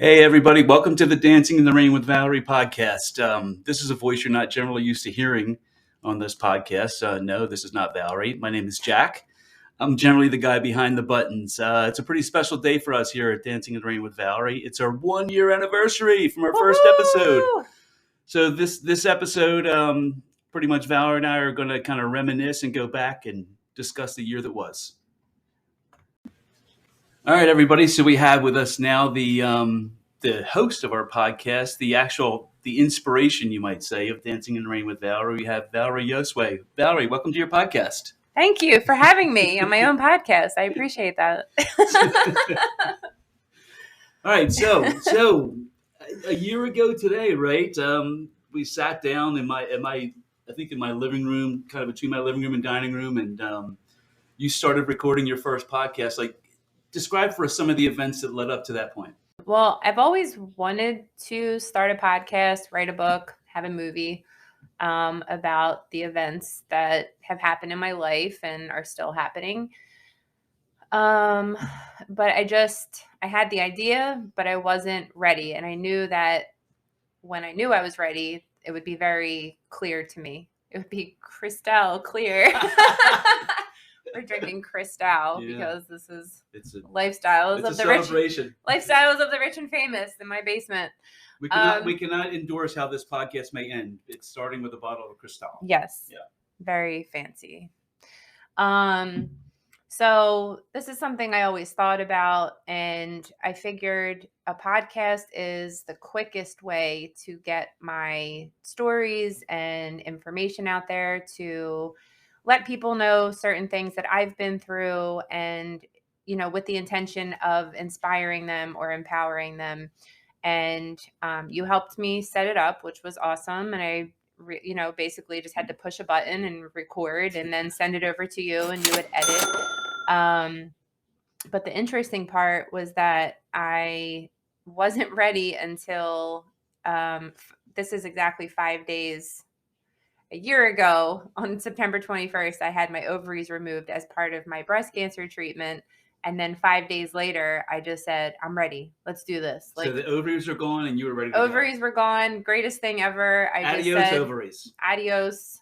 Hey, everybody. Welcome to the Dancing in the Rain with Valarie podcast. This is a voice you're not generally used to hearing on this podcast. No, this is not Valarie. My name is Jack. I'm generally the guy behind the buttons. It's a pretty special day for us here at Dancing in the Rain with Valarie. It's our 1-year anniversary from our first episode. So this episode, pretty much Valarie and I are going to kind of reminisce and go back and discuss the year that was. All right, everybody. So we have with us now the host of our podcast, the inspiration, you might say, of Dancing in the Rain with Valarie. We have Valarie Yosway. Valarie, welcome to your podcast. Thank you for having me on my own podcast. I appreciate that. All right, so a year ago today, right? We sat down in my living room, kind of between my living room and dining room, and you started recording your first podcast. Like, describe for us some of the events that led up to that point. Well, I've always wanted to start a podcast, write a book, have a movie about the events that have happened in my life and are still happening. But I had the idea, but I wasn't ready. And I knew that when I knew I was ready, it would be very clear to me. It would be crystal clear. We're drinking Cristal because this is lifestyles of the rich and famous in my basement. We cannot endorse how this podcast may end. It's starting with a bottle of Cristal. Yes. Yeah. Very fancy. So this is something I always thought about, and I figured a podcast is the quickest way to get my stories and information out there, to let people know certain things that I've been through, and, with the intention of inspiring them or empowering them. And you helped me set it up, which was awesome. And I, basically just had to push a button and record and then send it over to you and you would edit. But the interesting part was that I wasn't ready until this is exactly 5 days. A year ago, on September 21st, I had my ovaries removed as part of my breast cancer treatment. And then 5 days later, I just said, I'm ready. Let's do this. So the ovaries are gone and you were ready to Ovaries were gone. Greatest thing ever. Adios, just said, ovaries. Adios.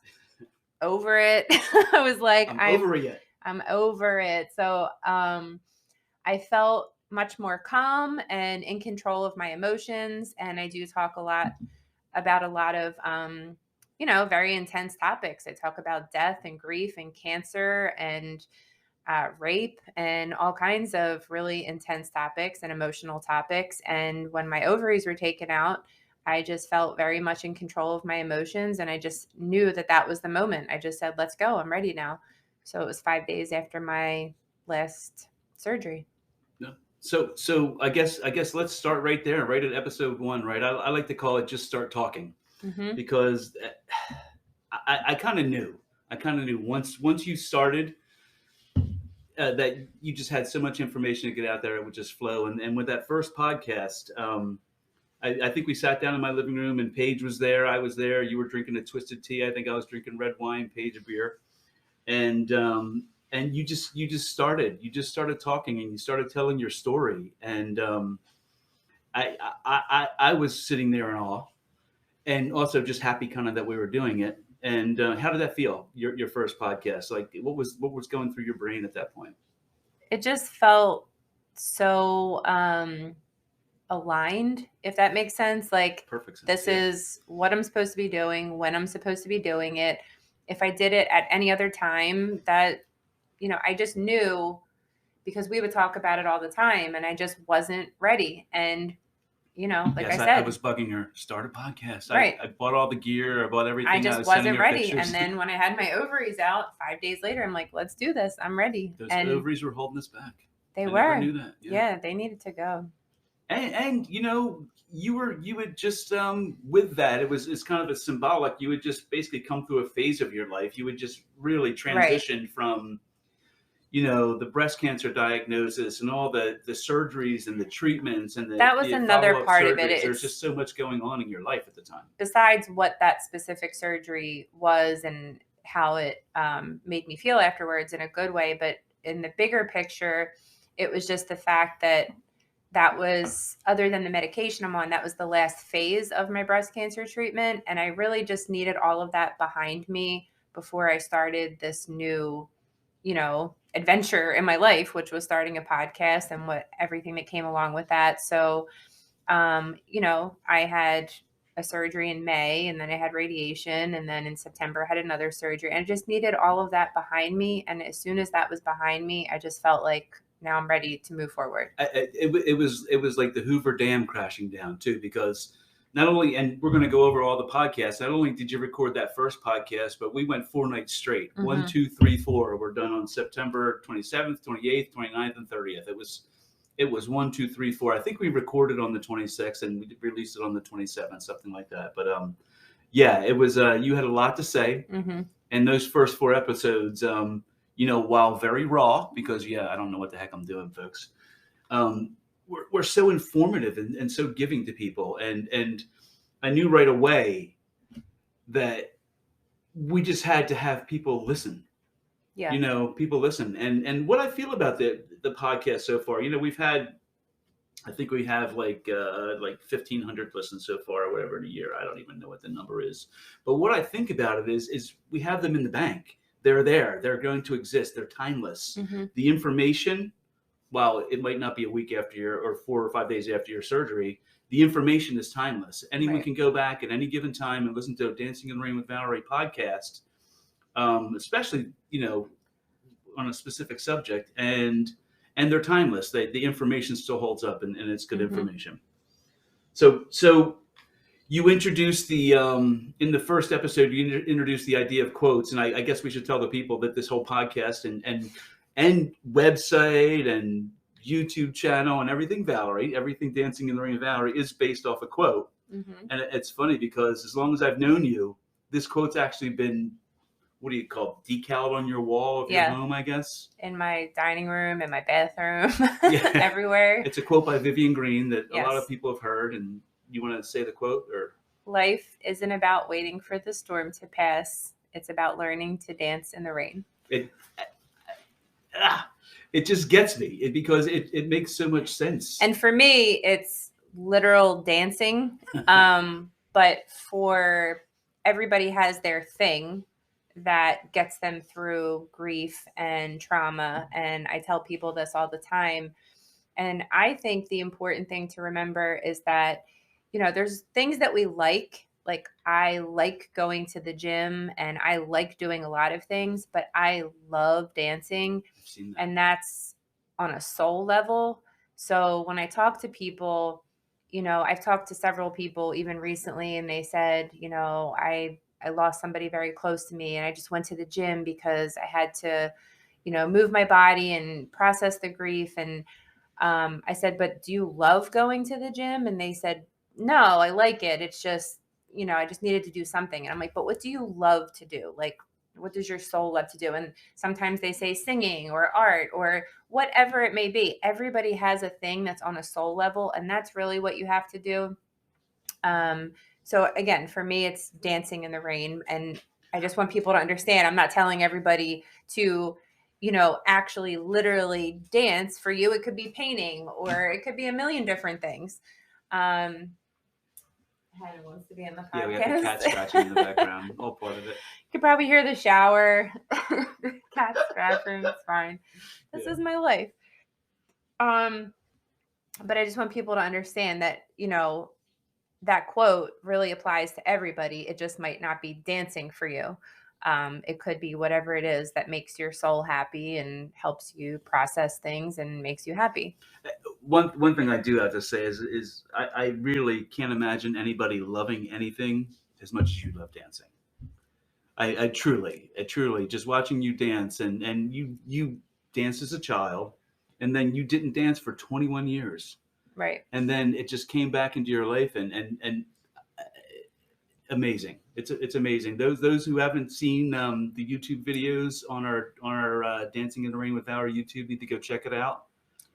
Over it. I was like, I'm over it. So I felt much more calm and in control of my emotions. And I do talk about a lot of very intense topics. I talk about death and grief and cancer and rape and all kinds of really intense topics and emotional topics. And when my ovaries were taken out, I just felt very much in control of my emotions. And I just knew that was the moment. I just said, let's go. I'm ready now. So it was 5 days after my last surgery. No. So I guess let's start right there, right at episode 1, right? I like to call it Just Start Talking. Mm-hmm. Because I kind of knew once you started that you just had so much information to get out there, it would just flow. And with that first podcast, I think we sat down in my living room and Paige was there. I was there. You were drinking a twisted tea. I think I was drinking red wine, Paige a beer. And you just started talking and you started telling your story. And I was sitting there in awe. And also just happy kind of that we were doing it. And how did that feel, your first podcast? Like, what was going through your brain at that point? It just felt so aligned, if that makes sense. Like, perfect sense. This is what I'm supposed to be doing, when I'm supposed to be doing it. If I did it at any other time, that, I just knew, because we would talk about it all the time and I just wasn't ready. And like I said, I was bugging her, start a podcast. Right. I bought all the gear. I bought everything. I just wasn't ready. And then when I had my ovaries out 5 days later, I'm like, let's do this. I'm ready. Those ovaries were holding us back. They were. I never knew that. Yeah, they needed to go. And you would just with that, it's kind of a symbolic. You would just basically come through a phase of your life. You would just really transition from the breast cancer diagnosis and all the surgeries and the treatments and that was another part of it. There's just so much going on in your life at the time. Besides what that specific surgery was and how it made me feel afterwards in a good way, but in the bigger picture, it was just the fact that that was, other than the medication I'm on, that was the last phase of my breast cancer treatment. And I really just needed all of that behind me before I started this new, adventure in my life, which was starting a podcast and everything that came along with that. So, I had a surgery in May, and then I had radiation, and then in September I had another surgery, and I just needed all of that behind me. And as soon as that was behind me, I just felt like now I'm ready to move forward. It was like the Hoover Dam crashing down too, because not only, and we're going to go over all the podcasts, not only did you record that first podcast, but we went 4 nights straight. Mm-hmm. 1, 2, 3, 4. We're done on September 27th, 28th, 29th, and 30th. It was 1, 2, 3, 4. I think we recorded on the 26th and we released it on the 27th, something like that. But yeah, it was. You had a lot to say, mm-hmm. and those first 4 episodes, while very raw, because I don't know what the heck I'm doing, folks. We're so informative and so giving to people, and I knew right away that we just had to have people listen. Yeah. People listen. And what I feel about the podcast so far, we've had, I think we have like 1,500 listens so far or whatever in a year. I don't even know what the number is. But what I think about it is we have them in the bank. They're there. They're going to exist. They're timeless. Mm-hmm. The information, while it might not be a week after or 4 or 5 days after your surgery, the information is timeless. Anyone can go back at any given time and listen to a Dancing in the Rain with Valarie podcast, especially, on a specific subject, and they're timeless. The information still holds up, and it's good mm-hmm. information. So you introduced in the first episode, you introduced the idea of quotes, and I guess we should tell the people that this whole podcast and website and YouTube channel and everything everything Dancing in the Rain with Valarie is based off a quote. Mm-hmm. And it's funny because as long as I've known you, this quote's actually been, what do you call it, decaled on your wall of your home, I guess? In my dining room, in my bathroom, everywhere. It's a quote by Vivian Green that a lot of people have heard. And you want to say the quote? Or life isn't about waiting for the storm to pass. It's about learning to dance in the rain. It just gets me because it makes so much sense. And for me, it's literal dancing. But for everybody has their thing that gets them through grief and trauma. And I tell people this all the time. And I think the important thing to remember is that, there's things that we like I like going to the gym and I like doing a lot of things, but I love dancing. And that's on a soul level. So when I talk to people, I've talked to several people even recently, and they said, I lost somebody very close to me and I just went to the gym because I had to, move my body and process the grief. And I said, but do you love going to the gym? And they said, no, I like it. It's just, I just needed to do something. And I'm like, but what do you love to do? Like, what does your soul love to do? And sometimes they say singing or art or whatever it may be. Everybody has a thing that's on a soul level, and that's really what you have to do. So again, for me, it's dancing in the rain. And I just want people to understand, I'm not telling everybody to, actually literally dance. For you, it could be painting or it could be a million different things. Hannah wants to be in the podcast. Yeah, we have the cat scratching in the background. All part of it. You could probably hear the shower. Cat scratching. It's fine. This is my life. But I just want people to understand that, that quote really applies to everybody. It just might not be dancing for you. It could be whatever it is that makes your soul happy and helps you process things and makes you happy. One thing I do have to say is I really can't imagine anybody loving anything as much as you love dancing. I truly just watching you dance and you danced as a child, and then you didn't dance for 21 years. Right. And then it just came back into your life and amazing. It's amazing. Those who haven't seen the YouTube videos on our Dancing in the Rain with Valarie YouTube need to go check it out.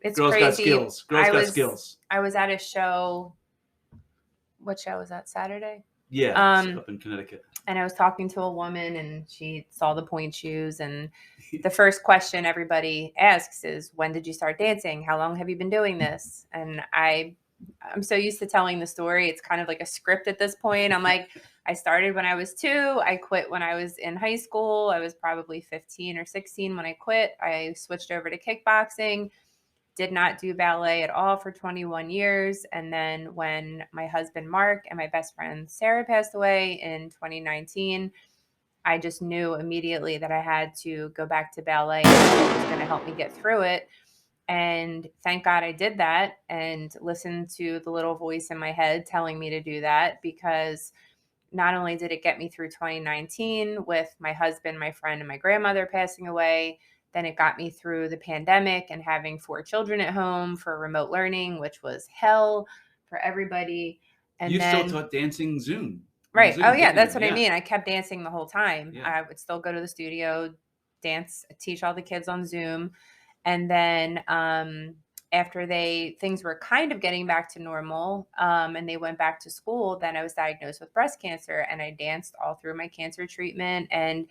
It's Girls crazy. Got skills. Girls got skills. I was at a show. What show was that? Saturday? Yeah, up in Connecticut. And I was talking to a woman, and she saw the point shoes, and the first question everybody asks is, when did you start dancing? How long have you been doing this? And I'm so used to telling the story. It's kind of like a script at this point. I'm like, I started when I was 2. I quit when I was in high school. I was probably 15 or 16 when I quit. I switched over to kickboxing, did not do ballet at all for 21 years. And then when my husband, Mark, and my best friend, Sarah, passed away in 2019, I just knew immediately that I had to go back to ballet, and it was going to help me get through it. And thank God I did that and listened to the little voice in my head telling me to do that, because not only did it get me through 2019 with my husband, my friend, and my grandmother passing away, then it got me through the pandemic and having 4 children at home for remote learning, which was hell for everybody. And you then, still taught dancing Zoom. Right. Zoom, Oh, yeah. That's you? what I mean. I kept dancing the whole time. Yeah. I would still go to the studio, dance, teach all the kids on Zoom. And then after things were kind of getting back to normal, and they went back to school, then I was diagnosed with breast cancer, and I danced all through my cancer treatment. And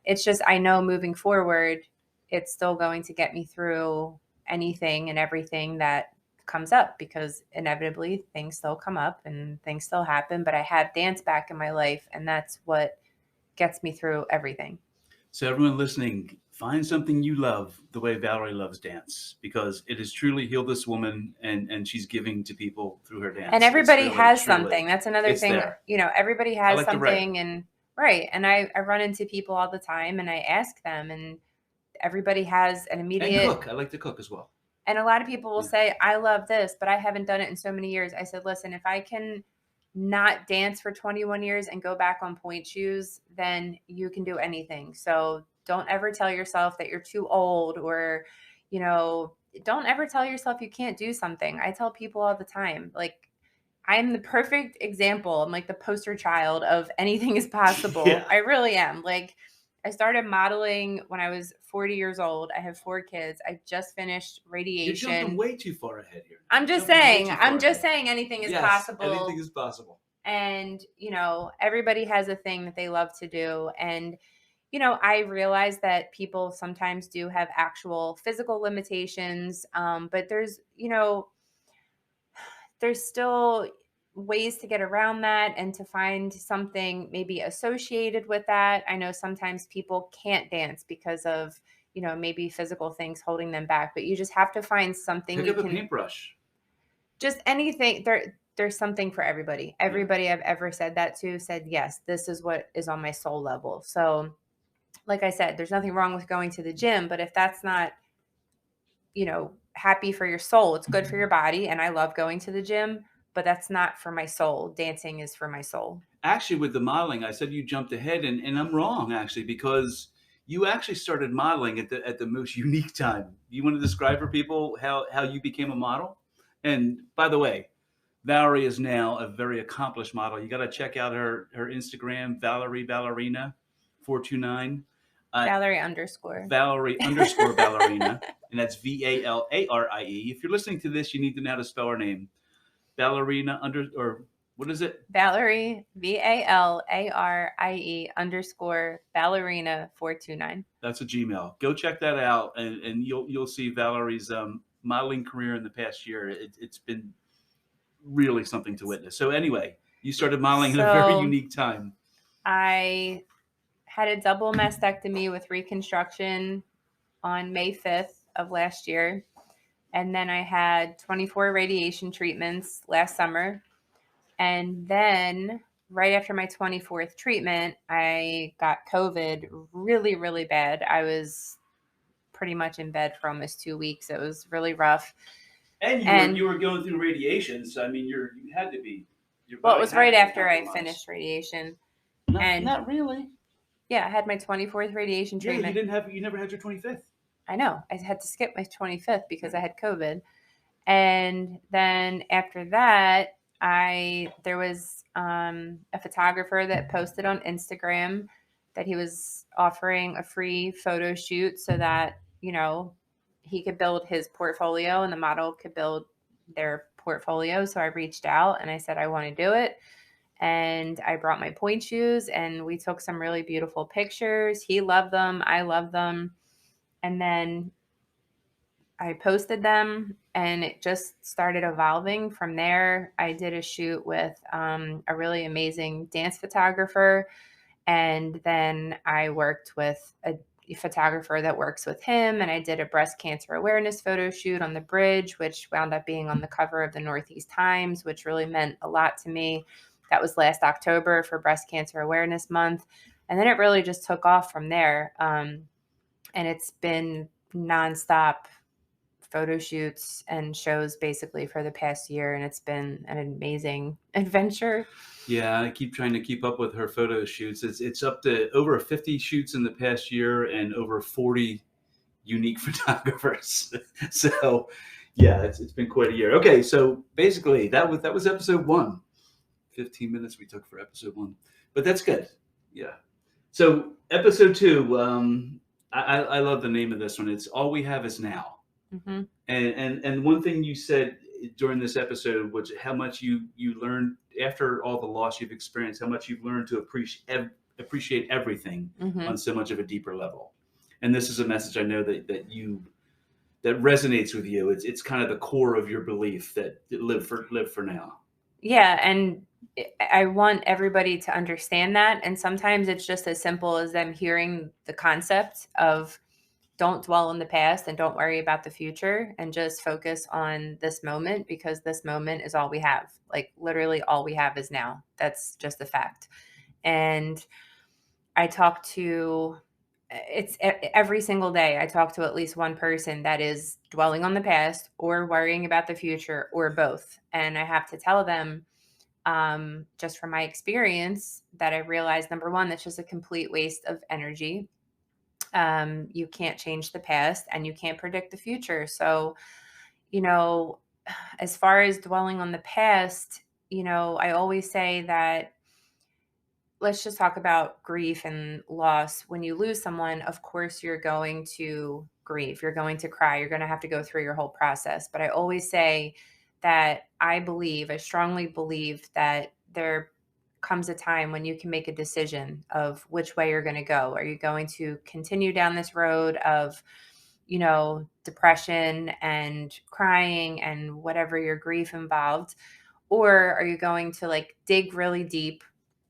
it's just, I know moving forward, it's still going to get me through anything and everything that comes up, because inevitably things still come up and things still happen. But I have dance back in my life, and that's what gets me through everything. So everyone listening, find something you love the way Valarie loves dance, because it has truly healed this woman, and she's giving to people through her dance. And everybody has something. That's another thing. There. Everybody has like something. And right. And I run into people all the time, and I ask them, and everybody has an immediate. And cook. I like to cook as well. And a lot of people will say, I love this, but I haven't done it in so many years. I said, listen, if I can not dance for 21 years and go back on point shoes, then you can do anything. So don't ever tell yourself that you're too old, or, don't ever tell yourself you can't do something. I tell people all the time, like, I'm the perfect example. I'm like the poster child of anything is possible. Yeah. I really am. Like, I started modeling when I was 40 years old. I have 4 kids. I just finished radiation. You're jumping way too far ahead here. I'm just saying anything is possible. Anything is possible. And, everybody has a thing that they love to do. And, I realize that people sometimes do have actual physical limitations. But there's still ways to get around that and to find something maybe associated with that. I know sometimes people can't dance because of, maybe physical things holding them back, but you just have to find something. Pick up a paintbrush. Just anything. There's something for everybody. Everybody I've ever said that to said, yes, this is what is on my soul level. So like I said, there's nothing wrong with going to the gym, but if that's not, happy for your soul, it's good for your body. And I love going to the gym, but that's not for my soul. Dancing is for my soul. Actually, with the modeling, I said you jumped ahead, and I'm wrong, actually, because you actually started modeling at the most unique time. You want to describe for people how you became a model? And by the way, Valarie is now a very accomplished model. You got to check out her Instagram, Valarie Ballerina 429. Valarie _ Ballerina, and that's Valarie. If you're listening to this, you need to know how to spell her name. Ballerina what is it? Valarie, VALARIE _ Ballerina 429. That's a Gmail. Go check that out, and you'll see Valarie's modeling career in the past year. It's been really something to witness. So anyway, you started modeling at a very unique time. I had a double mastectomy with reconstruction on May 5th of last year. And then I had 24 radiation treatments last summer. And then right after my 24th treatment, I got COVID really, really bad. I was pretty much in bed for almost 2 weeks. It was really rough. And you were going through radiation, so I mean, you had to be. Well, it was right after I finished radiation. Not really. Yeah, I had my 24th radiation treatment. You never had your 25th. I know. I had to skip my 25th because I had COVID. And then after that, there was a photographer that posted on Instagram that he was offering a free photo shoot so that, he could build his portfolio and the model could build their portfolio. So I reached out and I said, I want to do it. and I brought my point shoes and we took some really beautiful pictures. He loved them. I loved them. And then I posted them and it just started evolving from there. I did a shoot with a really amazing dance photographer. And then I worked with a photographer that works with him. And I did a breast cancer awareness photo shoot on the bridge, which wound up being on the cover of the Northeast Times, which really meant a lot to me. That was last October for Breast Cancer Awareness Month. And then it really just took off from there. And it's been nonstop photo shoots and shows basically for the past year, and it's been an amazing adventure. Yeah, I keep trying to keep up with her photo shoots. It's up to over 50 shoots in the past year and over 40 unique photographers. So yeah, it's been quite a year. Okay, so basically that was episode 1. 15 minutes we took for episode 1, but that's good. Yeah. So episode 2, I love the name of this one. It's All We Have Is Now. Mm-hmm. And one thing you said during this episode was how much you learned after all the loss you've experienced, how much you've learned to appreciate everything on so much of a deeper level. And this is a message I know that resonates with you. It's kind of the core of your belief that live for now. Yeah, and I want everybody to understand that. And sometimes it's just as simple as them hearing the concept of don't dwell on the past and don't worry about the future and just focus on this moment, because this moment is all we have. Like literally all we have is now. That's just a fact. And I talk to, it's every single day, I talk to at least one person that is dwelling on the past or worrying about the future or both. And I have to tell them, just from my experience, that I realized, number one, that's just a complete waste of energy. You can't change the past and you can't predict the future. So, as far as dwelling on the past, I always say that let's just talk about grief and loss. When you lose someone, of course, you're going to grieve. You're going to cry. You're going to have to go through your whole process. But I always say that I strongly believe that there comes a time when you can make a decision of which way you're going to go. Are you going to continue down this road of, depression and crying and whatever your grief involved? Or are you going to dig really deep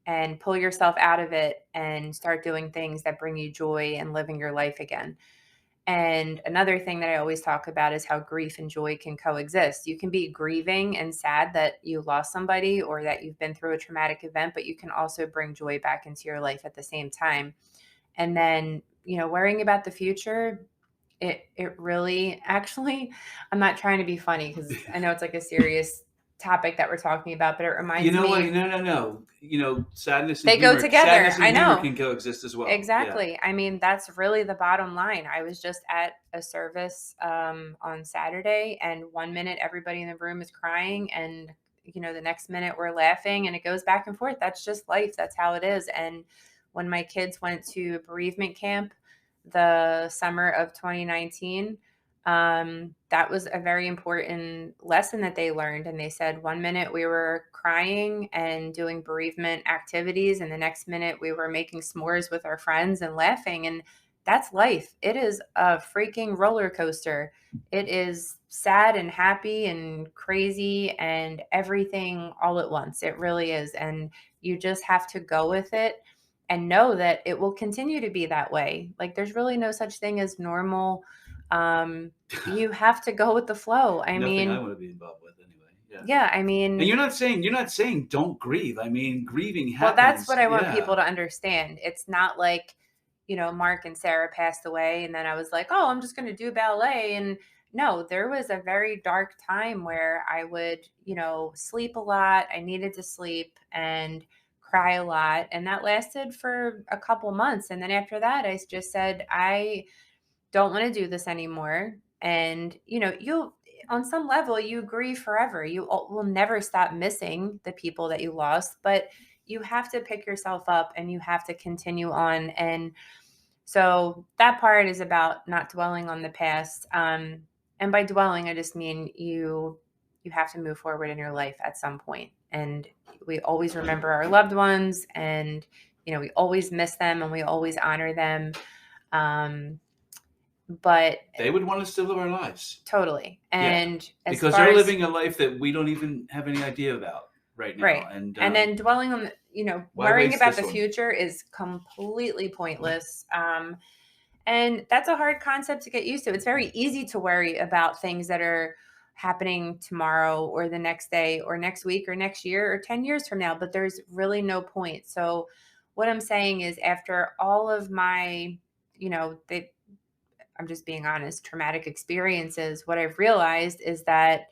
and pull yourself out of it and start doing things that bring you joy and living your life again? And another thing that I always talk about is how grief and joy can coexist. You can be grieving and sad that you lost somebody or that you've been through a traumatic event, but you can also bring joy back into your life at the same time. And then, worrying about the future, it really, actually, I'm not trying to be funny because I know it's like a serious topic that we're talking about, but it reminds me. What? No. Sadness and they humor, go together. sadness and I know. Humor can coexist as well. Exactly. Yeah. I mean, that's really the bottom line. I was just at a service on Saturday, and 1 minute everybody in the room is crying, and the next minute we're laughing, and it goes back and forth. That's just life. That's how it is. And when my kids went to bereavement camp the summer of 2019, that was a very important lesson that they learned. And they said 1 minute we were crying and doing bereavement activities, and the next minute we were making s'mores with our friends and laughing. And that's life. It is a freaking roller coaster. It is sad and happy and crazy and everything all at once. It really is. And you just have to go with it and know that it will continue to be that way. Like there's really no such thing as normal. You have to go with the flow. I Nothing I want to be involved with anyway. Yeah. I mean, and you're not saying don't grieve. I mean, grieving happens. Well, that's what I want people to understand. It's not like, Mark and Sarah passed away and then I was like, oh, I'm just going to do ballet. And no, there was a very dark time where I would, sleep a lot. I needed to sleep and cry a lot. And that lasted for a couple months. And then after that, I just said, I don't want to do this anymore. And, you'll, on some level, you grieve forever. You will never stop missing the people that you lost, but you have to pick yourself up and you have to continue on. And so that part is about not dwelling on the past. And by dwelling, I just mean you you have to move forward in your life at some point. And we always remember our loved ones, and, we always miss them and we always honor them. But they would want us to live our lives. Totally. And because they're living a life that we don't even have any idea about right now. Right. And then dwelling on, worrying about the future is completely pointless. And that's a hard concept to get used to. It's very easy to worry about things that are happening tomorrow or the next day or next week or next year or 10 years from now, but there's really no point. So what I'm saying is, after all of my, I'm just being honest, traumatic experiences, what I've realized is that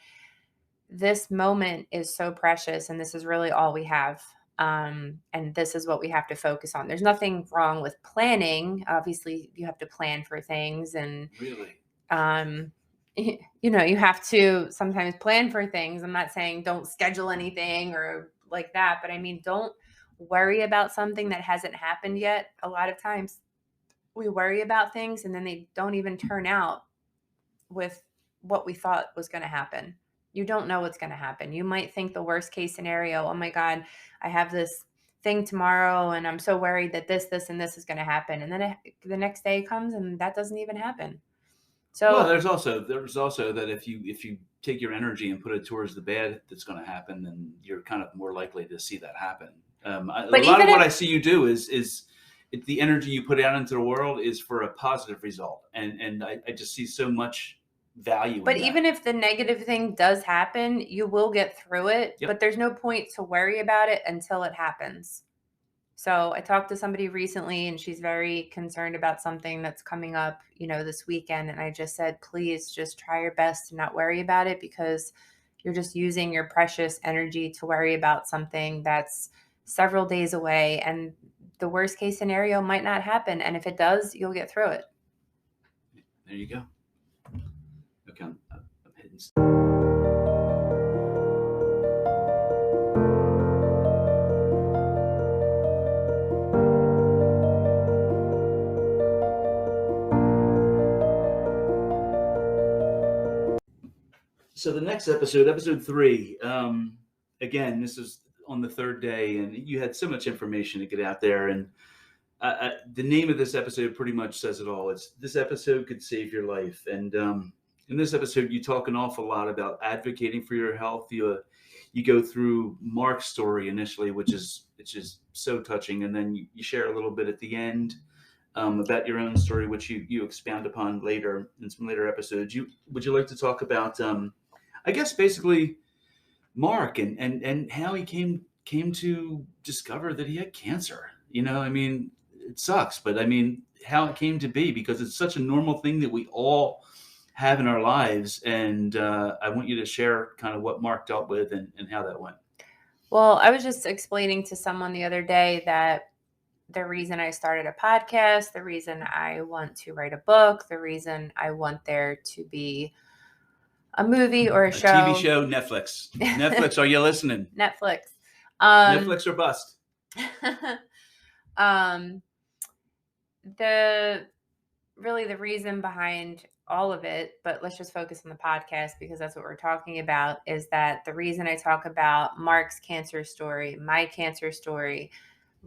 this moment is so precious, and this is really all we have. And this is what we have to focus on. There's nothing wrong with planning. Obviously, you have to plan for things, and really, you have to sometimes plan for things. I'm not saying don't schedule anything or like that, but I mean, don't worry about something that hasn't happened yet. A lot of times we worry about things and then they don't even turn out with what we thought was going to happen. You don't know what's going to happen. You might think the worst case scenario, oh my God, I have this thing tomorrow and I'm so worried that this, and this is going to happen. And then the next day comes and that doesn't even happen. So well, there's also that if you take your energy and put it towards the bad that's going to happen, then you're kind of more likely to see that happen. A lot of what I see you do is the energy you put out into the world is for a positive result. And I just see so much value. But even if the negative thing does happen, you will get through it. Yep. But there's no point to worry about it until it happens. So I talked to somebody recently and she's very concerned about something that's coming up, this weekend. And I just said, please just try your best to not worry about it, because you're just using your precious energy to worry about something that's several days away. And the worst case scenario might not happen. And if it does, you'll get through it. There you go. Okay, I'm hitting. So the next episode 3, again, this is on the third day, and you had so much information to get out there. And the name of this episode pretty much says it all. It's "This episode could save your life." And in this episode, you talk an awful lot about advocating for your health. You go through Mark's story initially, which is so touching, and then you share a little bit at the end about your own story, which you expound upon later in some later episodes. Would you like to talk about, I guess, basically Mark and how he came to discover that he had cancer? I mean, it sucks, but I mean, how it came to be, because it's such a normal thing that we all have in our lives. And I want you to share kind of what Mark dealt with and how that went. Well, I was just explaining to someone the other day that the reason I started a podcast, the reason I want to write a book, the reason I want there to be a movie or a show. TV show, Netflix. Netflix, are you listening? Netflix. Netflix or bust. The reason behind all of it, but let's just focus on the podcast because that's what we're talking about, is that the reason I talk about Mark's cancer story, my cancer story,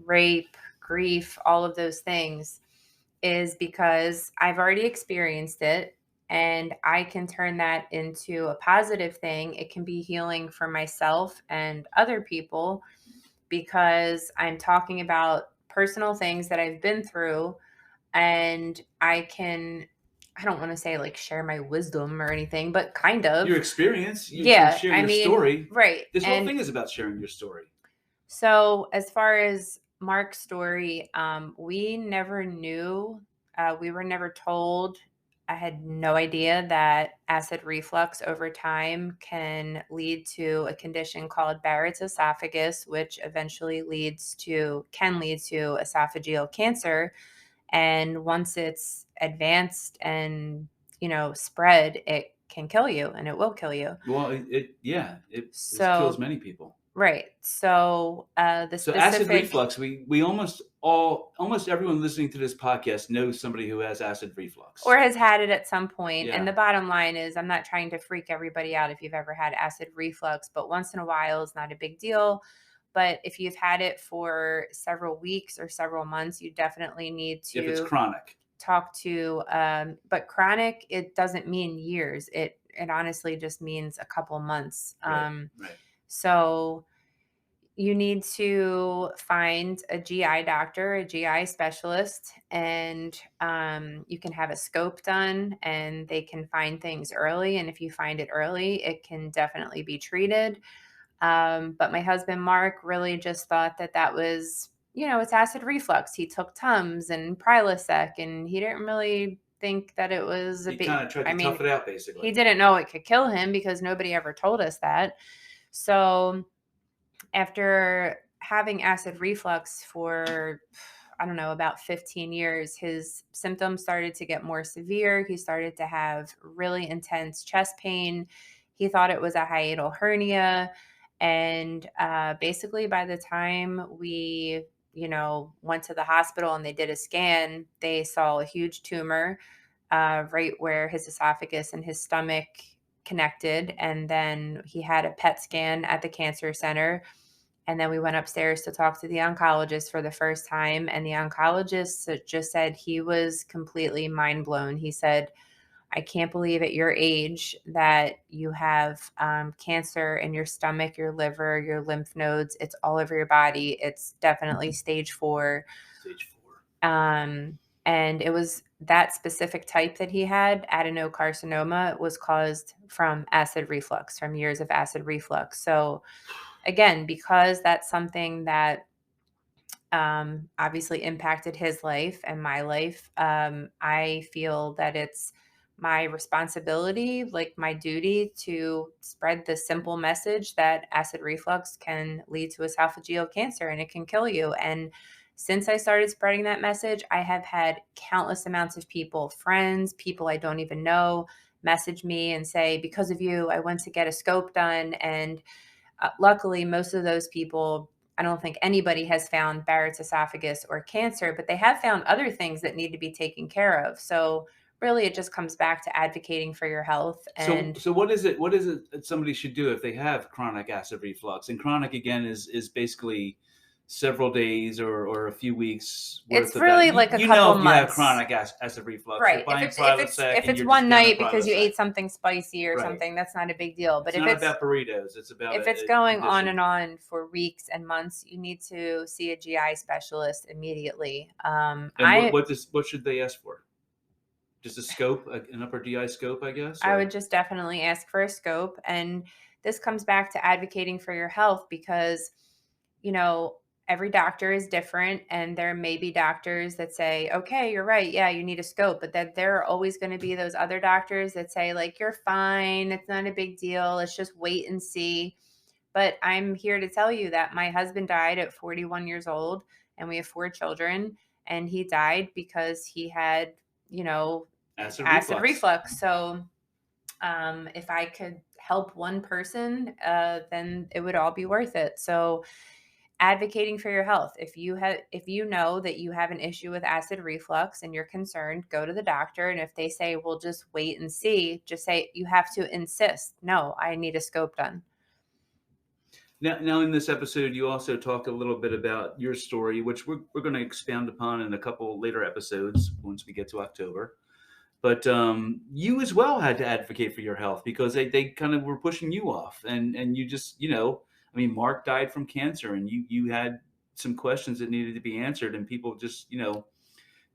rape, grief, all of those things, is because I've already experienced it and I can turn that into a positive thing. It can be healing for myself and other people because I'm talking about personal things that I've been through, and I don't want to say like share my wisdom or anything, but kind of your experience. You can share your story. Right. This whole thing is about sharing your story. So as far as Mark's story, we never knew, we were never told. I had no idea that acid reflux over time can lead to a condition called Barrett's esophagus, which eventually can lead to esophageal cancer. And once it's advanced and, spread, it can kill you, and it will kill you. Well, it kills many people. Right. So the So acid specific reflux, we almost everyone listening to this podcast knows somebody who has acid reflux. or has had it at some point. Yeah. And the bottom line is, I'm not trying to freak everybody out if you've ever had acid reflux, but once in a while is not a big deal. But if you've had it for several weeks or several months, you definitely need If it's to chronic. talk to, but chronic, it doesn't mean years. It honestly just means a couple months. Right. So you need to find a GI doctor, a GI specialist, and you can have a scope done and they can find things early. And if you find it early, it can definitely be treated. But my husband, Mark, really just thought that that was, it's acid reflux. He took Tums and Prilosec, and he didn't really think that it was a He big, kind of tried to tough it out, basically. he didn't know it could kill him because nobody ever told us that. So after having acid reflux for, I don't know, about 15 years, his symptoms started to get more severe. He started to have really intense chest pain. He thought it was a hiatal hernia. And basically, by the time we, went to the hospital and they did a scan, they saw a huge tumor right where his esophagus and his stomach connected. And then he had a PET scan at the cancer center. And then we went upstairs to talk to the oncologist for the first time. And the oncologist just said he was completely mind blown. He said, I can't believe at your age that you have cancer in your stomach, your liver, your lymph nodes. It's all over your body. It's definitely stage 4. Stage 4. And it was that specific type that he had, adenocarcinoma, was caused from acid reflux, from years of acid reflux. So again, because that's something that obviously impacted his life and my life, I feel that it's my responsibility, like my duty, to spread the simple message that acid reflux can lead to esophageal cancer and it can kill you. And since I started spreading that message, I have had countless amounts of people, friends, people I don't even know, message me and say, because of you, I went to get a scope done. And luckily, most of those people, I don't think anybody has found Barrett's esophagus or cancer, but they have found other things that need to be taken care of. So really, it just comes back to advocating for your health. And so what is it that somebody should do if they have chronic acid reflux? And chronic, again, is basically several days or a few weeks worth it's of really that. like a you couple know if months. You have chronic acid reflux, right? you're buying If it's one night because you ate something spicy or something, that's not a big deal. But it's if not it's about burritos, it's about if it's going on and on for weeks and months, you need to see a GI specialist immediately. And what should they ask for? Just a scope, an upper GI scope, I guess? I would just definitely ask for a scope. And this comes back to advocating for your health because, every doctor is different. And there may be doctors that say, okay, you're right. Yeah, you need a scope. But that there are always going to be those other doctors that say, like, you're fine. It's not a big deal. Let's just wait and see. But I'm here to tell you that my husband died at 41 years old and we have 4 children. And he died because he had, acid reflux. So if I could help one person, then it would all be worth it. So advocating for your health. If you know that you have an issue with acid reflux and you're concerned, go to the doctor. And if they say, well, just wait and see, just say, you have to insist. No, I need a scope done. Now, in this episode, you also talk a little bit about your story, which we're going to expound upon in a couple later episodes once we get to October. But you as well had to advocate for your health because they kind of were pushing you off. And you just, Mark died from cancer and you had some questions that needed to be answered. And people just,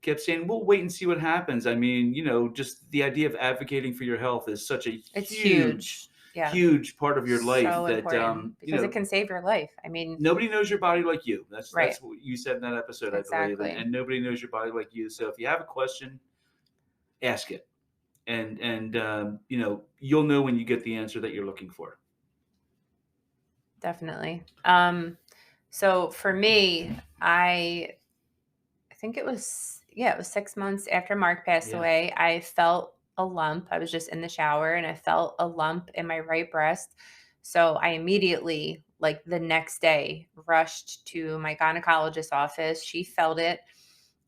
kept saying, we'll wait and see what happens. Just the idea of advocating for your health is such a huge part of your life that because it can save your life. Nobody knows your body like you. That's right. That's what you said in that episode, exactly. I believe. And nobody knows your body like you. So if you have a question, ask it, and you'll know when you get the answer that you're looking for. Definitely. So for me, I think it was 6 months after Mark passed away. I felt a lump. I was just in the shower and I felt a lump in my right breast. So I immediately like the next day, rushed to my gynecologist's office. She felt it.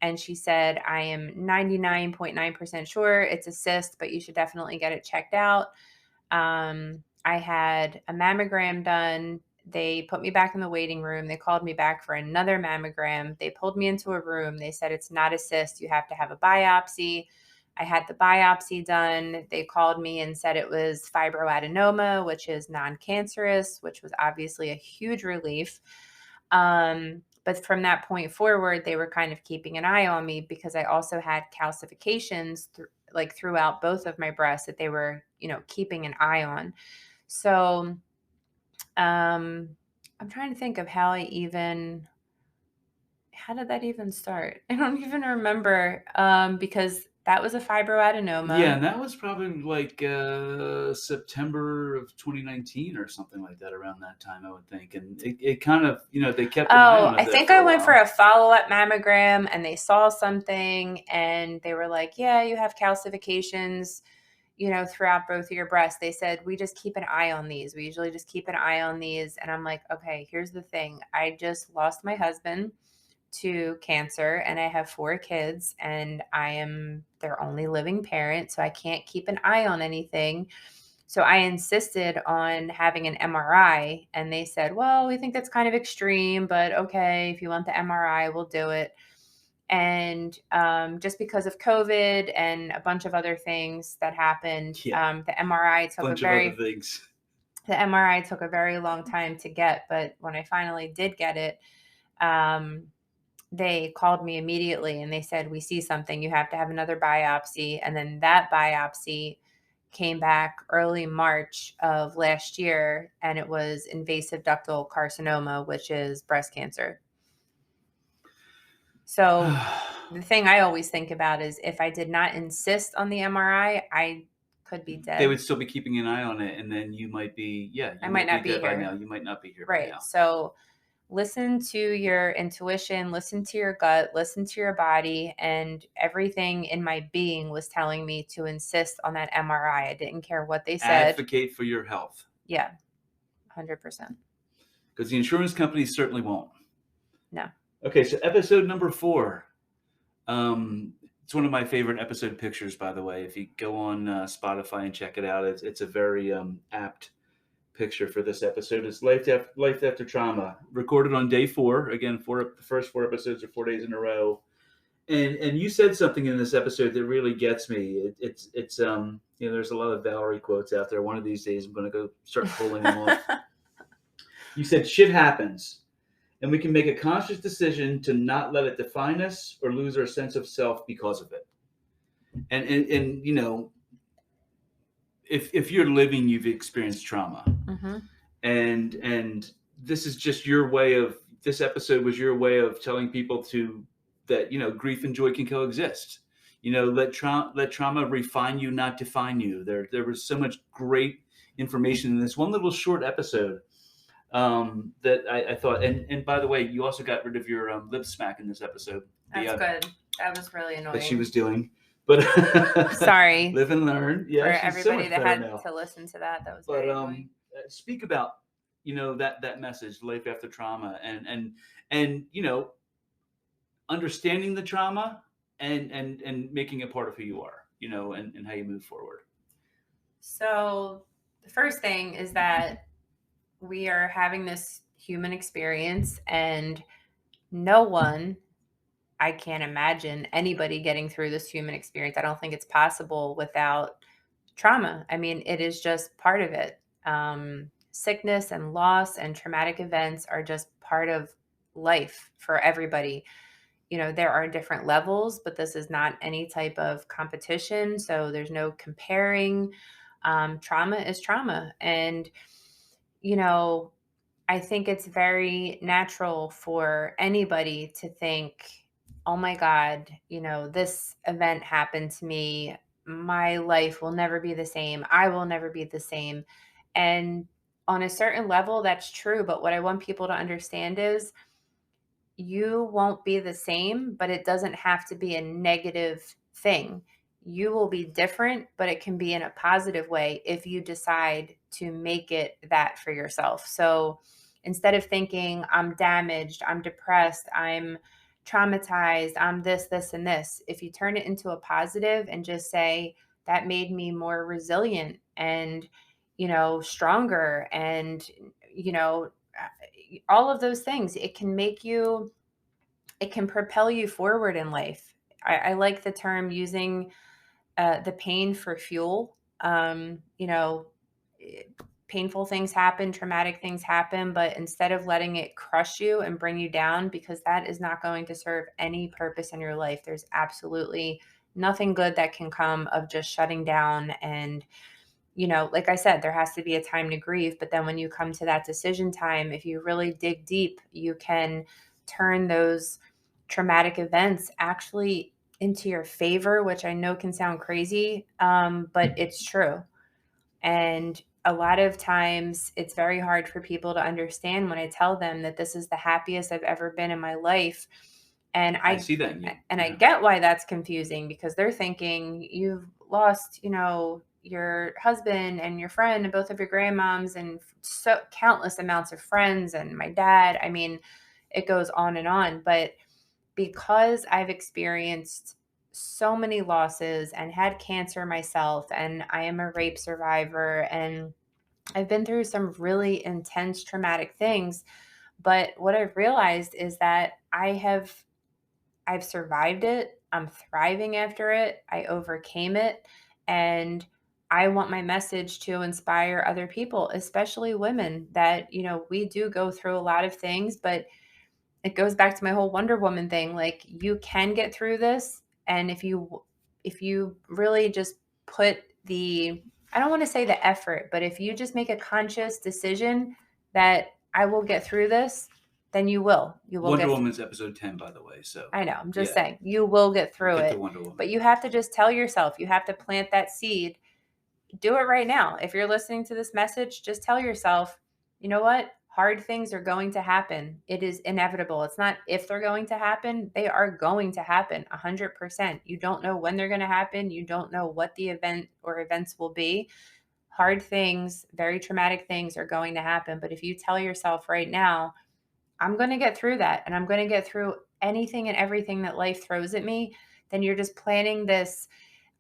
And she said, I am 99.9% sure it's a cyst, but you should definitely get it checked out. I had a mammogram done. They put me back in the waiting room. They called me back for another mammogram. They pulled me into a room. They said, it's not a cyst. You have to have a biopsy. I had the biopsy done. They called me and said it was fibroadenoma, which is non-cancerous, which was obviously a huge relief. But from that point forward, they were kind of keeping an eye on me because I also had calcifications throughout both of my breasts that they were, keeping an eye on. So I'm trying to think of how did that even start? I don't even remember because that was a fibroadenoma. Yeah, and that was probably like September of 2019 or something like that, around that time, I would think. And it kind of, they kept an eye on it. I think I went for a follow-up mammogram and they saw something and they were like, yeah, you have calcifications, throughout both of your breasts. They said, we just keep an eye on these. We usually just keep an eye on these. And I'm like, okay, here's the thing. I just lost my husband to cancer and I have 4 kids and I am their only living parent. So I can't keep an eye on anything. So I insisted on having an MRI and they said, well, we think that's kind of extreme, but okay, if you want the MRI, we'll do it. And just because of COVID and a bunch of other things that happened, the MRI took a very long time to get. But when I finally did get it, they called me immediately and they said, we see something, you have to have another biopsy. And then that biopsy came back early March of last year, and it was invasive ductal carcinoma, which is breast cancer. So the thing I always think about is if I did not insist on the MRI, I could be dead. They would still be keeping an eye on it, and then you might be, I might not be here by now. You might not be here right by now. So listen to your intuition, listen to your gut, listen to your body, and everything in my being was telling me to insist on that MRI. I didn't care what they said. Advocate for your health. Yeah, 100%. Because the insurance companies certainly won't. No. Okay, so episode number 4. It's one of my favorite episode pictures, by the way. If you go on Spotify and check it out, it's a very apt picture for this episode. It's Life After Trauma, recorded on day 4. Again, the first 4 episodes are 4 days in a row. And you said something in this episode that really gets me. It's there's a lot of Valarie quotes out there. One of these days, I'm going to go start pulling them off. You said, shit happens, and we can make a conscious decision to not let it define us or lose our sense of self because of it. And if you're living, you've experienced trauma. Mm-hmm. And this is just this episode was your way of telling people that grief and joy can coexist. Let trauma refine you, not define you. There was so much great information in this one little short episode that I thought. And by the way, you also got rid of your lip smack in this episode. That's good. That was really annoying. That she was doing. But sorry. Live and learn. Yeah, for everybody that had to listen to that. That was very annoying. Speak about that message, life after trauma, and understanding the trauma and making it part of who you are, and how you move forward. So the first thing is that we are having this human experience, and I can't imagine anybody getting through this human experience. I don't think it's possible without trauma. I mean, it is just part of it. Sickness and loss and traumatic events are just part of life for everybody. There are different levels, but this is not any type of competition. So there's no comparing. Trauma is trauma. And, I think it's very natural for anybody to think, oh my God, this event happened to me. My life will never be the same. I will never be the same. And on a certain level, that's true. But what I want people to understand is you won't be the same, but it doesn't have to be a negative thing. You will be different, but it can be in a positive way if you decide to make it that for yourself. So instead of thinking I'm damaged, I'm depressed, I'm traumatized, I'm this, this, and this. If you turn it into a positive and just say, that made me more resilient and, stronger and, all of those things, it can propel you forward in life. I like the term using the pain for fuel. Painful things happen, traumatic things happen, but instead of letting it crush you and bring you down, because that is not going to serve any purpose in your life. There's absolutely nothing good that can come of just shutting down. And, like I said, there has to be a time to grieve. But then when you come to that decision time, if you really dig deep, you can turn those traumatic events actually into your favor, which I know can sound crazy, but it's true. And a lot of times it's very hard for people to understand when I tell them that this is the happiest I've ever been in my life. And I see that. I get why that's confusing, because they're thinking you've lost, your husband and your friend and both of your grandmoms and so countless amounts of friends and my dad. I mean, it goes on and on. But because I've experienced so many losses and had cancer myself, and I am a rape survivor, and I've been through some really intense traumatic things. But what I've realized is that I've survived it. I'm thriving after it. I overcame it. And I want my message to inspire other people, especially women, that, we do go through a lot of things, but it goes back to my whole Wonder Woman thing. Like, you can get through this. And if you really just put I don't want to say the effort, but if you just make a conscious decision that I will get through this, then you will. Wonder Woman's episode 10, by the way. So I know, I'm just saying, you will get through it. But you have to just tell yourself, you have to plant that seed. Do it right now. If you're listening to this message, just tell yourself, you know what? Hard things are going to happen. It is inevitable. It's not if they're going to happen. They are going to happen 100%. You don't know when they're going to happen. You don't know what the event or events will be. Hard things, very traumatic things are going to happen. But if you tell yourself right now, I'm going to get through that, and I'm going to get through anything and everything that life throws at me, then you're just planting this.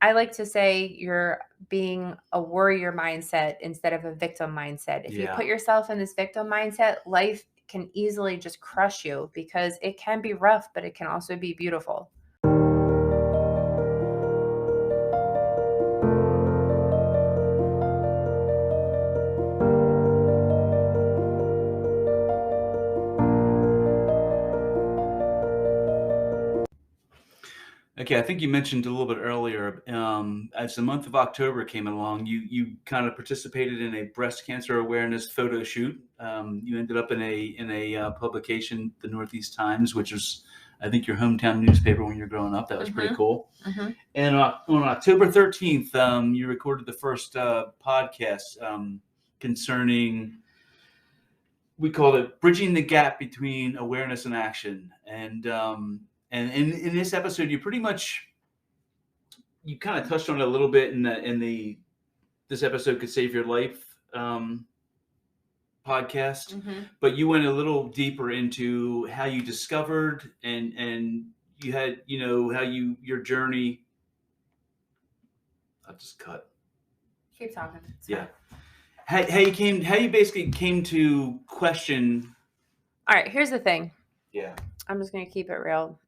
I like to say you're being a warrior mindset instead of a victim mindset. If you put yourself in this victim mindset, life can easily just crush you, because it can be rough, but it can also be beautiful. Okay, I think you mentioned a little bit earlier, as the month of October came along, you kind of participated in a breast cancer awareness photo shoot. You ended up in a publication, the Northeast Times, which was, I think, your hometown newspaper when you were growing up. That was pretty cool. And on October 13th, you recorded the first podcast concerning, we called it Bridging the Gap Between Awareness and Action. And in this episode, you kind of touched on it a little bit in the This Episode Could Save Your Life podcast, but you went a little deeper into how you discovered and you had, how your journey. I'll just cut. Keep talking. Yeah. How you basically came to question. All right, here's the thing. Yeah. I'm just going to keep it real.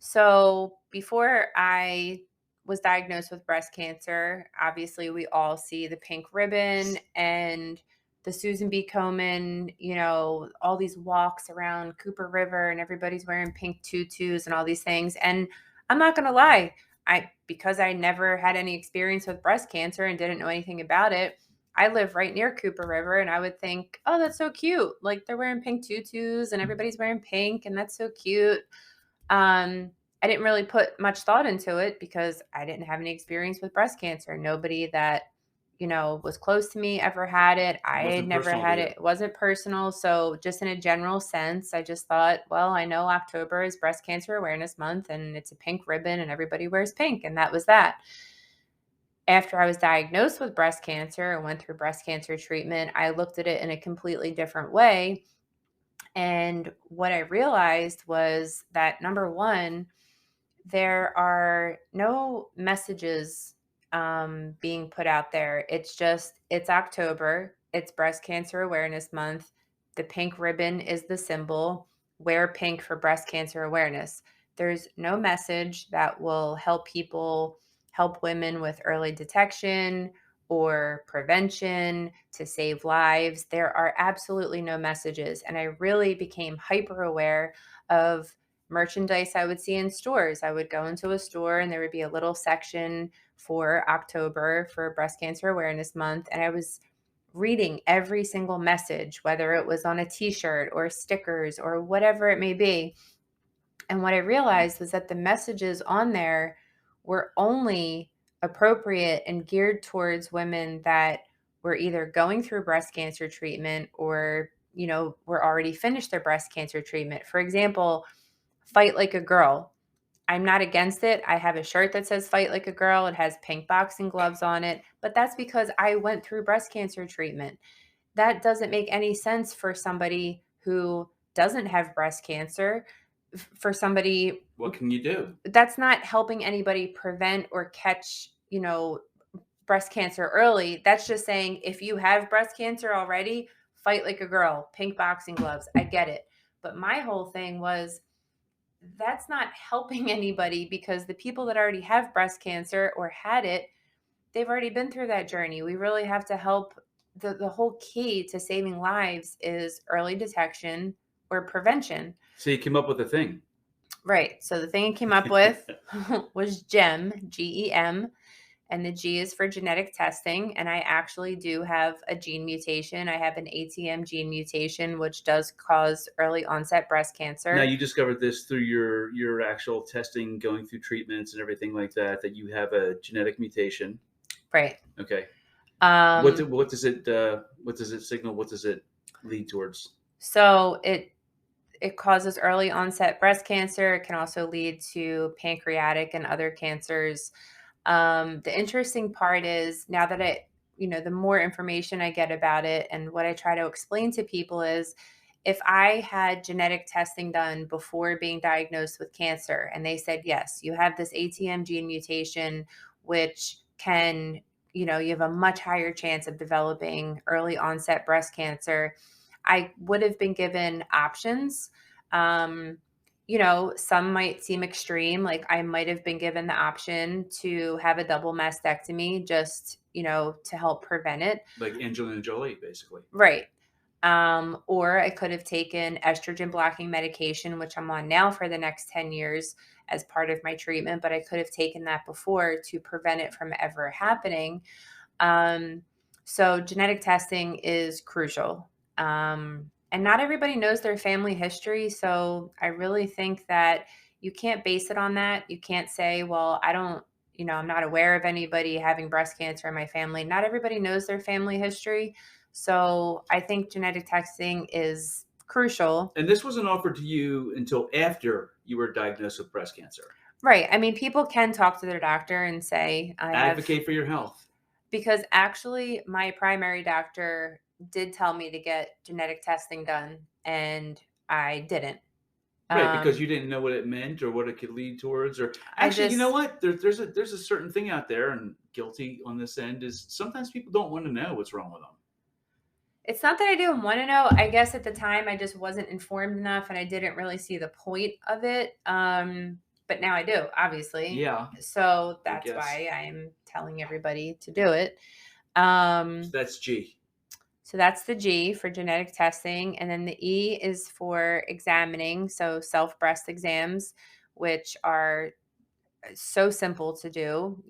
So before I was diagnosed with breast cancer, obviously we all see the pink ribbon and the Susan B. Komen, all these walks around Cooper River and everybody's wearing pink tutus and all these things. And I'm not going to lie, because I never had any experience with breast cancer and didn't know anything about it, I live right near Cooper River, and I would think, oh, that's so cute. Like, they're wearing pink tutus and everybody's wearing pink, and that's so cute. I didn't really put much thought into it because I didn't have any experience with breast cancer. Nobody that, was close to me ever had it. I had never had it. It wasn't personal. So just in a general sense, I just thought, well, I know October is Breast Cancer Awareness Month and it's a pink ribbon and everybody wears pink. And that was that. after I was diagnosed with breast cancer and went through breast cancer treatment, I looked at it in a completely different way. And what I realized was that number one, there are no messages being put out there. It's October, it's Breast Cancer Awareness Month. The pink ribbon is the symbol. Wear pink for breast cancer awareness. There's no message that will help women with early detection or prevention to save lives. There are absolutely no messages. And I really became hyper aware of merchandise I would see in stores. I would go into a store and there would be a little section for October for Breast Cancer Awareness Month. And I was reading every single message, whether it was on a t-shirt or stickers or whatever it may be. And what I realized was that the messages on there were only appropriate and geared towards women that were either going through breast cancer treatment or, were already finished their breast cancer treatment. For example, fight like a girl. I'm not against it. I have a shirt that says fight like a girl. It has pink boxing gloves on it, but that's because I went through breast cancer treatment. That doesn't make any sense for somebody who doesn't have breast cancer. For somebody, What can you do? that's not helping anybody prevent or catch, breast cancer early. That's just saying if you have breast cancer already, fight like a girl, pink boxing gloves. I get it. But my whole thing was that's not helping anybody because the people that already have breast cancer or had it, they've already been through that journey. We really have to help. The whole key to saving lives is early detection or prevention. So you came up with a thing. Right. So the thing I came up with was GEM, GEM, and the G is for genetic testing. And I actually do have a gene mutation. I have an ATM gene mutation, which does cause early onset breast cancer. Now, you discovered this through your actual testing, going through treatments and everything like that you have a genetic mutation. Right. Okay. What does it signal? What does it lead towards? So it causes early onset breast cancer. It can also lead to pancreatic and other cancers. The interesting part is now that the more information I get about it and what I try to explain to people is if I had genetic testing done before being diagnosed with cancer and they said, yes, you have this ATM gene mutation, which can, you have a much higher chance of developing early onset breast cancer, I would have been given options. Some might seem extreme. Like I might have been given the option to have a double mastectomy just, to help prevent it. Like Angelina Jolie, basically. Right. Or I could have taken estrogen blocking medication, which I'm on now for the next 10 years as part of my treatment, but I could have taken that before to prevent it from ever happening. So genetic testing is crucial. And not everybody knows their family history. So I really think that you can't base it on that. You can't say, well, I'm not aware of anybody having breast cancer in my family. Not everybody knows their family history. So I think genetic testing is crucial. And this wasn't offered to you until after you were diagnosed with breast cancer. Right. I mean, people can talk to their doctor and say, advocate for your health. Because actually my primary doctor did tell me to get genetic testing done and I didn't. Right, because you didn't know what it meant or what it could lead towards. Or actually, you know what? There's a certain thing out there, and guilty on this end is sometimes people don't want to know what's wrong with them. It's not that I didn't want to know. I guess at the time I just wasn't informed enough and I didn't really see the point of it. But now I do, obviously. Yeah. So that's why I'm telling everybody to do it. So that's G. So that's the G for genetic testing. And then the E is for examining. So self breast exams, which are so simple to do,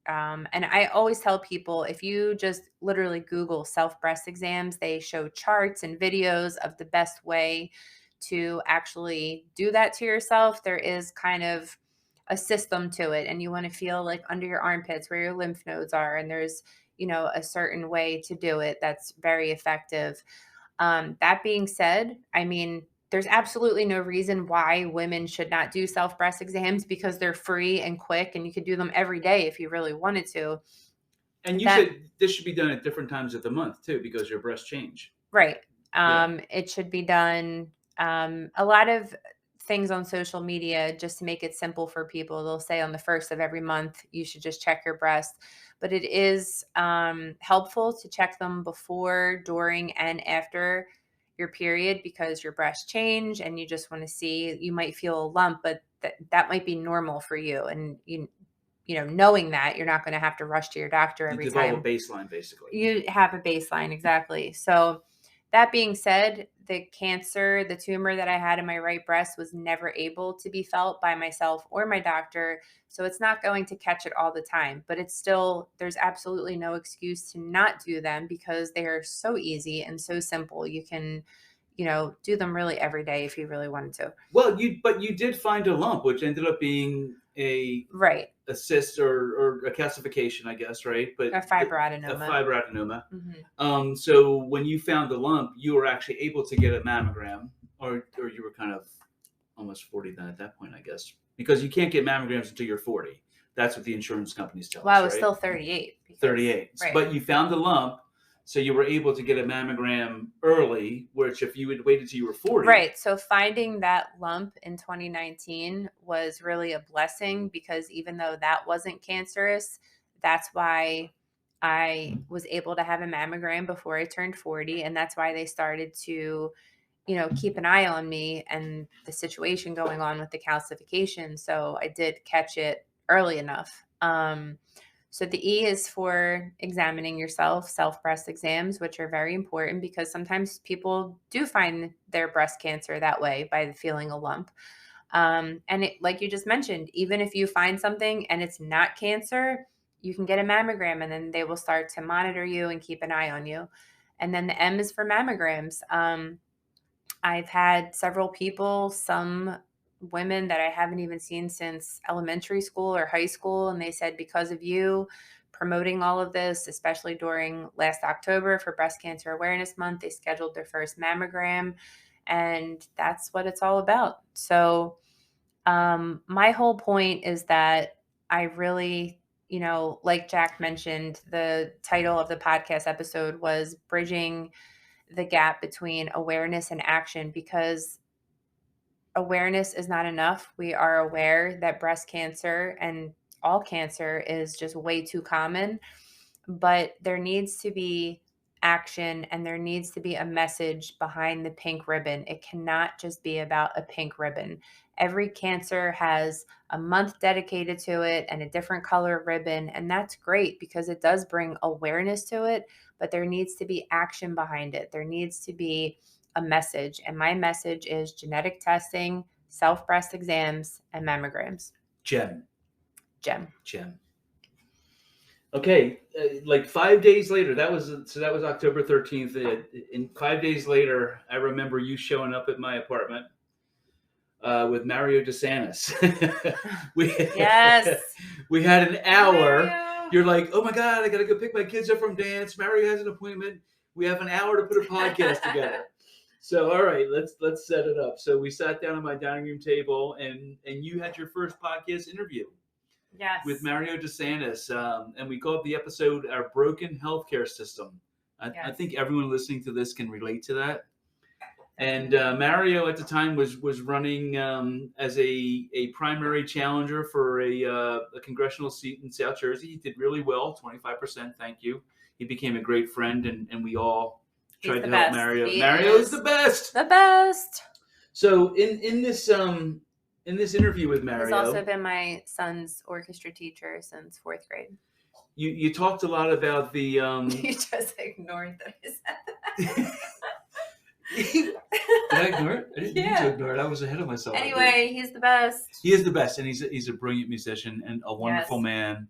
and I always tell people, if you just literally Google self breast exams, they show charts and videos of the best way to actually do that to yourself. There is kind of a system to it, and you want to feel like under your armpits where your lymph nodes are. And there's, a certain way to do it that's very effective. That being said, I mean, there's absolutely no reason why women should not do self-breast exams, because they're free and quick, and you could do them every day if you really wanted to. And you said this should be done at different times of the month too, because your breasts change. Right. It should be done. A lot of things on social media, just to make it simple for people, they'll say on the first of every month, you should just check your breast. But it is helpful to check them before, during, and after your period, because your breasts change and you just want to see, you might feel a lump, but that might be normal for you. And knowing that, you're not going to have to rush to your doctor every time. You develop a baseline, basically. You have a baseline, exactly. So that being said, the tumor that I had in my right breast was never able to be felt by myself or my doctor. So it's not going to catch it all the time, but it's still, there's absolutely no excuse to not do them, because they are so easy and so simple. You can, do them really every day if you really wanted to. Well, you did find a lump, which ended up being a cyst or a calcification, I guess, right? But a fibroadenoma. A fibroadenoma. Mm-hmm. So when you found the lump, you were actually able to get a mammogram, or you were kind of almost 40 then at that point, I guess, because you can't get mammograms until you're 40. That's what the insurance companies tell us. Well, I was still 38. 38. Right. But you found the lump. So you were able to get a mammogram early, which if you had waited till you were 40. Right. So finding that lump in 2019 was really a blessing, because even though that wasn't cancerous, that's why I was able to have a mammogram before I turned 40. And that's why they started to, keep an eye on me and the situation going on with the calcification. So I did catch it early enough. So the E is for examining yourself, self-breast exams, which are very important, because sometimes people do find their breast cancer that way, by feeling a lump. And like you just mentioned, even if you find something and it's not cancer, you can get a mammogram, and then they will start to monitor you and keep an eye on you. And then the M is for mammograms. I've had several people, some women that I haven't even seen since elementary school or high school, and they said, because of you promoting all of this, especially during last October for Breast Cancer Awareness Month, they scheduled their first mammogram, and that's what it's all about. So my whole point is that I really, like Jack mentioned, the title of the podcast episode was Bridging the Gap Between Awareness and Action, because awareness is not enough. We are aware that breast cancer and all cancer is just way too common, but there needs to be action, and there needs to be a message behind the pink ribbon. It cannot just be about a pink ribbon. Every cancer has a month dedicated to it and a different color ribbon, and that's great because it does bring awareness to it, but there needs to be action behind it. There needs to be a message, and my message is genetic testing, self-breast exams, and mammograms. Gem. Gem. Okay, like 5 days later, that was October 13th. And 5 days later, I remember you showing up at my apartment with Mario DeSantis. Yes. We had an hour. Mario. You're like, oh my God, I got to go pick my kids up from dance. Mario has an appointment. We have an hour to put a podcast together. So, all right, let's set it up. So we sat down at my dining room table, and you had your first podcast interview. Yes. With Mario DeSantis, and we called the episode "Our Broken Healthcare System." I think everyone listening to this can relate to that. And Mario at the time was running as a primary challenger for a congressional seat in South Jersey. He did really well, 25%. Thank you. He became a great friend, and we all tried to help Mario. Mario's the best. The best. So in this interview with Mario, he's also been my son's orchestra teacher since 4th grade. You talked a lot about the. You just ignored that I said that. Did I ignore it? I didn't mean to ignore it. I was ahead of myself. Anyway, he's the best. He is the best, and he's a brilliant musician and a wonderful man.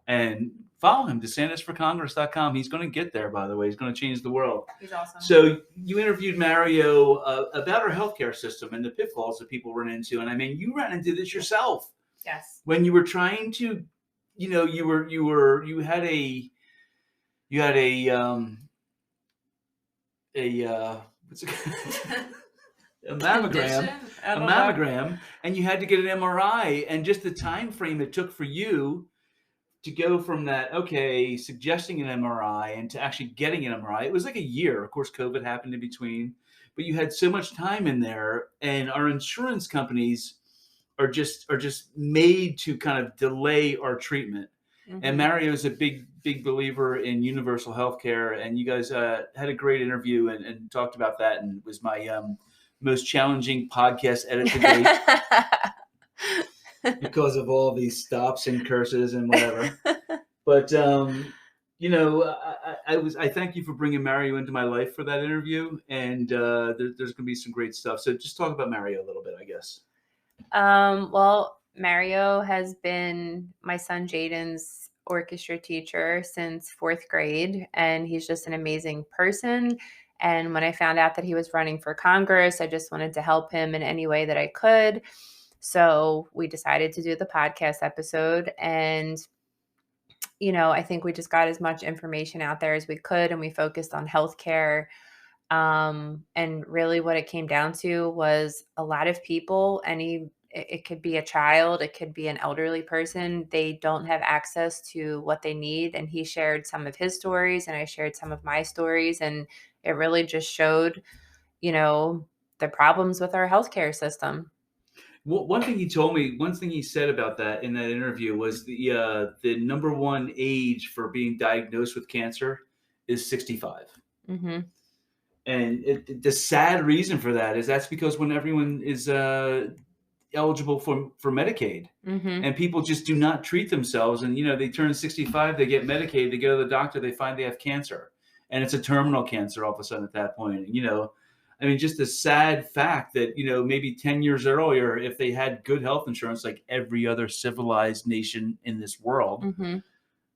And follow him, DeSantisForCongress.com. He's going to get there, by the way. He's going to change the world. He's awesome. So you interviewed Mario about our healthcare system and the pitfalls that people run into. And I mean, you ran into this yourself. Yes. When you were trying to, you had a what's it? a mammogram, and you had to get an MRI, and just the time frame it took for you to go from that, okay, suggesting an MRI and to actually getting an MRI. It was like a year. Of course, COVID happened in between, but you had so much time in there, and our insurance companies are just made to kind of delay our treatment. And Mario's a big believer in universal healthcare, and you guys had a great interview and talked about that, and it was my most challenging podcast edit to date because of all these stops and curses and whatever. But I thank you for bringing Mario into my life for that interview, and there's going to be some great stuff. So just talk about Mario a little bit, I guess. Well, Mario has been my son Jaden's orchestra teacher since 4th grade, and he's just an amazing person. And when I found out that he was running for Congress, I just wanted to help him in any way that I could. So we decided to do the podcast episode, and I think we just got as much information out there as we could, and we focused on healthcare. And really what it came down to was a lot of people, it could be a child, it could be an elderly person, they don't have access to what they need. And he shared some of his stories, and I shared some of my stories, and it really just showed, the problems with our healthcare system. Well, one thing he said about that in that interview was the number one age for being diagnosed with cancer is 65. Mm-hmm. And the sad reason for that is that's because when everyone is eligible for Medicaid, and people just do not treat themselves, and they turn 65, they get Medicaid, they go to the doctor, they find they have cancer, and it's a terminal cancer all of a sudden at that point. Just a sad fact that maybe 10 years earlier, if they had good health insurance like every other civilized nation in this world,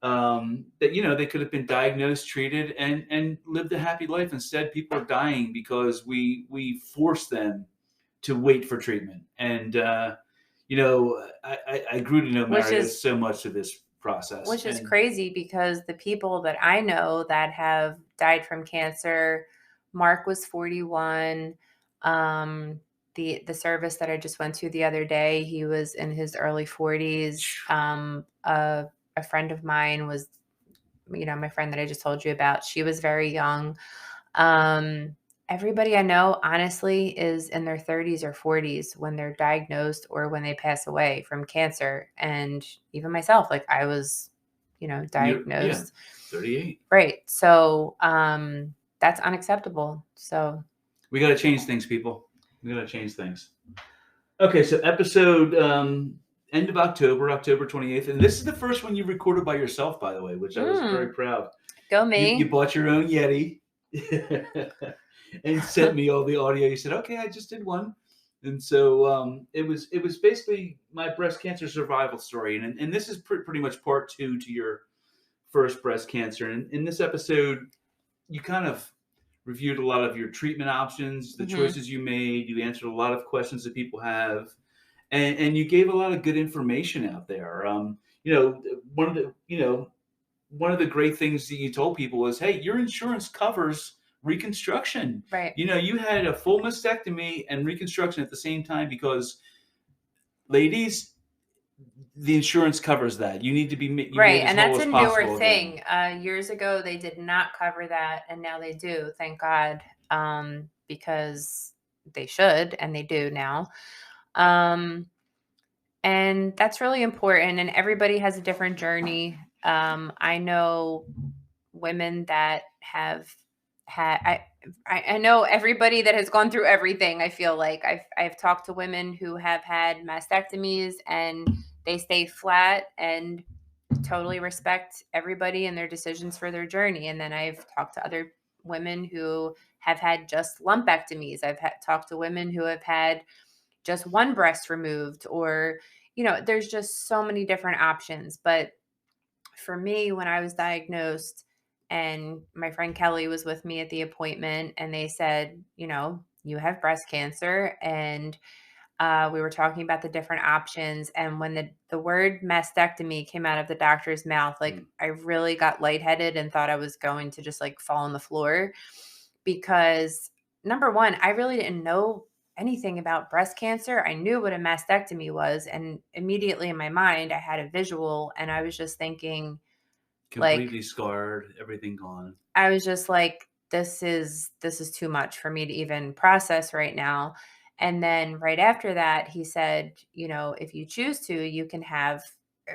that they could have been diagnosed, treated, and lived a happy life. Instead, people are dying because we force them to wait for treatment. And I grew to know Mario so much through this process, which is crazy, because the people that I know that have died from cancer, Mark was 41. The service that I just went to the other day, he was in his early 40s. A friend of mine was, my friend that I just told you about, she was very young. Everybody I know, honestly, is in their 30s or 40s when they're diagnosed or when they pass away from cancer. And even myself, like I was, diagnosed. 38. Right. So that's unacceptable. So we got to change things, people. We got to change things. Okay, so episode end of October 28th. And this is the first one you recorded by yourself, by the way, which I was very proud. Go me. You bought your own Yeti and sent me all the audio. You said, okay, I just did one. And so it was basically my breast cancer survival story. And this is pretty much part 2 to your first breast cancer. And in this episode, you kind of reviewed a lot of your treatment options, the choices you made. You answered a lot of questions that people have. And you gave a lot of good information out there. One of the great things that you told people was, hey, your insurance covers reconstruction. Right. You had a full mastectomy and reconstruction at the same time because, ladies, the insurance covers that. You need to be right, and that's a newer thing. Years ago, they did not cover that, and now they do. Thank God, because they should, and they do now. And that's really important. And everybody has a different journey. I know women that have had. I know everybody that has gone through everything. I feel like I've talked to women who have had mastectomies and they stay flat, and totally respect everybody and their decisions for their journey. And then I've talked to other women who have had just lumpectomies. I've talked to women who have had just one breast removed, or, there's just so many different options. But for me, when I was diagnosed, and my friend Kelly was with me at the appointment, and they said, you have breast cancer. And we were talking about the different options. And when the word mastectomy came out of the doctor's mouth, like I really got lightheaded and thought I was going to just like fall on the floor, because number one, I really didn't know anything about breast cancer. I knew what a mastectomy was. And immediately in my mind, I had a visual and I was just thinking, like, Completely scarred, everything gone. I was just like, this is too much for me to even process right now. And then right after that, he said, if you choose to, you can have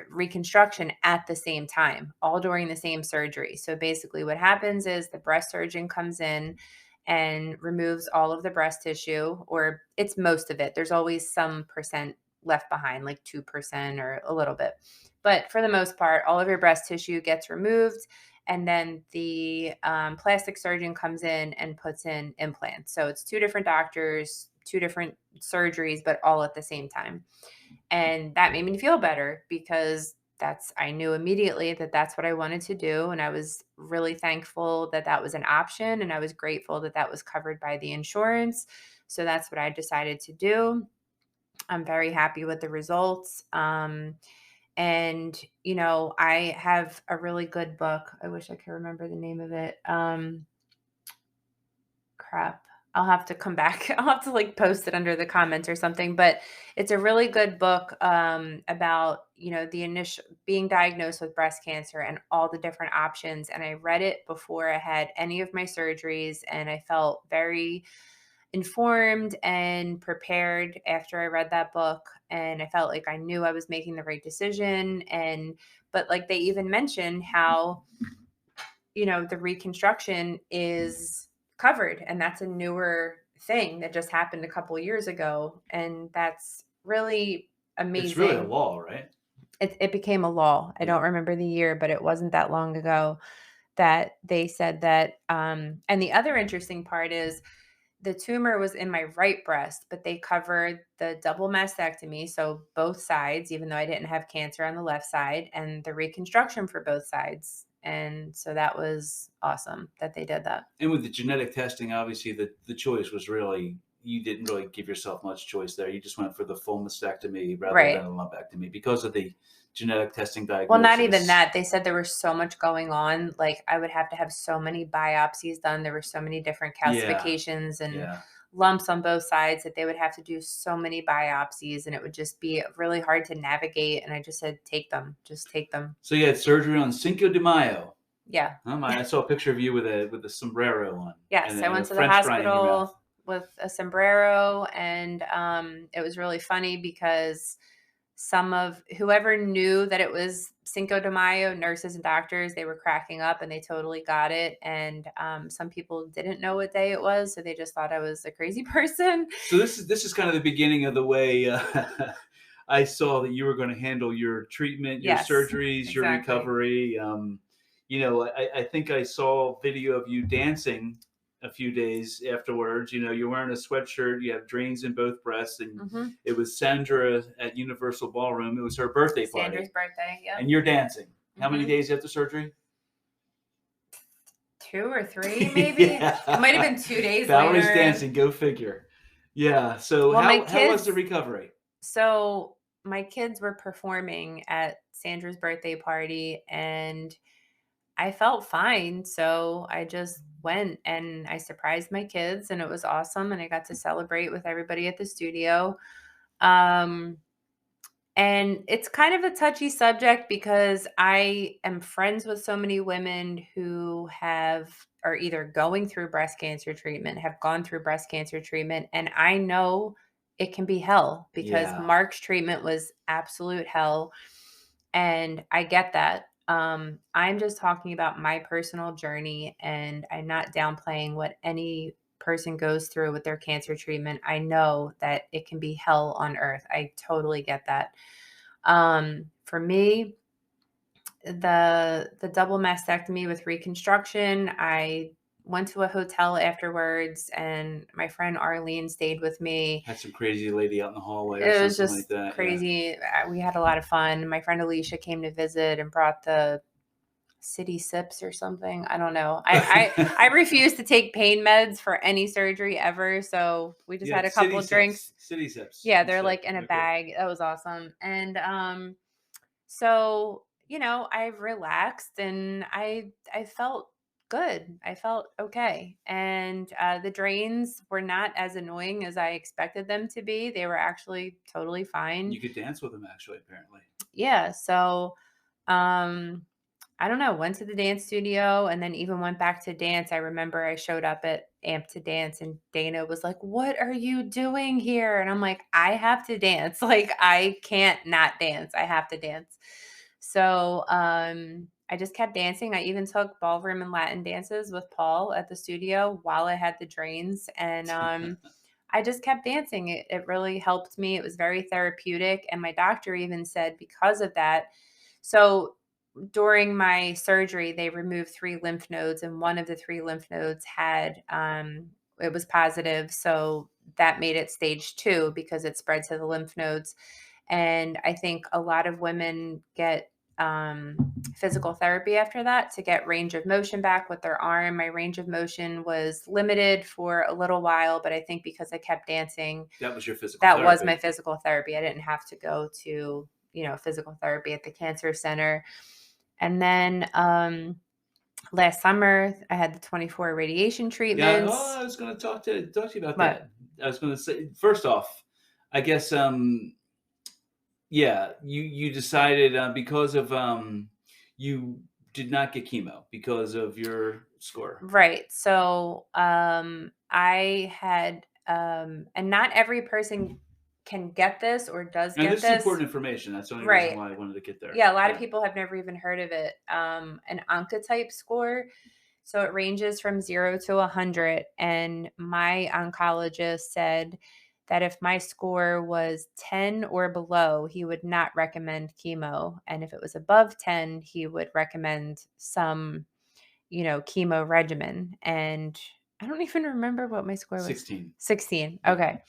reconstruction at the same time, all during the same surgery. So basically what happens is the breast surgeon comes in and removes all of the breast tissue, or it's most of it. There's always some percent left behind, like 2% or a little bit. But for the most part, all of your breast tissue gets removed. And then the plastic surgeon comes in and puts in implants. So it's two different doctors, two different surgeries, but all at the same time. And that made me feel better because I knew immediately that that's what I wanted to do. And I was really thankful that that was an option. And I was grateful that that was covered by the insurance. So that's what I decided to do. I'm very happy with the results. And, I have a really good book. I wish I could remember the name of it. Crap. I'll have to come back. I'll have to post it under the comments or something, but it's a really good book about, the initial being diagnosed with breast cancer and all the different options. And I read it before I had any of my surgeries, and I felt very informed and prepared after I read that book. And I felt like I knew I was making the right decision. But they even mentioned how, the reconstruction is covered, and that's a newer thing that just happened a couple years ago. And that's really It's really a amazing. law, right? It became a law. I don't remember the year, but it wasn't that long ago that they said that. And the other interesting part is the tumor was in my right breast, but they covered the double mastectomy, so both sides, even though I didn't have cancer on the left side, and the reconstruction for both sides. And so that was awesome that they did that. And with the genetic testing, obviously the choice was really, you didn't really give yourself much choice there. You just went for the full mastectomy rather than a lumpectomy because of the genetic testing diagnosis. Well, not even that. They said there was so much going on. Like, I would have to have so many biopsies done. There were so many different calcifications and lumps on both sides that they would have to do so many biopsies, and it would just be really hard to navigate. And I just said, just take them. So you had surgery on Cinco de Mayo. Yeah. I saw a picture of you with a sombrero on. Yes, I went to the hospital with a sombrero, and it was really funny because some of whoever knew that it was Cinco de Mayo, nurses and doctors, they were cracking up and they totally got it. And some people didn't know what day it was, so they just thought I was a crazy person. So this is kind of the beginning of the way I saw that you were going to handle your treatment, your surgeries, your recovery. I think I saw video of you dancing a few days afterwards. You're wearing a sweatshirt, you have drains in both breasts, and it was Sandra at Universal Ballroom. It was her birthday party. Sandra's birthday, yeah. And you're dancing. How many days after surgery? 2 or 3, maybe. It might have been 2 days Valerie's later. dancing, go figure. Yeah. So how was the recovery? So my kids were performing at Sandra's birthday party, and I felt fine. So I just went and I surprised my kids, and it was awesome. And I got to celebrate with everybody at the studio. And it's kind of a touchy subject because I am friends with so many women who are either going through breast cancer treatment, have gone through breast cancer treatment. And I know it can be hell because Mark's treatment was absolute hell. And I get that. I'm just talking about my personal journey, and I'm not downplaying what any person goes through with their cancer treatment. I know that it can be hell on earth. I totally get that. For me, the double mastectomy with reconstruction, I went to a hotel afterwards, and my friend Arlene stayed with me. Had some crazy lady out in the hallway or it was something just like that. Crazy. Yeah. We had a lot of fun. My friend Alicia came to visit and brought the City Sips or something. I don't know. I refuse to take pain meds for any surgery ever. So we just had a couple of drinks. City Sips. Yeah, they're in a bag. That was awesome. And so, I relaxed and I felt good. I felt okay. And the drains were not as annoying as I expected them to be. They were actually totally fine. You could dance with them, actually, apparently. Yeah. So, I don't know, went to the dance studio and then even went back to dance. I remember I showed up at Amp to Dance and Dana was like, "What are you doing here?" And I'm like, "I have to dance. Like, I can't not dance. I have to dance." So, I just kept dancing. I even took ballroom and Latin dances with Paul at the studio while I had the drains. And I just kept dancing. It really helped me. It was very therapeutic. And my doctor even said because of that, so during my surgery, they removed 3 lymph nodes, and one of the 3 lymph nodes had it was positive. So that made it stage 2 because it spread to the lymph nodes. And I think a lot of women get physical therapy after that to get range of motion back with their arm. My range of motion was limited for a little while, but I think because I kept dancing, That was your physical that therapy. was my physical therapy. I didn't have to go to, physical therapy at the cancer center. And then last summer, I had the 24 radiation treatments. Yeah, I was going to talk to you about that. I was going to say, first off, I guess, you decided because of you did not get chemo because of your score. Right. So I had, and not every person can get this or does And get this this. is important information. That's the only reason why I wanted to get there. Yeah, a lot of people have never even heard of it. An oncotype score. So it ranges from 0 to 100. And my oncologist said that if my score was 10 or below, he would not recommend chemo. And if it was above 10, he would recommend some, chemo regimen. And I don't even remember what my score was. 16. Okay.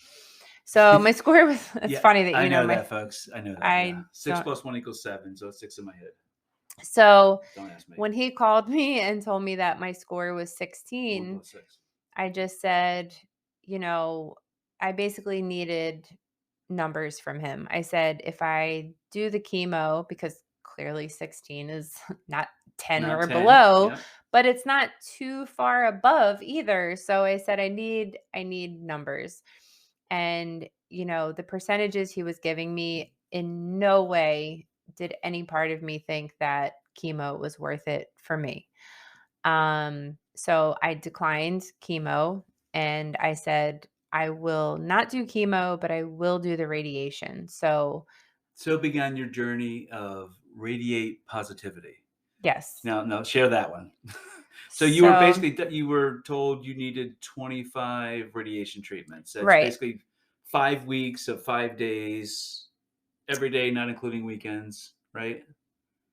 So my score was, it's funny that I know that, folks. I know that. 6 + 1 = 7. So it's 6 in my head. So don't ask me. When he called me and told me that my score was 16, I just said, I basically needed numbers from him. I said, if I do the chemo, because clearly 16 is not 10 or below, but it's not too far above either. So I said, I need numbers. And, the percentages he was giving me, in no way did any part of me think that chemo was worth it for me. So I declined chemo and I said, I will not do chemo, but I will do the radiation. So began your journey of radiate positivity. Yes. Now share that one. So you were basically, you were told you needed 25 radiation treatments. That's basically 5 weeks of 5 days, every day, not including weekends, right?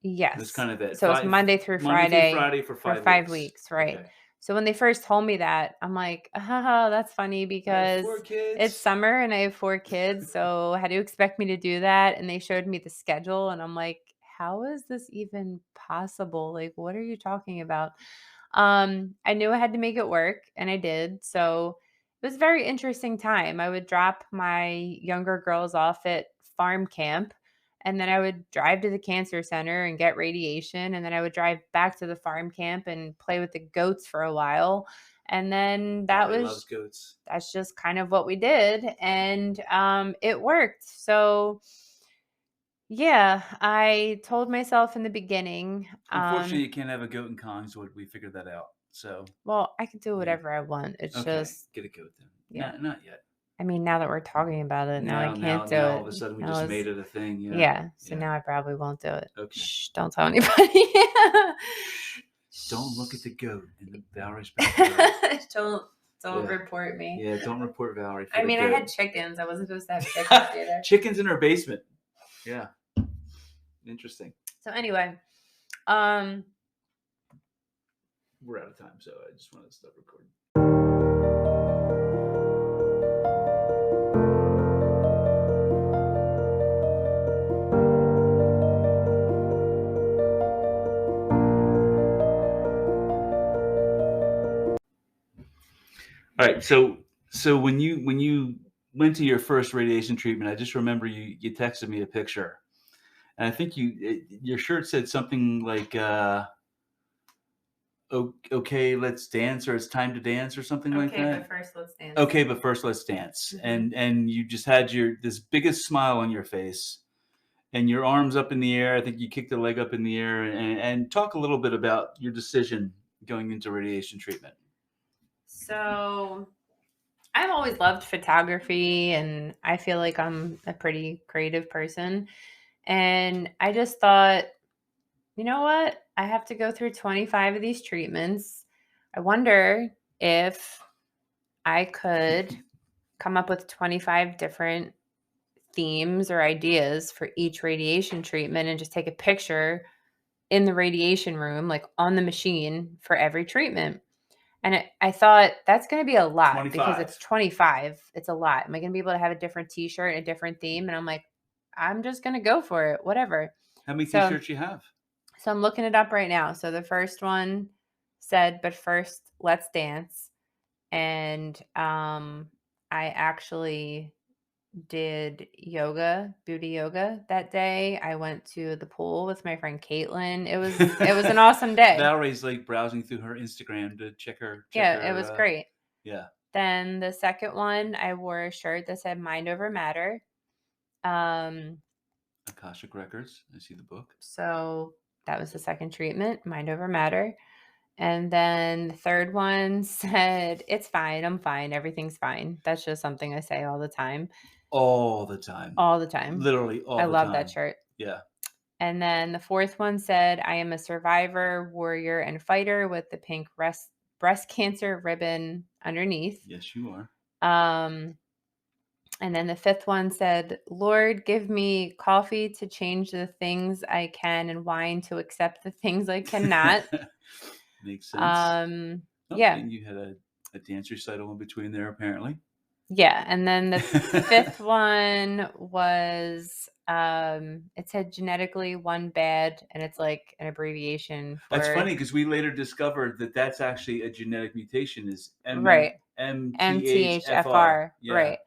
Yes. That's kind of it. So it's Monday through Friday for 5 weeks, right? Okay. So when they first told me that, I'm like, that's funny because it's summer and I have 4 kids. So how do you expect me to do that? And they showed me the schedule and I'm like, how is this even possible? Like, what are you talking about? I knew I had to make it work and I did. So it was a very interesting time. I would drop my younger girls off at farm camp. And then I would drive to the cancer center and get radiation. And then I would drive back to the farm camp and play with the goats for a while. And then loves goats. That's just kind of what we did. And it worked. So yeah, I told myself in the beginning. Unfortunately, you can't have a goat in Collingswood. We figured that out. So well, I could do whatever I want. It's just get a goat then. Yeah, not yet. I mean, now that we're talking about it, now I can't do it. All of a sudden, we just made it a thing. Yeah. So now I probably won't do it. Okay. Shh, don't tell anybody. Don't look at the goat in the Valarie's backyard. Don't report me. Yeah, don't report Valarie. I mean, I had chickens. I wasn't supposed to have chickens either. Chickens in her basement. Yeah. Interesting. So anyway, we're out of time, so I just wanted to stop recording. All right, so when you went to your first radiation treatment, I just remember you texted me a picture, and I think your shirt said something like okay, let's dance, or it's time to dance, or something like Okay, but that. first let's dance. Okay, but first let's dance. And you just had this biggest smile on your face, and your arms up in the air. I think you kicked the leg up in the air, and talk a little bit about your decision going into radiation treatment. So I've always loved photography, and I feel like I'm a pretty creative person. And I just thought, you know what? I have to go through 25 of these treatments. I wonder if I could come up with 25 different themes or ideas for each radiation treatment and just take a picture in the radiation room, like on the machine for every treatment. And I thought that's going to be a lot because 25. it's 25. It's a lot. Am I going to be able to have a different t-shirt, a different theme? And I'm like, I'm just going to go for it, whatever. How many So, t-shirts you have? so I'm looking it up right now. So the first one said, but first let's dance. And I actually did yoga, booty yoga that day. I went to the pool with my friend Caitlin. It was an awesome day. Valerie's like browsing through her Instagram to check her. It was great. Yeah. Then the second one, I wore a shirt that said "Mind Over Matter." Akashic Records. I see the book. So that was the second treatment, Mind Over Matter. And then the third one said, "It's fine. I'm fine. Everything's fine." That's just something I say all the time. All the time. All the time. Literally all the time. I love that shirt. Yeah. And then the fourth one said, "I am a survivor, warrior, and fighter," with the pink breast cancer ribbon underneath. Yes, you are. And then the fifth one said, "Lord, give me coffee to change the things I can and wine to accept the things I cannot." Makes sense. Yeah. And you had a dance recital in between there, apparently. Yeah. And then the fifth one was, it said genetically one bad, and it's like an abbreviation for... That's funny because we later discovered that that's actually a genetic mutation, is Right. MTHFR. Yeah. Right.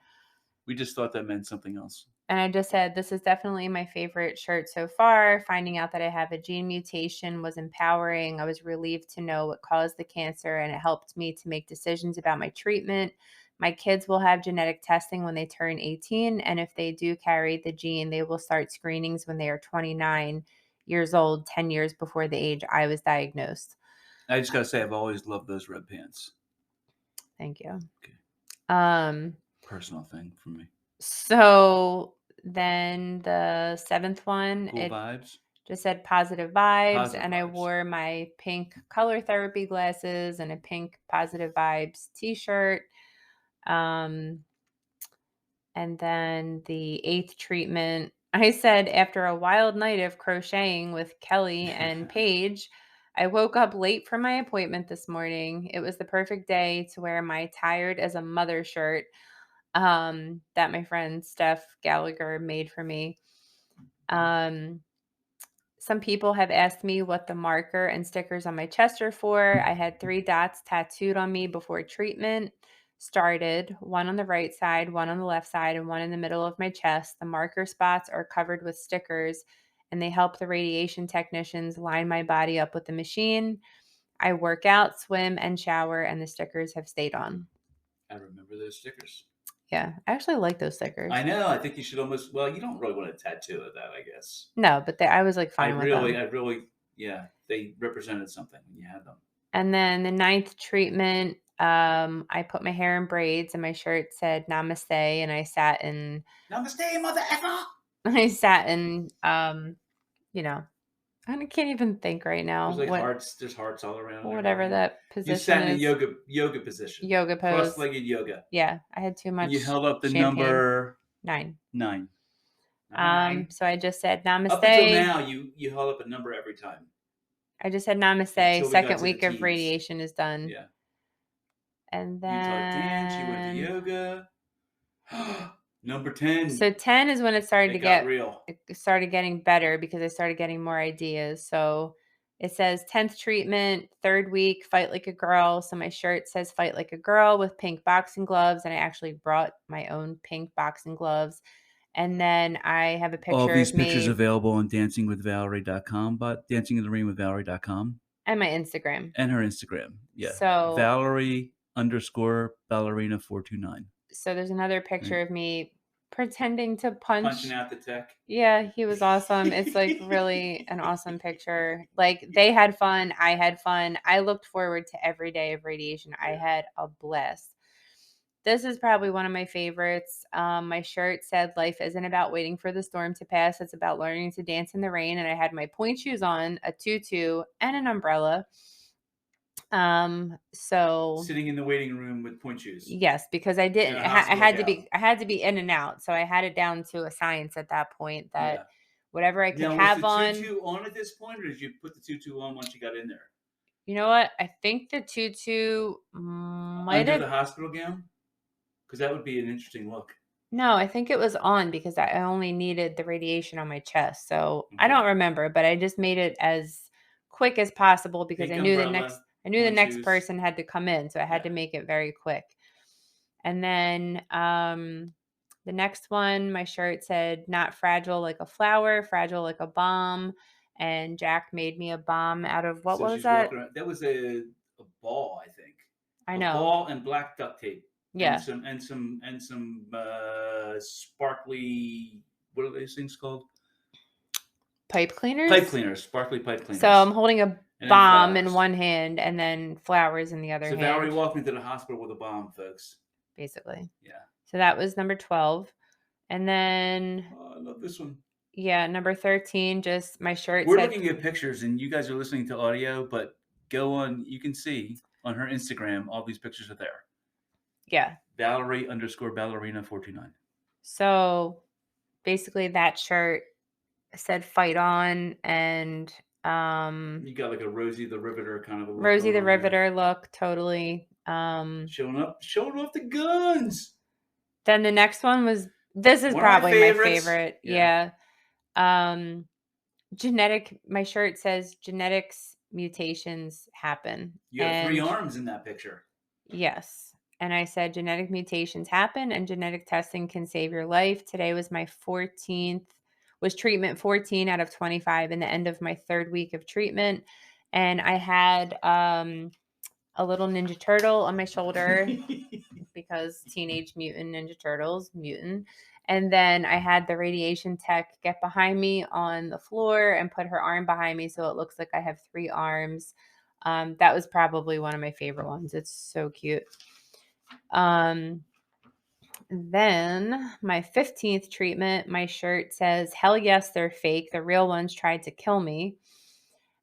We just thought that meant something else. And I just said, this is definitely my favorite shirt so far. Finding out that I have a gene mutation was empowering. I was relieved to know what caused the cancer, and it helped me to make decisions about my treatment. My kids will have genetic testing when they turn 18, and if they do carry the gene, they will start screenings when they are 29 years old, 10 years before the age I was diagnosed. I just got to say, I've always loved those red pants. Thank you. Okay. Personal thing for me. So then the seventh one, cool vibes. Just said positive vibes, and I wore my pink color therapy glasses and a pink positive vibes t-shirt. And then the eighth treatment, I said, after a wild night of crocheting with Kelly and Paige, I woke up late for my appointment this morning. It was the perfect day to wear my tired as a mother shirt that my friend Steph Gallagher made for me. Some people have asked me what the marker and stickers on my chest are for. I had 3 dots tattooed on me before treatment started, one on the right side, one on the left side, and one in the middle of my chest. The marker spots are covered with stickers, and they help the radiation technicians line my body up with the machine. I work out, swim, and shower, and the stickers have stayed on. I remember those stickers. Yeah, I actually like those stickers. I know. I think you should almost... Well, you don't really want to tattoo of that, I guess. No, but I was like fine with them. Yeah, they represented something when you had them. And then the 9th treatment, I put my hair in braids, and my shirt said "Namaste," and I sat in... Namaste, mother effer! I sat in, I can't even think right now. There's like hearts. There's hearts all around. Whatever that position is. You sat in a yoga position. Yoga pose. Cross-legged yoga. Yeah, I had too much. And you held up the champagne. Number 9. 9. So I just said "Namaste." Up until now, you held up a number every time. I just said "Namaste." Second week of radiation is done. Yeah. And then you taught dance. You went to yoga. Number 10. So 10 is when it started to get real. It started getting better because I started getting more ideas. So it says 10th treatment, 3rd week, fight like a girl. So my shirt says "Fight like a girl" with pink boxing gloves, and I actually brought my own pink boxing gloves. And then I have a picture. All these pictures available on DancingintheRainwithValarie.com, but DancingintheRainwithValarie.com. And my Instagram. And her Instagram. Yeah. So Valarie_ballerina429. So there's another picture of me pretending to punch. Punching out the tech. Yeah, he was awesome. It's like really an awesome picture. Like they had fun. I had fun. I looked forward to every day of radiation. I had a blast. This is probably one of my favorites. My shirt said, "Life isn't about waiting for the storm to pass. It's about learning to dance in the rain." And I had my point shoes on, a tutu, and an umbrella. So sitting in the waiting room with point shoes. Yes, because I didn't. I had to be in and out, so I had it down to a science at that point that whatever I could have on. Was the tutu on at this point, or did you put the tutu on once you got in there? You know what? I think the tutu might under the hospital gown, because that would be an interesting look. No, I think it was on because I only needed the radiation on my chest, so I don't remember, but I just made it as quick as possible because I knew the next person had to come in, so I had to make it very quick. And then the next one, my shirt said, "Not fragile like a flower, fragile like a bomb." And Jack made me a bomb out of what was that? That was a ball, I think. I know. A ball and black duct tape. Yeah. And some sparkly, what are those things called? Pipe cleaners? Pipe cleaners, sparkly pipe cleaners. So I'm holding a bomb in one hand and then flowers in the other hand. So Valarie walked into the hospital with a bomb, folks. Basically. Yeah. So that was number 12. And then... Oh, I love this one. Yeah, number 13, just my shirt We're looking at pictures and you guys are listening to audio, but go on, you can see on her Instagram, all these pictures are there. Yeah. Valarie_ballerina429. So basically that shirt said "fight on," and you got like a Rosie the Riveter kind of a look. Rosie the Riveter look, totally. Showing off the guns. Then the next one was, this is probably my favorite. Yeah. My shirt says genetics mutations happen. You have 3 arms in that picture. Yes. And I said genetic mutations happen and genetic testing can save your life. Today was my 14th, was treatment 14 out of 25 in the end of my 3rd week of treatment. And I had a little Ninja Turtle on my shoulder because Teenage Mutant Ninja Turtles, mutant. And then I had the radiation tech get behind me on the floor and put her arm behind me so it looks like I have 3 arms. That was probably one of my favorite ones. It's so cute. Then my 15th treatment, my shirt says, "Hell yes, they're fake. The real ones tried to kill me."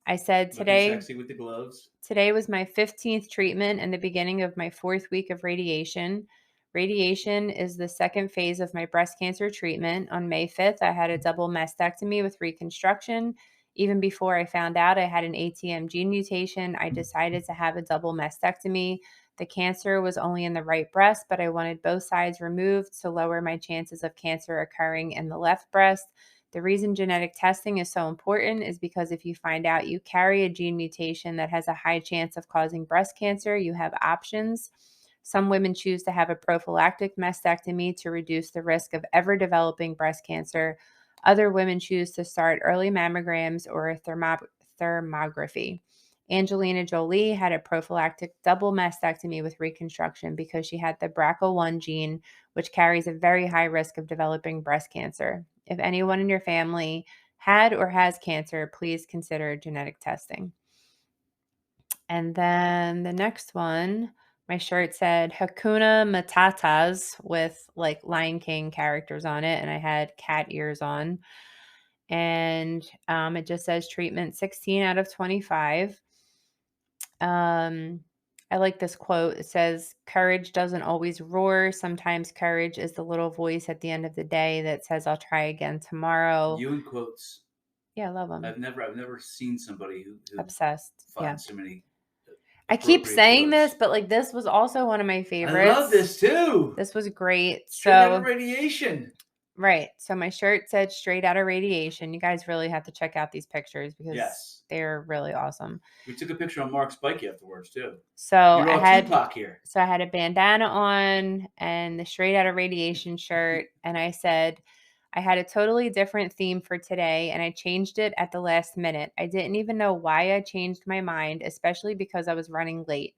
I said today, looking sexy with the gloves. Today was my 15th treatment and the beginning of my 4th week of radiation. Radiation is the 2nd phase of my breast cancer treatment. On May 5th, I had a double mastectomy with reconstruction. Even before I found out I had an ATM gene mutation, I decided to have a double mastectomy. The cancer was only in the right breast, but I wanted both sides removed to lower my chances of cancer occurring in the left breast. The reason genetic testing is so important is because if you find out you carry a gene mutation that has a high chance of causing breast cancer, you have options. Some women choose to have a prophylactic mastectomy to reduce the risk of ever developing breast cancer. Other women choose to start early mammograms or a thermography. Angelina Jolie had a prophylactic double mastectomy with reconstruction because she had the BRCA1 gene, which carries a very high risk of developing breast cancer. If anyone in your family had or has cancer, please consider genetic testing. And then the next one, my shirt said Hakuna Matatas with like Lion King characters on it, and I had cat ears on. And it just says treatment 16 out of 25. I like this quote. It says, "Courage doesn't always roar. Sometimes courage is the little voice at the end of the day that says, I'll try again tomorrow." You and quotes. Yeah, I love them. I've never seen somebody who obsessed. Finds so many. I keep saying this, but like this was also one of my favorites. I love this too. This was great. Straight out of radiation. Right. So my shirt said "straight out of radiation." You guys really have to check out these pictures because they're really awesome. We took a picture on Mark's bike afterwards too. So I had Tupac here. So I had a bandana on and the "straight out of radiation" shirt, and I said, I had a totally different theme for today, and I changed it at the last minute. I didn't even know why I changed my mind, especially because I was running late.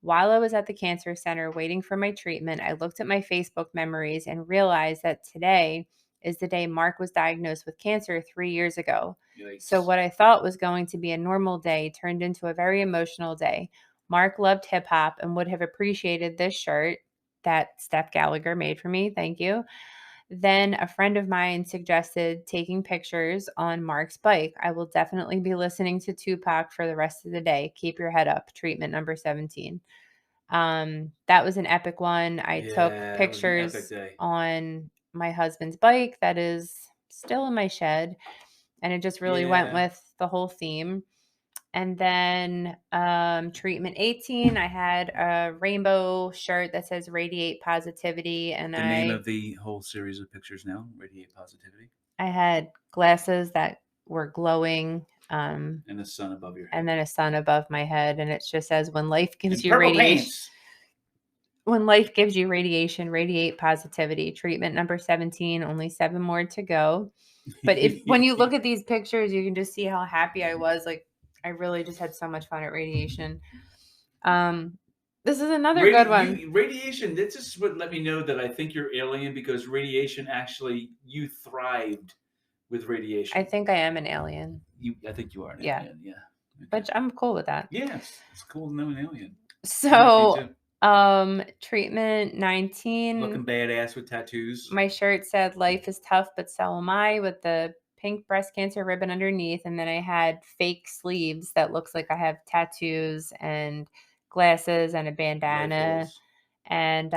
While I was at the cancer center waiting for my treatment, I looked at my Facebook memories and realized that today is the day Mark was diagnosed with cancer 3 years ago. Yikes. So what I thought was going to be a normal day turned into a very emotional day. Mark loved hip hop and would have appreciated this shirt that Steph Gallagher made for me. Thank you. Then a friend of mine suggested taking pictures on Mark's bike. I will definitely be listening to Tupac for the rest of the day. Keep your head up. Treatment number 17. That was an epic one. I took pictures on my husband's bike that is still in my shed, and it just really went with the whole theme. And then treatment 18, I had a rainbow shirt that says Radiate Positivity. And the name of the whole series of pictures now, Radiate Positivity. I had glasses that were glowing. And a sun above your head. And then a sun above my head. And it just says, when life gives you radiation. When life gives you radiation, radiate positivity. Treatment number 17, only 7 more to go. But when you look at these pictures, you can just see how happy I was. Like, I really just had so much fun at radiation. This is another good one. Radiation, this is what let me know that I think you're alien, because radiation, actually, you thrived with radiation. I think I am an alien. I think you are an alien, yeah. Okay. But I'm cool with that. Yes, it's cool to know an alien. So, treatment 19. Looking badass with tattoos. My shirt said, life is tough, but so am I, with the pink breast cancer ribbon underneath. And then I had fake sleeves that looks like I have tattoos and glasses and a bandana. Rifles. And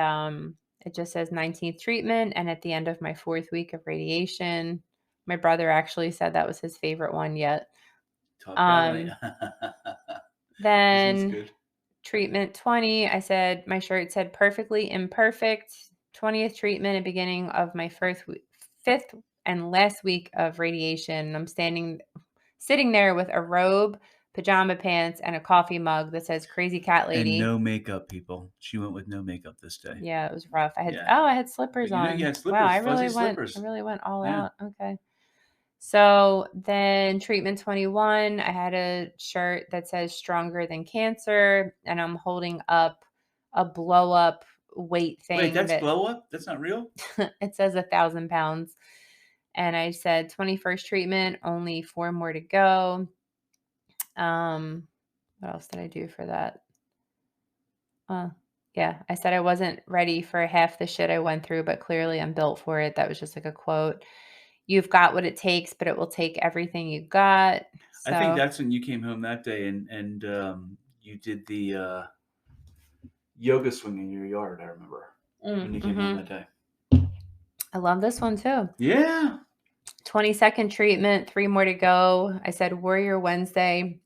it just says 19th treatment. And at the end of my 4th week of radiation, my brother actually said that was his favorite one yet. Then treatment 20, I said, my shirt said perfectly imperfect. 20th treatment, at beginning of my 5th and last week of radiation. I'm sitting there with a robe, pajama pants, and a coffee mug that says Crazy Cat Lady. And no makeup, people. She went with no makeup this day. Yeah, it was rough. I had slippers on. You had slippers, wow, I slippers. really went all out. Okay. So then treatment 21, I had a shirt that says Stronger Than Cancer, and I'm holding up a blow up weight thing. Wait, that's blow up? That's not real? It says 1,000 pounds. And I said 21st treatment, only 4 more to go. What else did I do for that? Yeah, I said I wasn't ready for half the shit I went through, but clearly I'm built for it. That was just like a quote. You've got what it takes, but it will take everything you got. So, I think that's when you came home that day and you did the yoga swing in your yard, I remember, when you came home that day. I love this one too. Yeah. 22nd treatment, 3 more to go. I said Warrior Wednesday.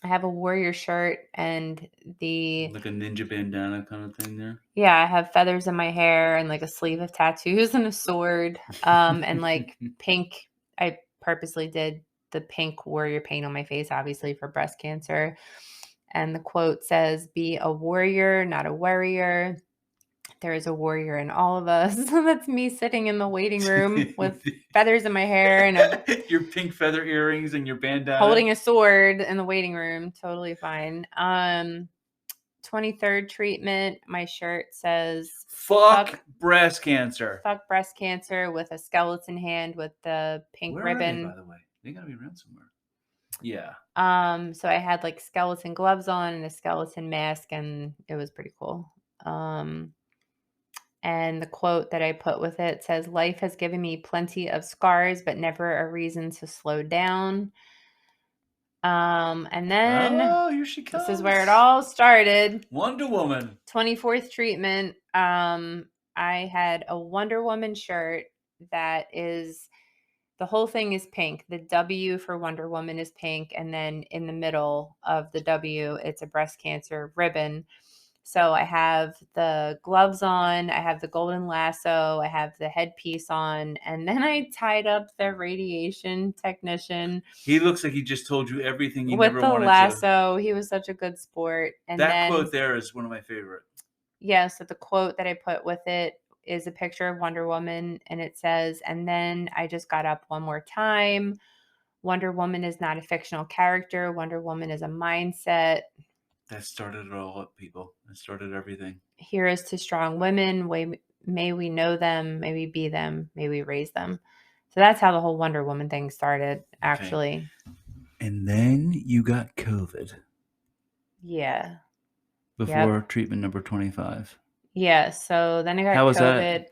I have a warrior shirt and like a ninja bandana kind of thing there. Yeah, I have feathers in my hair and like a sleeve of tattoos and a sword. And like pink. I purposely did the pink warrior paint on my face, obviously for breast cancer. And the quote says, be a warrior, not a worrier. There is a warrior in all of us. That's me sitting in the waiting room with feathers in my hair and your pink feather earrings and your bandana. Holding a sword in the waiting room. Totally fine. 23rd treatment. My shirt says fuck breast cancer. Fuck breast cancer, with a skeleton hand with the pink ribbon. Are they, by the way? They gotta be around somewhere. Yeah. So I had like skeleton gloves on and a skeleton mask, and it was pretty cool. And the quote that I put with it says, life has given me plenty of scars, but never a reason to slow down. And then here she comes. This is where it all started. Wonder Woman. 24th treatment. I had a Wonder Woman shirt that is, the whole thing is pink. The W for Wonder Woman is pink. And then in the middle of the W, it's a breast cancer ribbon. So I have the gloves on, I have the golden lasso, I have the headpiece on, and then I tied up the radiation technician. He looks like he just told you everything you with never the wanted lasso. He was such a good sport. And that quote there is one of my favorite. Yeah, so the quote that I put with it is a picture of Wonder Woman, and it says, "And then I just got up one more time. Wonder Woman is not a fictional character. Wonder Woman is a mindset. That started it all up, people. That started everything. Here's to strong women. May we know them. May we be them. May we raise them." So that's how the whole Wonder Woman thing started, actually. Okay. And then you got COVID. Yeah. Before treatment number 25. Yeah. So then I got How was COVID.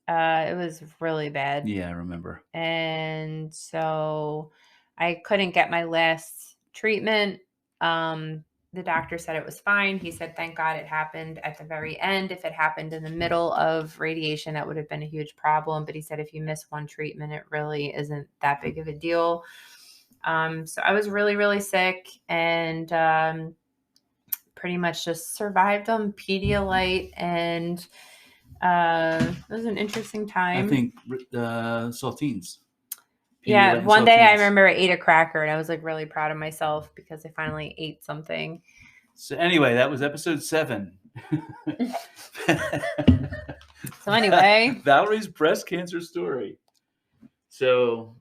that? It was really bad. Yeah, I remember. And so I couldn't get my last treatment. The doctor said it was fine. He said, thank God it happened at the very end. If it happened in the middle of radiation, that would have been a huge problem. But he said, if you miss one treatment, it really isn't that big of a deal. So I was really, really sick, and pretty much just survived on Pedialyte, and it was an interesting time. I think saltines. Yeah, one day I remember I ate a cracker, and I was like really proud of myself because I finally ate something. So anyway, that was episode 7. So anyway, Valarie's breast cancer story. So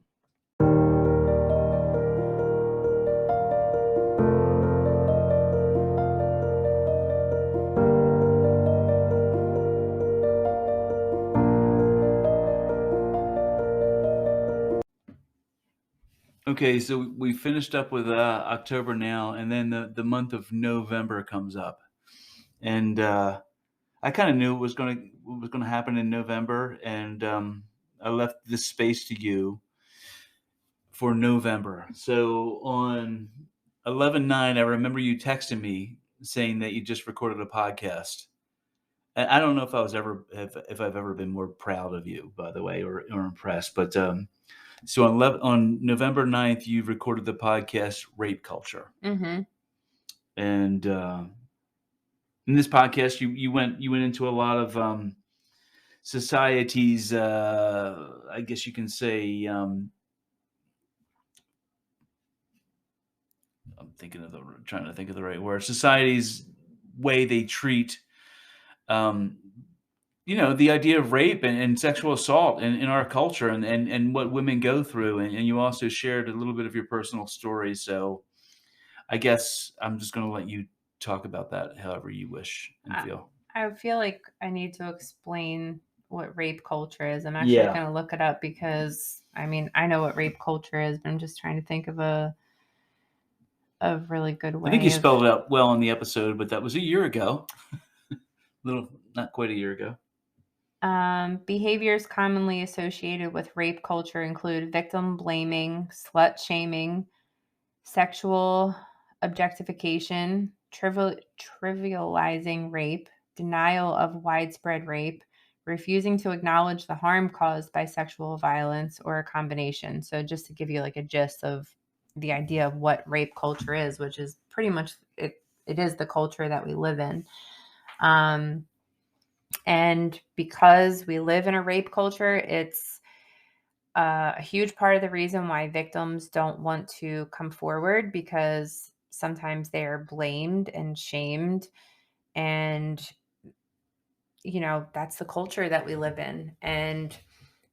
okay, so we finished up with October now, and then the month of November comes up, and I kind of knew what was going to happen in November, and I left this space to you for November. So on 11/9, I remember you texting me saying that you just recorded a podcast. And I don't know if I was if I've ever been more proud of you, by the way, or impressed, but. So on November 9th, you recorded the podcast Rape Culture. Mm-hmm. And in this podcast, you went into a lot of society's, I guess you can say, I'm trying to think of the right word, society's way they treat the idea of rape and sexual assault in our culture and what women go through. And you also shared a little bit of your personal story. So I guess I'm just going to let you talk about that however you wish and feel. I feel like I need to explain what rape culture is. I'm actually going to look it up because, I mean, I know what rape culture is, but I'm just trying to think of a really good way. I think you spelled it out well in the episode, but that was a year ago. Not quite a year ago. Behaviors commonly associated with rape culture include victim blaming, slut shaming, sexual objectification, trivializing rape, denial of widespread rape, refusing to acknowledge the harm caused by sexual violence, or a combination. So just to give you like a gist of the idea of what rape culture is, which is pretty much it is the culture that we live in. And because we live in a rape culture, it's a huge part of the reason why victims don't want to come forward, because sometimes they are blamed and shamed. And, that's the culture that we live in. And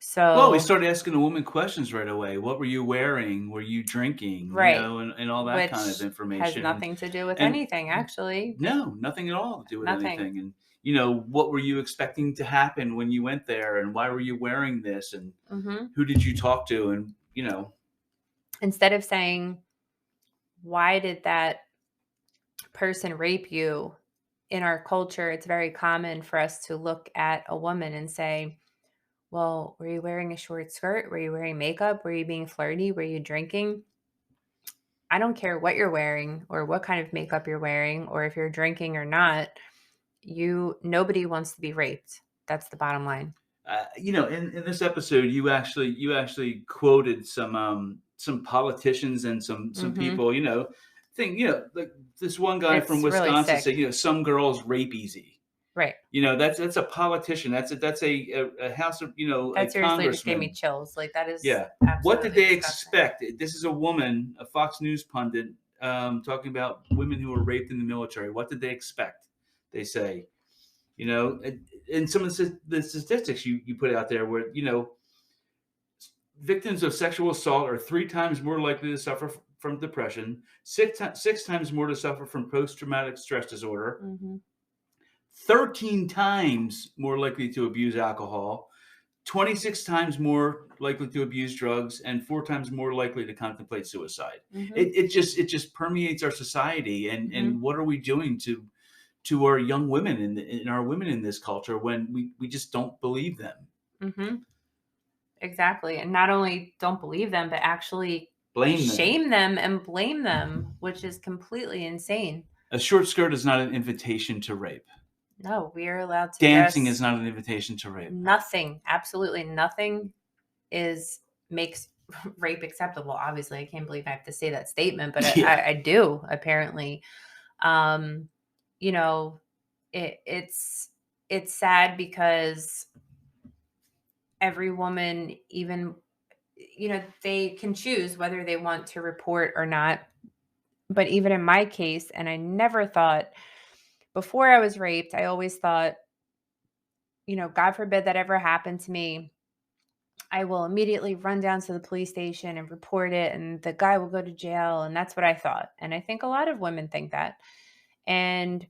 so... Well, we started asking a woman questions right away. What were you wearing? Were you drinking? Right. And all that kind of information. Has nothing to do with anything, actually. No, nothing at all to do with Nothing. anything. And what were you expecting to happen when you went there, and why were you wearing this, and who did you talk to? And instead of saying, why did that person rape you? In our culture, it's very common for us to look at a woman and say, well, were you wearing a short skirt? Were you wearing makeup? Were you being flirty? Were you drinking? I don't care what you're wearing or what kind of makeup you're wearing, or if you're drinking or not. Nobody wants to be raped. That's the bottom line. In this episode, you actually quoted some politicians and some people. Like this one guy from Wisconsin said, some girls rape easy. Right. That's a politician. That's a house of that seriously just gave me chills. Like that is What did they disgusting. expect? This is a woman, a Fox News pundit, talking about women who were raped in the military. What did they expect? They say, You know, and some of the statistics you put out there where, victims of sexual assault are 3 times more likely to suffer from depression, six times more to suffer from post-traumatic stress disorder, 13 times more likely to abuse alcohol, 26 times more likely to abuse drugs, and 4 times more likely to contemplate suicide. It just permeates our society. And what are we doing to our young women and our women in this culture when we just don't believe them? Exactly. And not only don't believe them, but actually shame them and blame them, which is completely insane. A short skirt is not an invitation to rape. No, we are allowed to Dancing is not an invitation to rape. Nothing, absolutely nothing makes rape acceptable. Obviously, I can't believe I have to say that statement, but I do, apparently. It's sad because every woman, even, they can choose whether they want to report or not. But even in my case, and I never thought, before I was raped, I always thought, God forbid that ever happened to me, I will immediately run down to the police station and report it, and the guy will go to jail. And that's what I thought. And I think a lot of women think that. And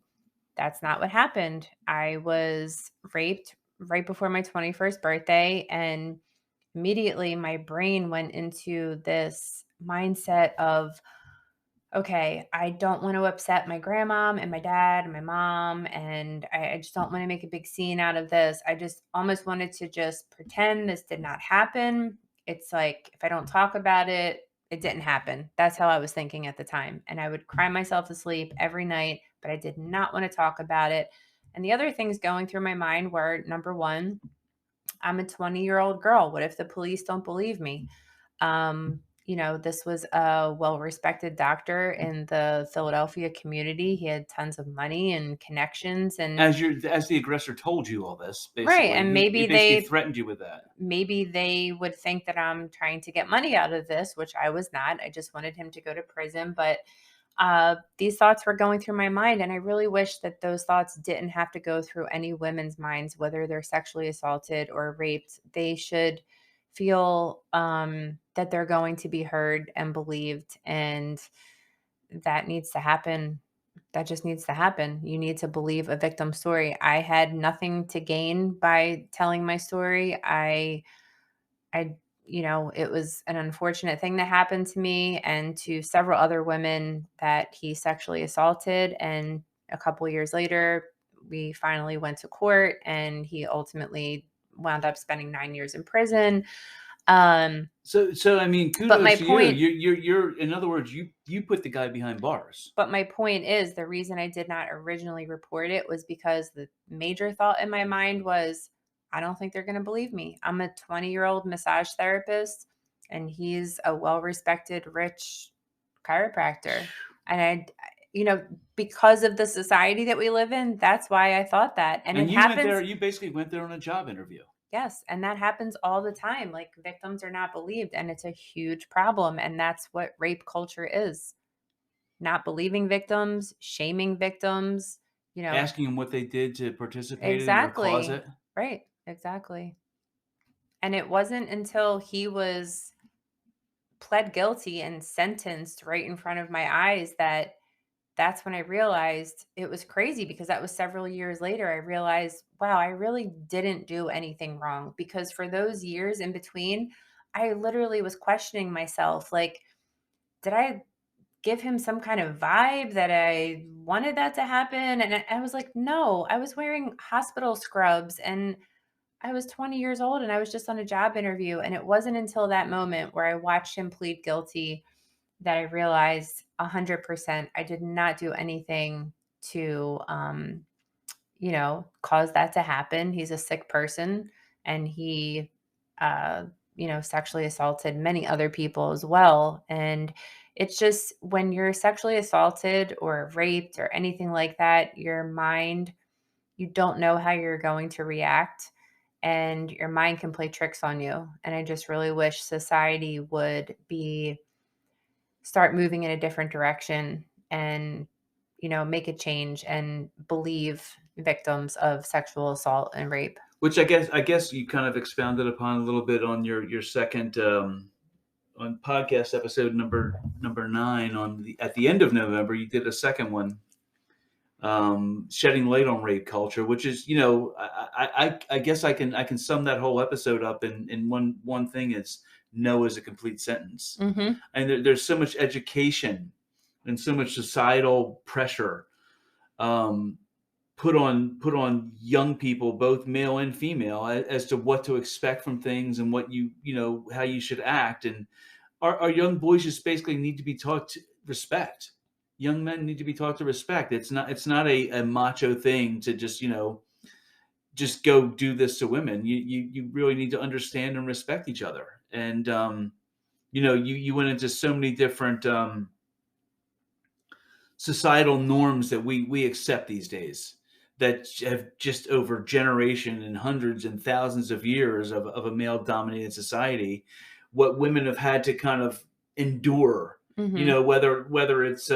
that's not what happened. I was raped right before my 21st birthday, and immediately my brain went into this mindset of, okay, I don't want to upset my grandma and my dad and my mom, and I just don't want to make a big scene out of this. I just almost wanted to just pretend this did not happen. It's like, if I don't talk about it, it didn't happen. That's how I was thinking at the time. And I would cry myself to sleep every night, but I did not want to talk about it. And the other things going through my mind were, number one, I'm a 20-year-old girl. What if the police don't believe me? This was a well-respected doctor in the Philadelphia community. He had tons of money and connections, and as the aggressor told you all this, basically. Right, and maybe they threatened you with that. Maybe they would think that I'm trying to get money out of this, which I was not. I just wanted him to go to prison, but these thoughts were going through my mind, and I really wish that those thoughts didn't have to go through any women's minds, whether they're sexually assaulted or raped. They should feel that they're going to be heard and believed, and that needs to happen. That just needs to happen. You need to believe a victim's story. I had nothing to gain by telling my story. It was an unfortunate thing that happened to me and to several other women that he sexually assaulted. And a couple years later, we finally went to court, and he ultimately wound up spending 9 years in prison. So I mean, kudos to you. You're in other words, you put the guy behind bars. But my point is, the reason I did not originally report it was because the major thought in my mind was, I don't think they're going to believe me. I'm a 20-year-old massage therapist, and he's a well-respected, rich chiropractor. And because of the society that we live in, that's why I thought that. And it happens. You basically went there on a job interview. Yes. And that happens all the time. Like, victims are not believed, and it's a huge problem. And that's what rape culture is. Not believing victims, shaming victims, asking them what they did to participate in or cause it. Right. Exactly. And it wasn't until he was pled guilty and sentenced right in front of my eyes that's when I realized it was crazy, because that was several years later. I realized, wow, I really didn't do anything wrong, because for those years in between, I literally was questioning myself. Like, did I give him some kind of vibe that I wanted that to happen? And I was like, no, I was wearing hospital scrubs, and I was 20 years old, and I was just on a job interview. And it wasn't until that moment where I watched him plead guilty that I realized 100% I did not do anything to, cause that to happen. He's a sick person, and he, sexually assaulted many other people as well. And it's just, when you're sexually assaulted or raped or anything like that, your mind, you don't know how you're going to react, and your mind can play tricks on you. And I just really wish society would start moving in a different direction and, make a change and believe victims of sexual assault and rape. Which I guess you kind of expounded upon a little bit on your second on podcast episode number 9 at the end of November. You did a second one, shedding light on rape culture, which is, I guess I can sum that whole episode up in one thing. Is no is a complete sentence. Mm-hmm. And there's so much education and so much societal pressure put on young people, both male and female, as to what to expect from things and what how you should act. And our young boys just basically need to be taught to respect. Young men need to be taught to respect. It's not a macho thing to just go do this to women. You really need to understand and respect each other. And you went into so many different societal norms that we accept these days, that have just over generation and hundreds and thousands of years of a male dominated society, what women have had to kind of endure. Mm-hmm. Whether it's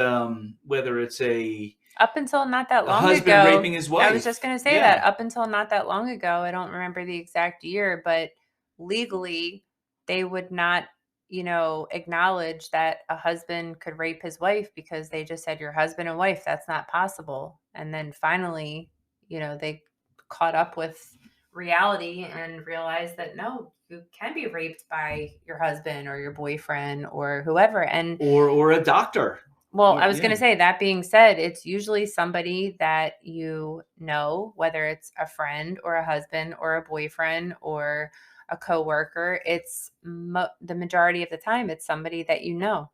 a up until not that long husband ago, raping his wife. I was just going to say that up until not that long ago, I don't remember the exact year, but legally they would not, acknowledge that a husband could rape his wife, because they just said, your husband and wife, that's not possible. And then finally, they caught up with reality and realized that no, you can be raped by your husband or your boyfriend or whoever. And or a doctor. Well, I was going to say, that being said, it's usually somebody that whether it's a friend or a husband or a boyfriend or a coworker. It's the majority of the time, it's somebody that you know.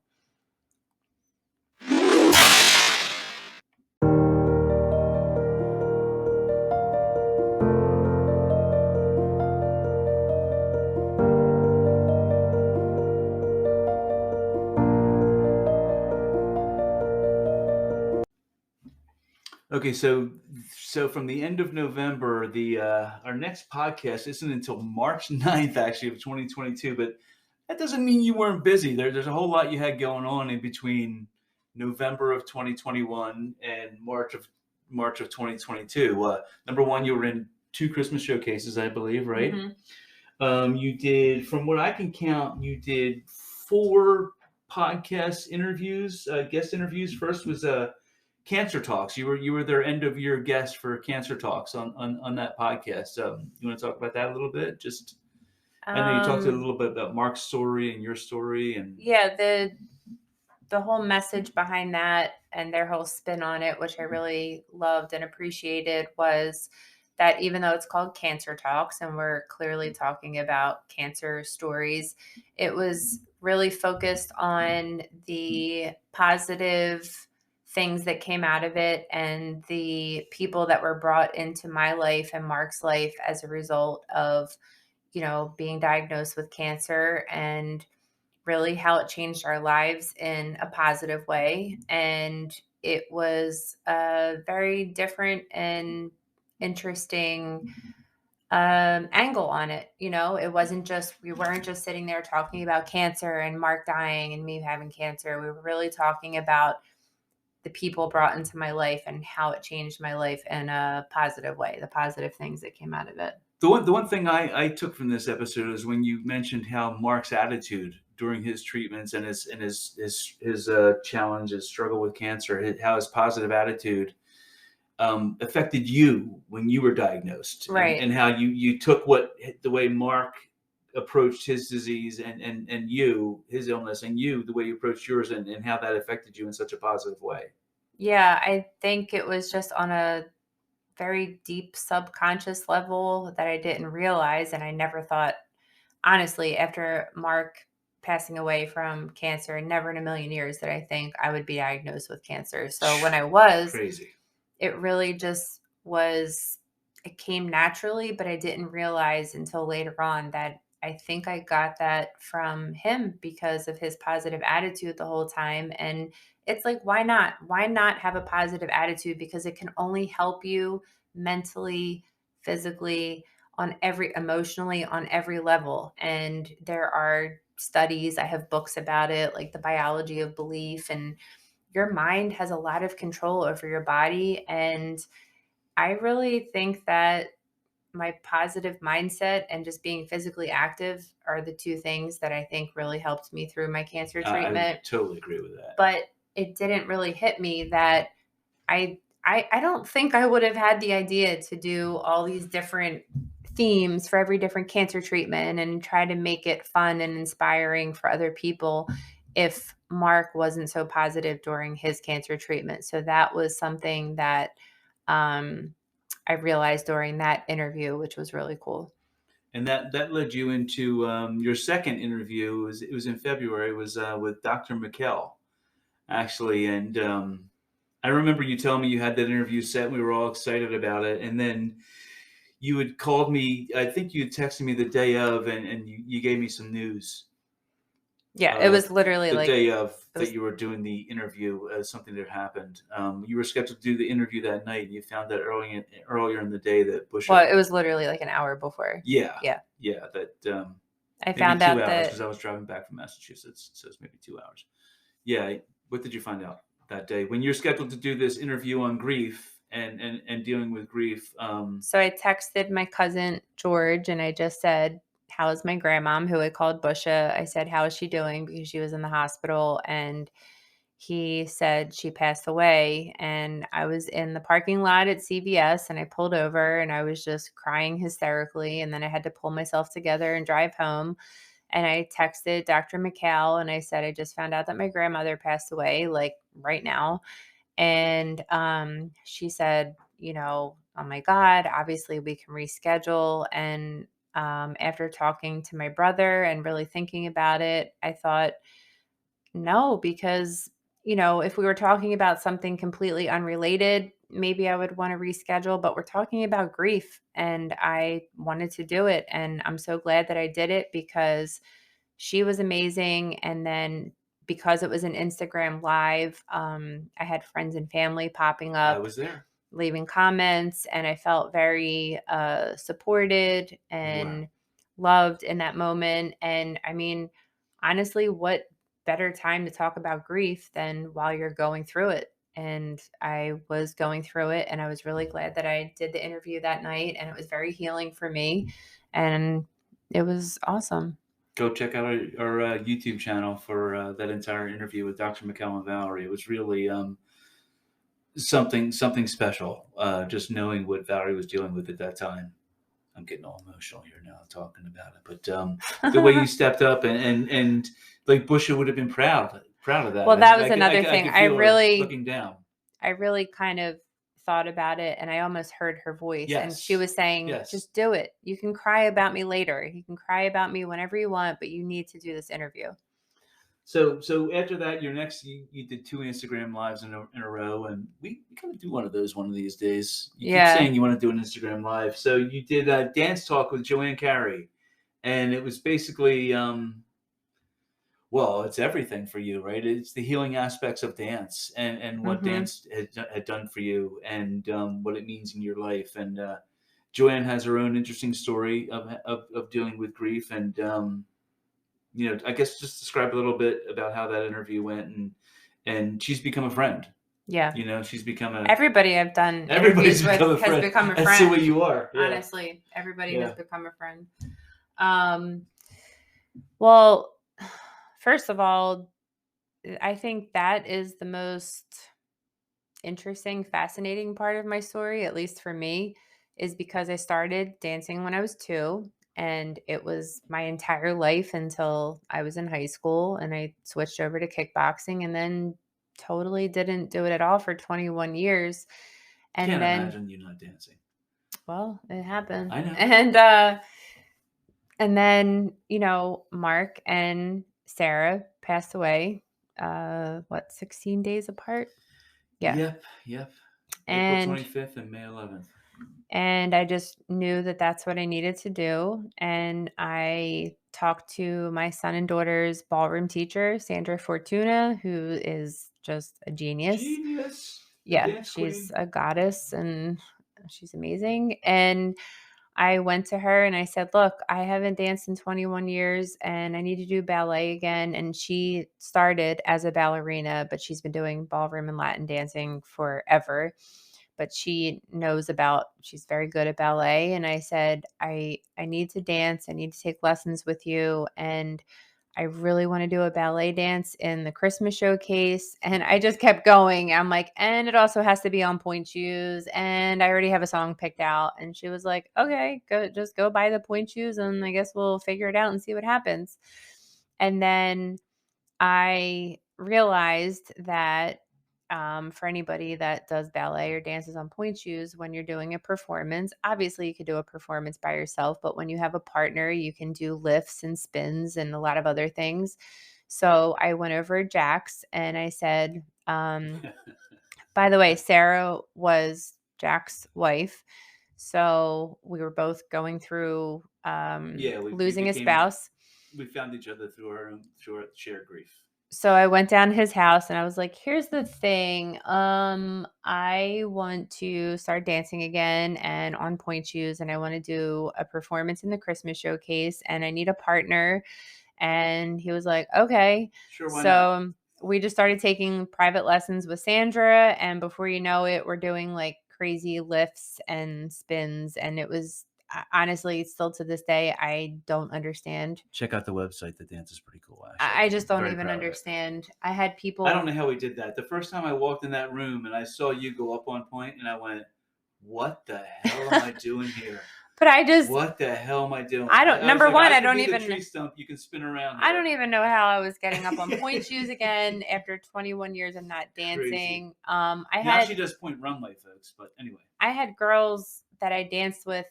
Okay, so from the end of November, our next podcast isn't until March 9th, actually, of 2022. But that doesn't mean you weren't busy. There's a whole lot you had going on in between November of 2021 and March of 2022. Number one, you were in 2 Christmas showcases, I believe, right? Mm-hmm. You did, from what I can count, you did 4 podcast interviews, guest interviews. First was Cancer Talks. You were their end of year guest for Cancer Talks on that podcast. You want to talk about that a little bit? Just, I know you talked a little bit about Mark's story and your story, and the whole message behind that and their whole spin on it, which I really loved and appreciated, was that even though it's called Cancer Talks and we're clearly talking about cancer stories, it was really focused on the positive things that came out of it and the people that were brought into my life and Mark's life as a result of, being diagnosed with cancer, and really how it changed our lives in a positive way. And it was a very different and interesting angle on it. It wasn't just, we weren't just sitting there talking about cancer and Mark dying and me having cancer. We were really talking about the people brought into my life and how it changed my life in a positive way, the positive things that came out of it. The one thing I took from this episode is when you mentioned how Mark's attitude during his treatments and his challenge, his struggle with cancer, how his positive attitude affected you when you were diagnosed, right? And how you took the way Mark approached his disease and you, his illness, and you, the way you approached yours, and how that affected you in such a positive way. Yeah, I think it was just on a very deep subconscious level that I didn't realize. And I never thought, honestly, after Mark passing away from cancer, never in a million years that I think I would be diagnosed with cancer. So when I was, crazy, it really just was, it came naturally, but I didn't realize until later on that I think I got that from him because of his positive attitude the whole time. And it's like, why not? Why not have a positive attitude? Because it can only help you mentally, physically, emotionally, on every level. And there are studies, I have books about it, like the biology of belief, and your mind has a lot of control over your body. And I really think that my positive mindset and just being physically active are the two things that I think really helped me through my cancer I would treatment. totally agree with that. But it didn't really hit me that I don't think I would have had the idea to do all these different themes for every different cancer treatment and try to make it fun and inspiring for other people if Mark wasn't so positive during his cancer treatment. So that was something that I realized during that interview, which was really cool. And that led you into your second interview. It was in February. It was with Dr. McKell, actually. And I remember you telling me you had that interview set. We were all excited about it. And then you had called me. I think you had texted me the day of, and you gave me some news. Yeah, it was literally the like day of that you were doing the interview. Something that happened. You were scheduled to do the interview that night. And you found out earlier in the day that Bush. Well, it was literally like an hour before. Yeah. Yeah. That. I found out that because I was driving back from Massachusetts, so it's maybe 2 hours. Yeah. What did you find out that day when you're scheduled to do this interview on grief and dealing with grief? So I texted my cousin George and I just said, "How is my grandmom?" Who I called Busha. I said, "How is she doing?" Because she was in the hospital, and he said she passed away. And I was in the parking lot at CVS and I pulled over and I was just crying hysterically. And then I had to pull myself together and drive home. And I texted Dr. McCall and I said, "I just found out that my grandmother passed away, like right now." And she said, "Oh my God, obviously we can reschedule." And after talking to my brother and really thinking about it, I thought, no, because, if we were talking about something completely unrelated, maybe I would want to reschedule, but we're talking about grief and I wanted to do it. And I'm so glad that I did it because she was amazing. And then because it was an Instagram live, I had friends and family popping I up, was there, leaving comments, and I felt very supported and loved in that moment. And I mean, honestly, what better time to talk about grief than while you're going through it? And I was going through it, and I was really glad that I did the interview that night, and it was very healing for me, and it was awesome. Go check out our YouTube channel for that entire interview with Dr. McKell and Valarie. It was really something special. Just knowing what Valarie was dealing with at that time. I'm getting all emotional here now talking about it. But the way you stepped up and like Busha would have been proud of that. Well, that was another thing. I really looking down. I really kind of thought about it and I almost heard her voice. Yes. And she was saying, just do it. You can cry about me later. You can cry about me whenever you want, but you need to do this interview. So after that, you did 2 Instagram lives in a row, and we kind of do one of those one of these days. You keep saying you want to do an Instagram live. So you did a dance talk with Joanne Carey, and it was basically, well, it's everything for you, right? It's the healing aspects of dance and what dance had done for you and what it means in your life. And Joanne has her own interesting story of dealing with grief and, I guess just describe a little bit about how that interview went and she's become a friend. Yeah. She's become everybody I've done interviews with has become a friend. That's the way you are. Yeah. Honestly, everybody has become a friend. Well, first of all, I think that is the most interesting, fascinating part of my story, at least for me, is because I started dancing when I was 2. And it was my entire life until I was in high school and I switched over to kickboxing and then totally didn't do it at all for 21 years. And can't then imagine you not dancing. Well, it happened. I know. And then, Mark and Sarah passed away 16 days apart? Yeah. Yep. And April 25th and May 11th. And I just knew that that's what I needed to do. And I talked to my son and daughter's ballroom teacher, Sandra Fortuna, who is just a genius. Yeah, she's a goddess and she's amazing. And I went to her and I said, "Look, I haven't danced in 21 years and I need to do ballet again." And she started as a ballerina, but she's been doing ballroom and Latin dancing forever. but she's very good at ballet. And I said, I need to dance. I need to take lessons with you. And I really want to do a ballet dance in the Christmas showcase. And I just kept going. I'm like, and it also has to be on point shoes. And I already have a song picked out. And she was like, okay, just go buy the point shoes. And I guess we'll figure it out and see what happens. And then I realized that for anybody that does ballet or dances on point shoes, when you're doing a performance, obviously you could do a performance by yourself, but when you have a partner, you can do lifts and spins and a lot of other things. So I went over to Jack's and I said, by the way, Sarah was Jack's wife. So we were both going through losing a spouse. We found each other through our shared grief. So I went down to his house and I was like, here's the thing. I want to start dancing again and on point shoes, and I want to do a performance in the Christmas showcase, and I need a partner. And he was like, okay. Sure, why so not? We just started taking private lessons with Sandra, and before you know it, we're doing like crazy lifts and spins, and it was honestly, still to this day, I don't understand. Check out the website. The dance is pretty cool, actually. I just don't even understand. I had people. I don't know how we did that. The first time I walked in that room and I saw you go up on point, and I went, what the hell am I doing here? But I just, what the hell am I doing? I don't. Number one, I don't even. The tree stump, you can spin around. I don't even know how I was getting up on point shoes again after 21 years of not dancing. Now she does point runway, folks. But anyway, I had girls that I danced with,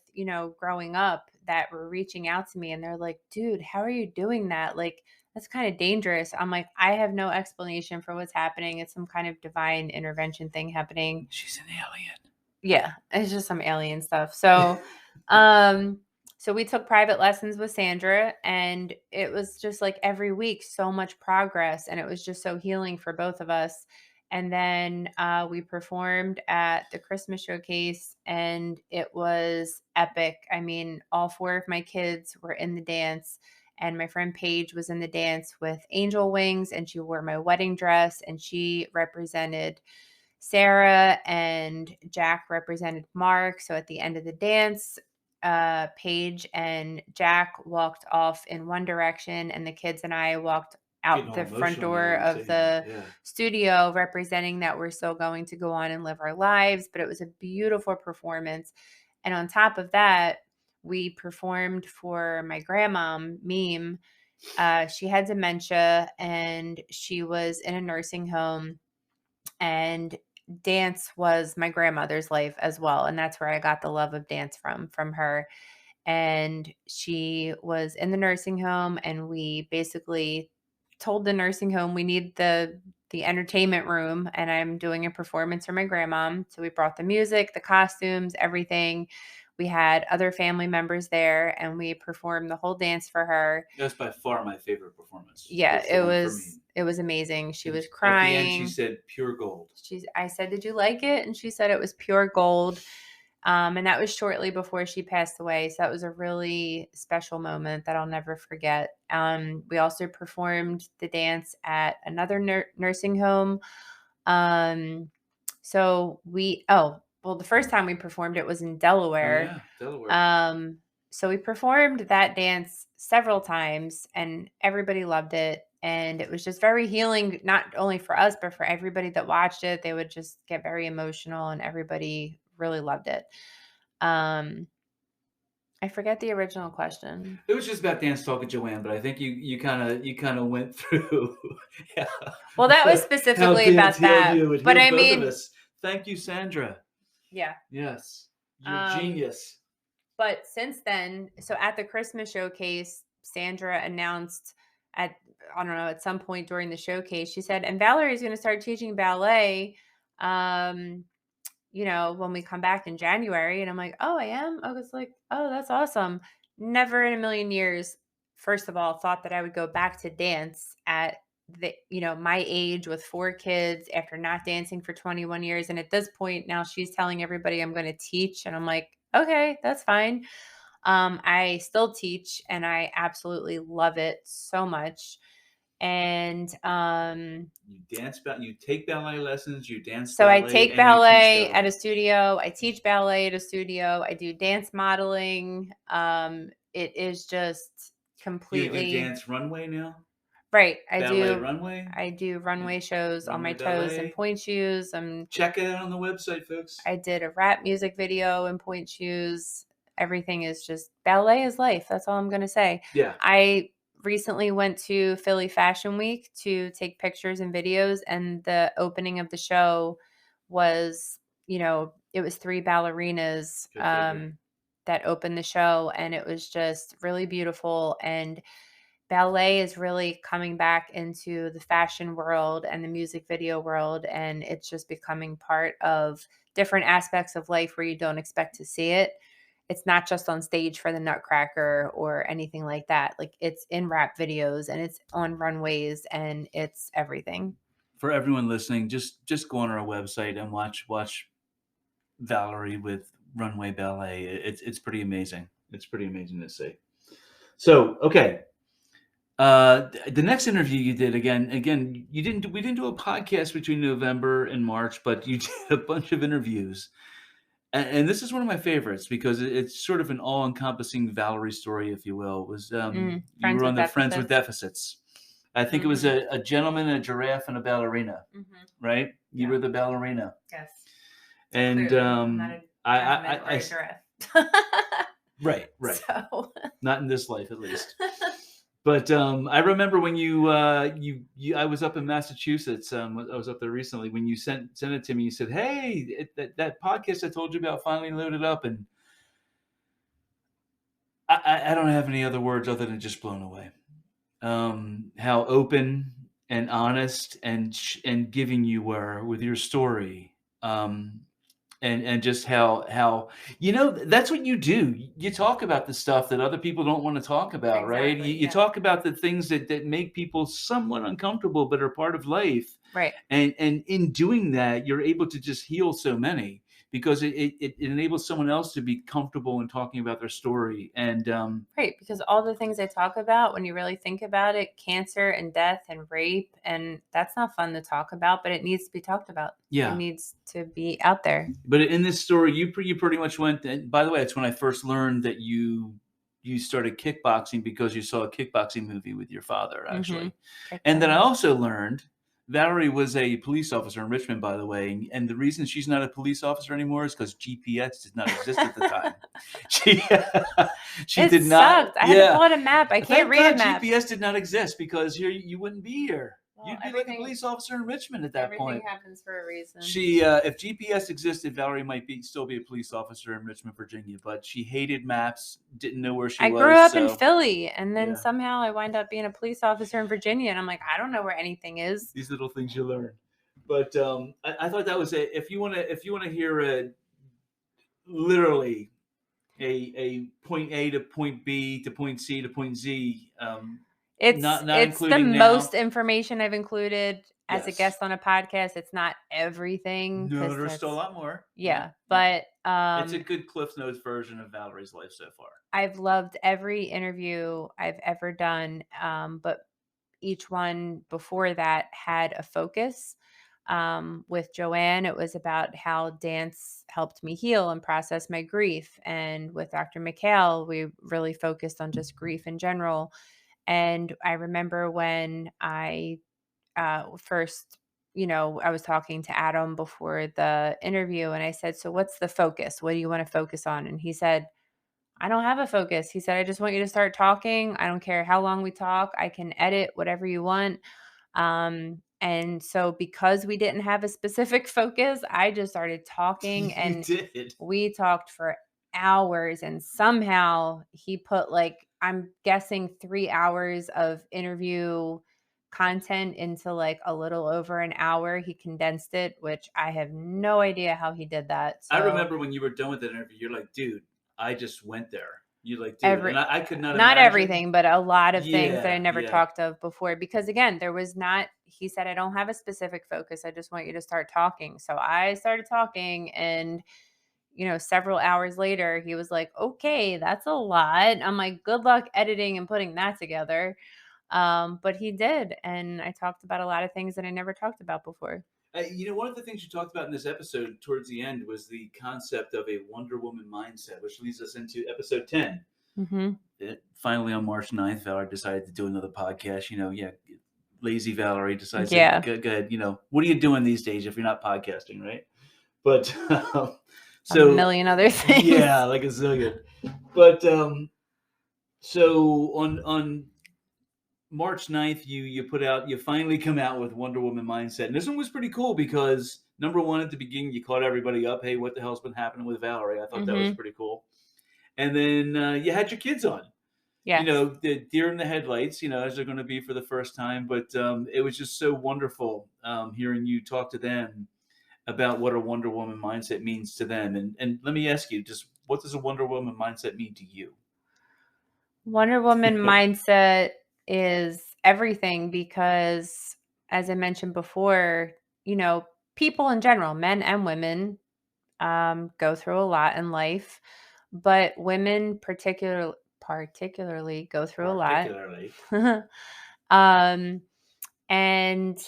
growing up that were reaching out to me, and they're like, "Dude, how are you doing that? Like, that's kind of dangerous." I'm like, I have no explanation for what's happening. It's some kind of divine intervention thing happening. She's an alien. Yeah, it's just some alien stuff. So. So we took private lessons with Sandra, and it was just like every week, so much progress, and it was just so healing for both of us. And then we performed at the Christmas showcase, and it was epic. I mean, all 4 of my kids were in the dance, and my friend Paige was in the dance with angel wings, and she wore my wedding dress, and she represented Sarah, and Jack represented Mark. So at the end of the dance, Paige and Jack walked off in one direction, and the kids and I walked out the front door of the studio, representing that we're still going to go on and live our lives. But it was a beautiful performance. And on top of that, we performed for my grandma, Meme. She had dementia, and she was in a nursing home, and dance was my grandmother's life as well. And that's where I got the love of dance from her. And she was in the nursing home, and we basically told the nursing home we need the entertainment room, and I'm doing a performance for my grandma. So we brought the music, the costumes, everything. We had other family members there, and we performed the whole dance for her. That's by far my favorite performance. Yeah, it was amazing. She was crying. At the end, she said, "Pure gold." I said, "Did you like it?" And she said it was pure gold. And that was shortly before she passed away. So that was a really special moment that I'll never forget. We also performed the dance at another nursing home. The first time we performed it was in Delaware. Oh, yeah, Delaware. So we performed that dance several times, and everybody loved it. And it was just very healing, not only for us, but for everybody that watched it. They would just get very emotional, and everybody really loved it. I forget the original question. It was just about Dance Talk with Joanne, but I think you kind of went through. Yeah. Well, that was specifically about that. But I mean, thank you, Sandra. Yeah. Yes. You're genius. But since then, so at the Christmas showcase, Sandra announced at some point during the showcase, she said, and Valerie's going to start teaching ballet, when we come back in January. And I'm like, oh, I am? I was like, oh, that's awesome. Never in a million years, first of all, thought that I would go back to dance at my age with 4 kids after not dancing for 21 years. And at this point now she's telling everybody I'm going to teach. And I'm like, okay, that's fine. I still teach, and I absolutely love it so much. And you take ballet lessons, you dance so I ballet, take and ballet you teach at a studio. I teach ballet at a studio. I do dance modeling. It is just You do completely dance runway now? right. Ballet runway? I do runway shows on my Runway toes and ballet? point shoes. Check it out on the website, folks. I did a rap music video in point shoes. Everything is just ballet is life. That's all I'm going to say. Yeah. I recently went to Philly Fashion Week to take pictures and videos, and the opening of the show was, it was 3 ballerinas that opened the show, and it was just really beautiful. And ballet is really coming back into the fashion world and the music video world, and it's just becoming part of different aspects of life where you don't expect to see it. It's not just on stage for the Nutcracker or anything like that. Like, it's in rap videos and it's on runways and it's everything. For everyone listening, just go on our website and watch Valarie with Runway Ballet. It's pretty amazing. It's pretty amazing to see. So, okay. The next interview you did again, we didn't do a podcast between November and March, but you did a bunch of interviews. And this is one of my favorites because it's sort of an all-encompassing Valarie story, if you will. It was you were on the Friends with Deficits. I think it was a gentleman, a giraffe, and a ballerina, right? You were the ballerina. Yes. And I giraffe. Right. So. Not in this life, at least. But I remember when I was up in Massachusetts. I was up there recently. When you sent it to me, you said, "Hey, that podcast I told you about finally loaded up," and I don't have any other words other than just blown away. How open and honest and giving you were with your story. And just how that's what you do. You talk about the stuff that other people don't want to talk about, right? You talk about the things that make people somewhat uncomfortable but are part of life, right? And in doing that, you're able to just heal so many because it enables someone else to be comfortable in talking about their story. And right, because all the things I talk about, when you really think about it, cancer and death and rape, and that's not fun to talk about, but it needs to be talked about. Yeah, it needs to be out there. But in this story, you pretty much went. And by the way, it's when I first learned that you started kickboxing because you saw a kickboxing movie with your father, actually. And then I also learned Valarie was a police officer in Richmond, by the way, and the reason she's not a police officer anymore is because GPS did not exist at the time. She did not. Sucked. I had to pull out a map. I can't read a map. GPS did not exist because you wouldn't be here. Well, you'd be like a police officer in Richmond at that point. Everything happens for a reason. If GPS existed, Valarie might still be a police officer in Richmond, Virginia, but she hated maps, didn't know where she was. I grew up in Philly, and then somehow I wind up being a police officer in Virginia, and I'm like, I don't know where anything is. These little things you learn. But I thought that was if you want to hear literally a point A to point B to point C to point Z. It's the most information I've included as a guest on a podcast. It's not everything. No, there's still a lot more. Yeah, but it's a good Cliff Notes version of Valarie's life so far. I've loved every interview I've ever done, but each one before that had a focus. With Joanne, it was about how dance helped me heal and process my grief. And with Dr. McHale, we really focused on just grief in general. And I remember when I first, I was talking to Adam before the interview, and I said, "So what's the focus? What do you want to focus on?" And he said, "I don't have a focus." He said, "I just want you to start talking. I don't care how long we talk. I can edit whatever you want." And so because we didn't have a specific focus, I just started talking, and we talked for hours, and somehow he put I'm guessing 3 hours of interview content into a little over an hour. He condensed it, which I have no idea how he did that. So, I remember when you were done with that interview, you're like, "Dude, I just went there." You dude, and I could not imagine. Everything, but a lot of things that I never talked of before, because again, there was not, he said, "I don't have a specific focus. I just want you to start talking." So I started talking, and several hours later, he was like, "Okay, that's a lot." I'm like, "Good luck editing and putting that together." But he did. And I talked about a lot of things that I never talked about before. One of the things you talked about in this episode towards the end was the concept of a Wonder Woman mindset, which leads us into episode 10. Mm-hmm. Finally, on March 9th, Valarie decided to do another podcast. Lazy Valarie decides, Yeah. go ahead. What are you doing these days if you're not podcasting, right? But A million other things. Yeah, like a zillion. But so on March 9th, you finally come out with Wonder Woman mindset. And this one was pretty cool because number one, at the beginning, you caught everybody up. Hey, what the hell's been happening with Valarie? I thought that was pretty cool. And then you had your kids on. Yes. The deer in the headlights, as they're going to be for the first time. But it was just so wonderful hearing you talk to them about what a Wonder Woman mindset means to them. And let me ask you, just what does a Wonder Woman mindset mean to you? Wonder Woman mindset is everything because, as I mentioned before, people in general, men and women, go through a lot in life, but women particularly go through a lot. And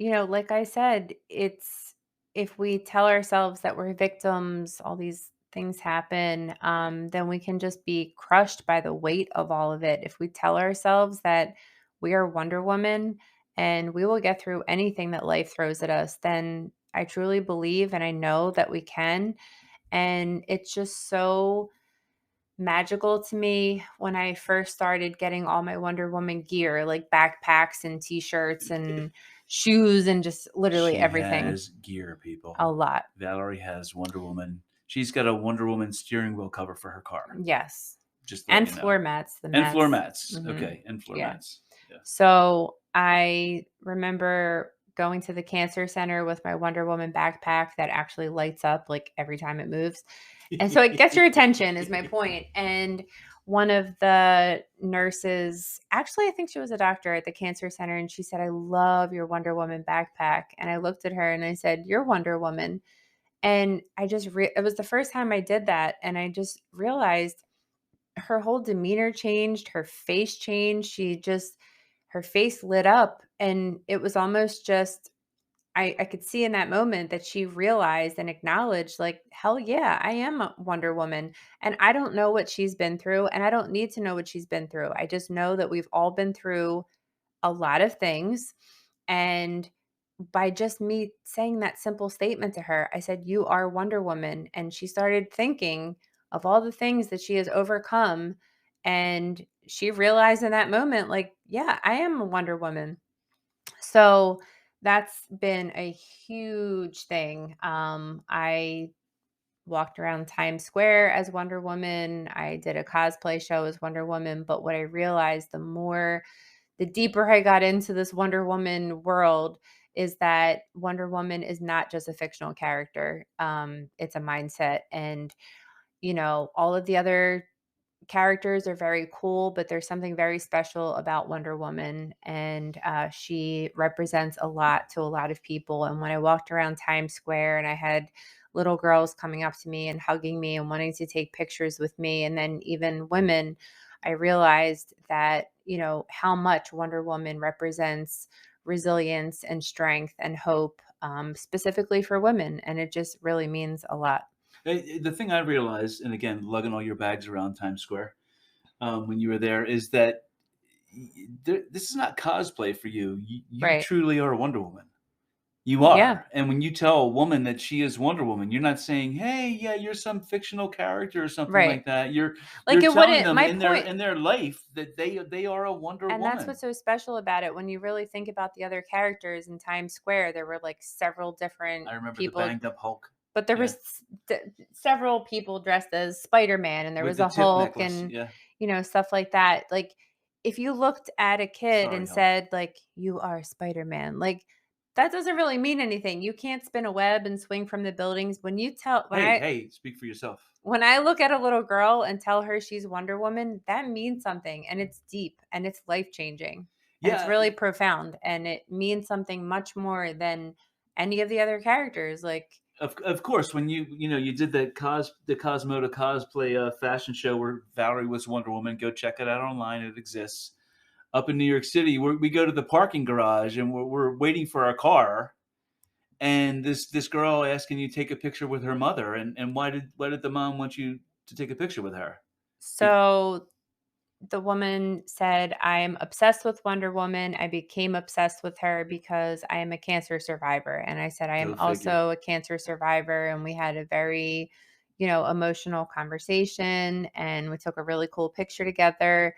like I said, it's if we tell ourselves that we're victims, all these things happen, then we can just be crushed by the weight of all of it. If we tell ourselves that we are Wonder Woman and we will get through anything that life throws at us, then I truly believe and I know that we can. And it's just so magical to me when I first started getting all my Wonder Woman gear, like backpacks and t-shirts and shoes and just literally everything. She has gear, people. A lot. Valarie has Wonder Woman. She's got a Wonder Woman steering wheel cover for her car. Yes. Just and floor mats. And floor mats. Mm-hmm. Okay. And floor mats. Yeah. So I remember going to the cancer center with my Wonder Woman backpack that actually lights up like every time it moves. And so it gets your attention is my point. And one of the nurses, actually, I think she was a doctor at the cancer center. And she said, I love your Wonder Woman backpack. And I looked at her and I said, you're Wonder Woman. And I just, it was the first time I did that. And I just realized her whole demeanor changed. Her face changed. Her face lit up. And it was almost just, I could see in that moment that she realized and acknowledged, like, hell yeah, I am a Wonder Woman. And I don't know what she's been through. And I don't need to know what she's been through. I just know that we've all been through a lot of things. And by just me saying that simple statement to her, I said, you are Wonder Woman. And she started thinking of all the things that she has overcome. And she realized in that moment, like, yeah, I am a Wonder Woman. So that's been a huge thing. I walked around Times Square as Wonder Woman. I did a cosplay show as Wonder Woman. But what I realized the deeper I got into this Wonder Woman world is that Wonder Woman is not just a fictional character. It's a mindset. And, all of the other characters are very cool, but there's something very special about Wonder Woman, and she represents a lot to a lot of people. And when I walked around Times Square and I had little girls coming up to me and hugging me and wanting to take pictures with me, and then even women, I realized that, how much Wonder Woman represents resilience and strength and hope, specifically for women. And it just really means a lot. The thing I realized, and again, lugging all your bags around Times Square when you were there, is that this is not cosplay for you. You Right. truly are a Wonder Woman. You are. Yeah. And when you tell a woman that she is Wonder Woman, you're not saying, hey, yeah, you're some fictional character or something Right. like that. You're Like, you're it telling wouldn't, them my in point, their life that they are a Wonder and Woman. that's what's so special about it. When you really think about the other characters in Times Square, there were like several different I remember people. the banged up Hulk. But there was several people dressed as Spider-Man, and there was a Hulk necklace. and, stuff like that. Like, if you looked at a kid and Hulk. said, like, you are Spider-Man, like, that doesn't really mean anything. You can't spin a web and swing from the buildings. Hey, speak for yourself. When I look at a little girl and tell her she's Wonder Woman, that means something, and it's deep and it's life-changing. Yeah. It's really profound, and it means something much more than any of the other characters. Like, of course, when you did the Cosmoda cosplay fashion show where Valarie was Wonder Woman, go check it out online. It exists. up in New York City, we go to the parking garage and we're waiting for our car, and this girl asking you to take a picture with her mother, and why did the mom want you to take a picture with her? So the woman said, I'm obsessed with Wonder Woman. I became obsessed with her because I am a cancer survivor. And I said, I am Go figure. also a cancer survivor. And we had a very, emotional conversation, and we took a really cool picture together.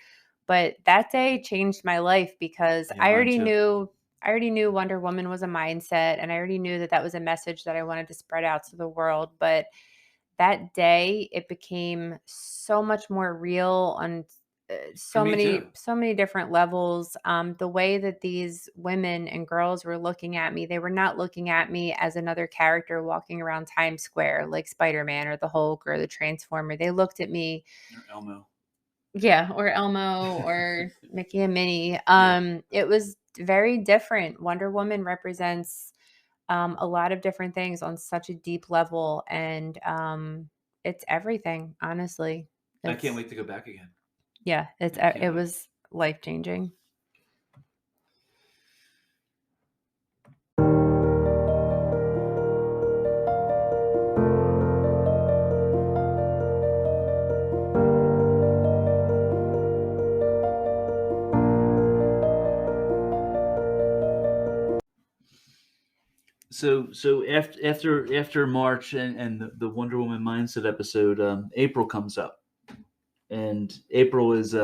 But that day changed my life because Yeah, mine too. I already knew Wonder Woman was a mindset, and I already knew that that was a message that I wanted to spread out to the world. But that day, it became so much more real on For me too. so many different levels. The way that these women and girls were looking at me, they were not looking at me as another character walking around Times Square like Spider-Man or the Hulk or the Transformer. They looked at me, Or Elmo. yeah, or Elmo or Mickey and Minnie. Yeah. It was very different. Wonder Woman represents a lot of different things on such a deep level, and it's everything. Honestly, I can't it's wait to go back again. yeah, I can't it wait. was life changing. So after March and the Wonder Woman mindset episode, April comes up, and April is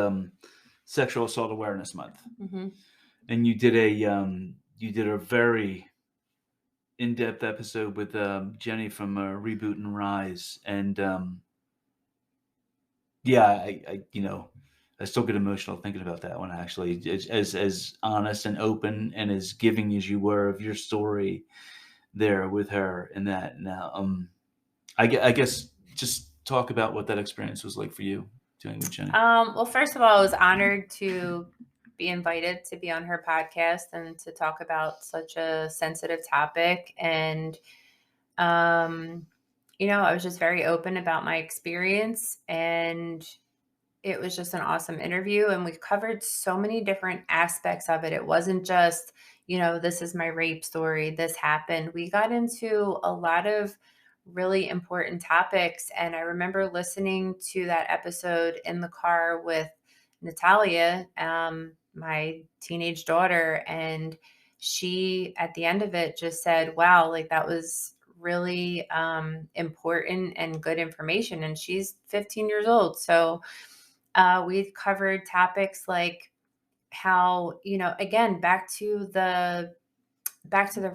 Sexual Assault Awareness Month, Mm-hmm. and you did a very in-depth episode with Jenny from Reboot and Rise, and yeah, I still get emotional thinking about that one. Actually, as honest and open and as giving as you were of your story there with her and that. Now, I guess just talk about what that experience was like for you doing with Jenny. Well, first of all, I was honored to be invited to be on her podcast and to talk about such a sensitive topic. And, I was just very open about my experience, and it was just an awesome interview. And we covered so many different aspects of it. It wasn't just, this is my rape story, this happened. We got into a lot of really important topics. And I remember listening to that episode in the car with Natalia, my teenage daughter, and she, at the end of it, just said, wow, like that was really important and good information. And she's 15 years old. So we've covered topics like how, again, back to the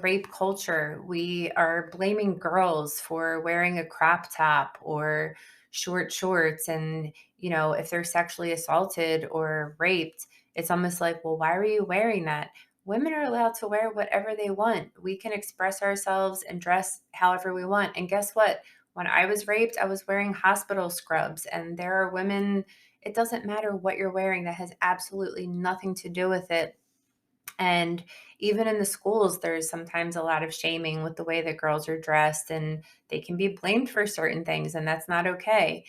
rape culture. We are blaming girls for wearing a crop top or short shorts. And, if they're sexually assaulted or raped, it's almost like, well, why were you wearing that? Women are allowed to wear whatever they want. We can express ourselves and dress however we want. And guess what? When I was raped, I was wearing hospital scrubs. And there are women, it doesn't matter what you're wearing, that has absolutely nothing to do with it. And even in the schools, there's sometimes a lot of shaming with the way that girls are dressed, and they can be blamed for certain things, and that's not okay.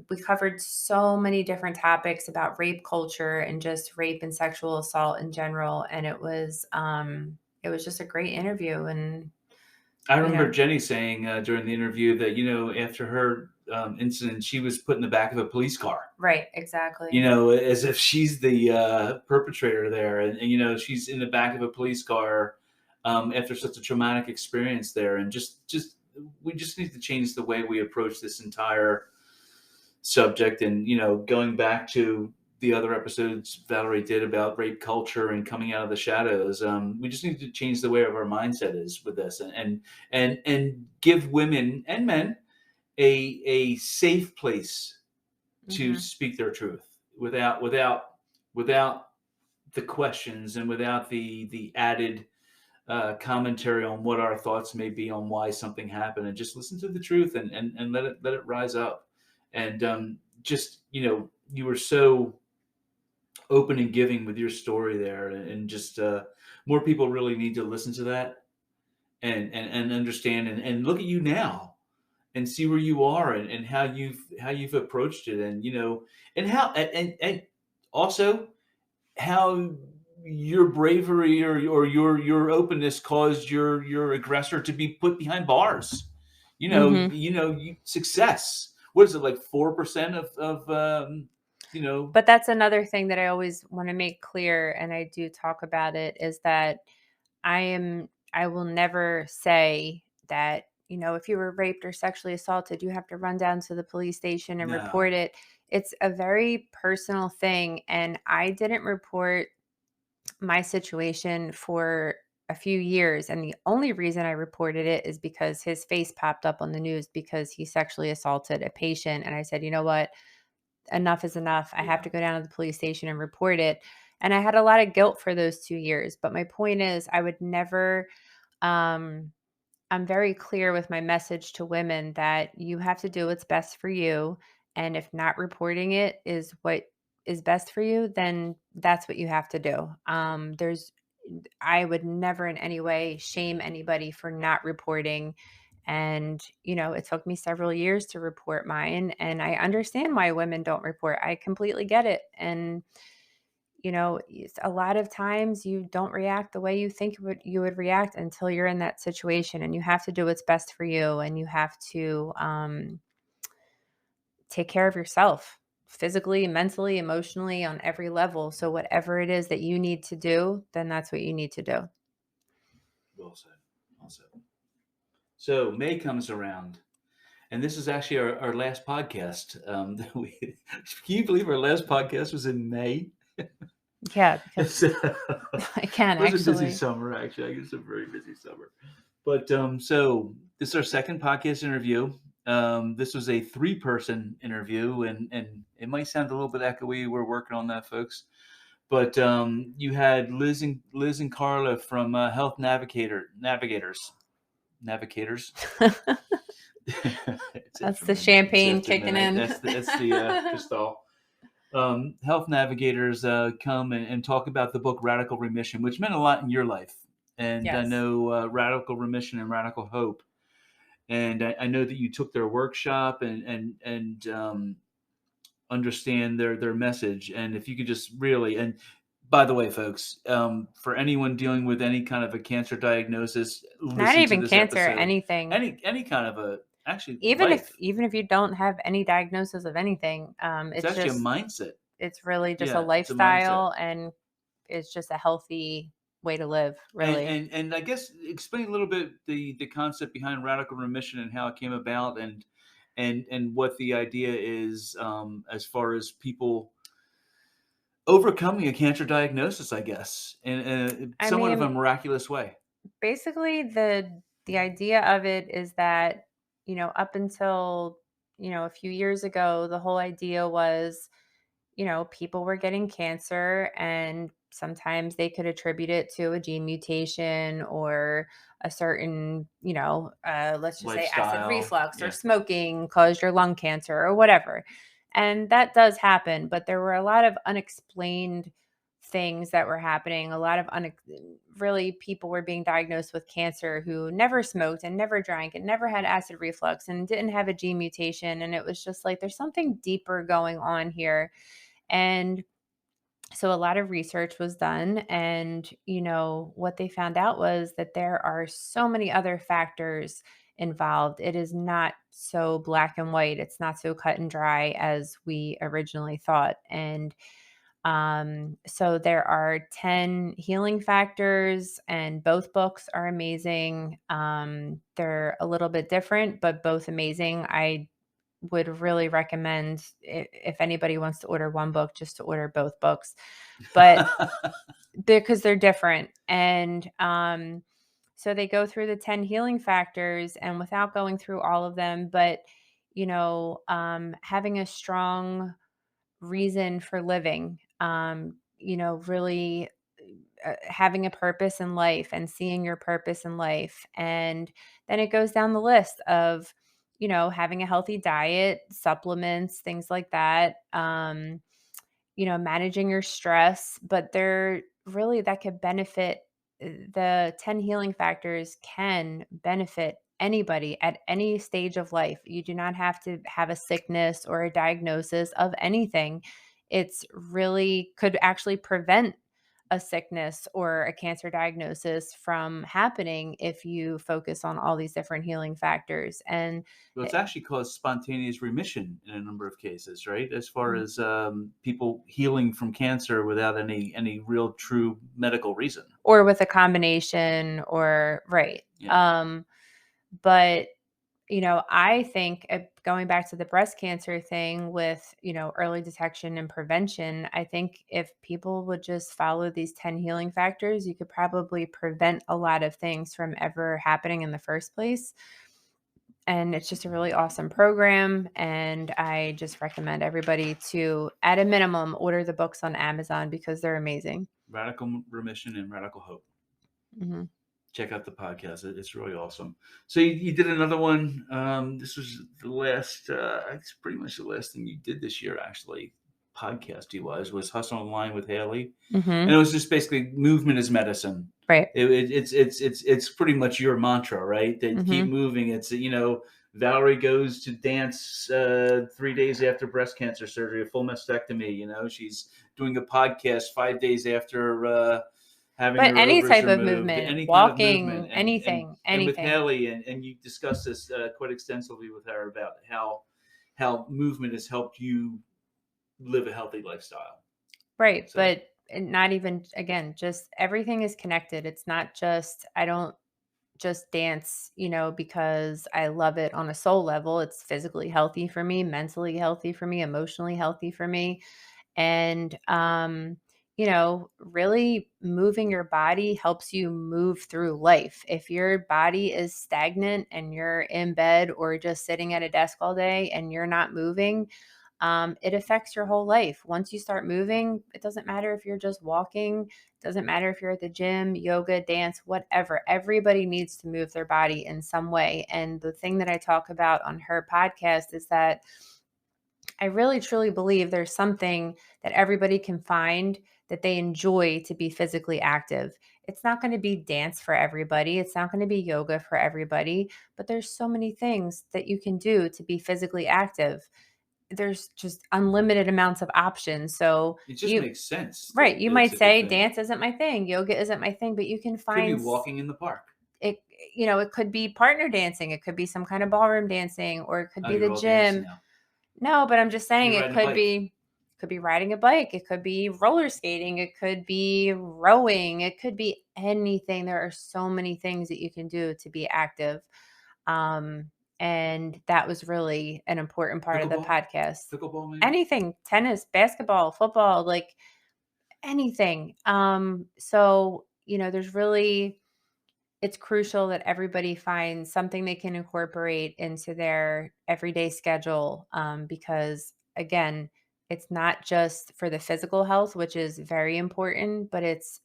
We covered so many different topics about rape culture and just rape and sexual assault in general, and it was just a great interview. And I remember Jenny saying during the interview that after her incident, she was put in the back of a police car. Right, exactly. As if she's the perpetrator there, and she's in the back of a police car after such a traumatic experience there, and just we just need to change the way we approach this entire subject. And going back to the other episodes Valarie did about rape culture and coming out of the shadows, we just need to change the way of our mindset is with this, and give women and men a safe place to speak their truth without the questions and without the added commentary on what our thoughts may be on why something happened, and just listen to the truth and let it rise up. And just you were so open and giving with your story there, and just more people really need to listen to that and understand and look at you now and see where you are, and how you've approached it, and and how and also how your bravery or your openness caused your aggressor to be put behind bars. Success. What is it, like 4% of. But that's another thing that I always want to make clear, and I do talk about it, is that I will never say that, if you were raped or sexually assaulted, you have to run down to the police station and report No. it. It's a very personal thing. And I didn't report my situation for a few years. And the only reason I reported it is because his face popped up on the news because he sexually assaulted a patient. And I said, you know what? Enough is enough. I have Yeah. to go down to the police station and report it. And I had a lot of guilt for those 2 years. But my point is, I would never, um, I'm very clear with my message to women that you have to do what's best for you. And if not reporting it is what is best for you, then that's what you have to do. I would never in any way shame anybody for not reporting. And, it took me several years to report mine. And I understand why women don't report. I completely get it. And, it's a lot of times you don't react the way you think you would react until you're in that situation. And you have to do what's best for you. And you have to take care of yourself physically, mentally, emotionally, on every level. So whatever it is that you need to do, then that's what you need to do. Well said. Well said. So May comes around, and this is actually our last podcast. Can you believe our last podcast was in May? Yeah, because I can It was a busy actually. summer, actually. I guess a very busy summer. But so this is our second podcast interview. This was a 3-person interview, and it might sound a little bit echoey. We're working on that, folks. But you had Liz and Carla from Health Navigators. That's the champagne kicking in. That's the Cristal. Health Navigators come and talk about the book Radical Remission, which meant a lot in your life. And I Yes. know Radical Remission and Radical Hope. And I know that you took their workshop and understand their message. And if you could just really, and by the way, folks, for anyone dealing with any kind of a cancer diagnosis, Not listen even to this cancer, episode. anything. Any kind of a actually Even life. if you don't have any diagnosis of anything, It's it's actually just a mindset. it's really just a Yeah, it's a mindset. lifestyle, and it's just a healthy way to live, really. And I guess explain a little bit the concept behind Radical Remission and how it came about, and what the idea is as far as people overcoming a cancer diagnosis, I guess, in I somewhat of a mean, miraculous way. basically the idea of it is that, up until, a few years ago, the whole idea was, people were getting cancer, and sometimes they could attribute it to a gene mutation or a certain, let's just say acid Lifestyle, reflux, or yeah. smoking caused your lung cancer or whatever. And that does happen, but there were a lot of unexplained things that were happening. A lot of really, people were being diagnosed with cancer who never smoked and never drank and never had acid reflux and didn't have a gene mutation. And it was just like, there's something deeper going on here. And so a lot of research was done, and what they found out was that there are so many other factors involved. It is not so black and white. It's not so cut and dry as we originally thought. And so there are 10 healing factors, and both books are amazing. They're a little bit different, but both amazing. I would really recommend, if anybody wants to order one book, just to order both books, but because they're different. And so they go through the 10 healing factors, and without going through all of them, but having a strong reason for living, really having a purpose in life and seeing your purpose in life. And then it goes down the list of, having a healthy diet, supplements, things like that, managing your stress. But they're really, that could benefit, the 10 healing factors can benefit anybody at any stage of life. You do not have to have a sickness or a diagnosis of anything it's really could actually prevent a sickness or a cancer diagnosis from happening if you focus on all these different healing factors. And Well, it's actually caused spontaneous remission in a number of cases, right? As far as people healing from cancer without any real true medical reason. or with a combination or right. Yeah. But I think going back to the breast cancer thing with, early detection and prevention, I think if people would just follow these 10 healing factors, you could probably prevent a lot of things from ever happening in the first place. And it's just a really awesome program. And I just recommend everybody to, at a minimum, order the books on Amazon because they're amazing. Radical Remission and Radical Hope. Mm-hmm. Check out the podcast. It's really awesome. So you did another one. This was the last, it's pretty much the last thing you did this year, actually, podcast was Hustle Online with Haley. Mm-hmm. And it was just basically movement is medicine. Right. It's pretty much your mantra, right? That Mm-hmm. keep moving. It's, Valarie goes to dance 3 days after breast cancer surgery, a full mastectomy. She's doing a podcast 5 days after having but her any ovaries type of removed, movement, any walking, kind of movement, anything. And with Haley, and you discussed this quite extensively with her about how movement has helped you live a healthy lifestyle. Right. So, but not even, again, just everything is connected. It's not just, I don't just dance, because I love it on a soul level. It's physically healthy for me, mentally healthy for me, emotionally healthy for me. And, really moving your body helps you move through life. If your body is stagnant and you're in bed or just sitting at a desk all day and you're not moving, it affects your whole life. Once you start moving, it doesn't matter if you're just walking, it doesn't matter if you're at the gym, yoga, dance, whatever. Everybody needs to move their body in some way. And the thing that I talk about on her podcast is that I really truly believe there's something that everybody can find that they enjoy to be physically active. It's not going to be dance for everybody. It's not going to be yoga for everybody, but there's so many things that you can do to be physically active. There's just unlimited amounts of options. So it just makes sense. Right. You might say dance isn't my thing. Yoga isn't my thing, but you can find could be walking in the park. It could be partner dancing. It could be some kind of ballroom dancing, or it could be the gym. No, but I'm just saying it could be riding a bike. It could be roller skating. It could be rowing. It could be anything. There are so many things that you can do to be active. And that was really an important part of the podcast. Pickleball, maybe? Anything, tennis, basketball, football, like anything. So, there's really, it's crucial that everybody finds something they can incorporate into their everyday schedule. Because again, it's not just for the physical health, which is very important, but it's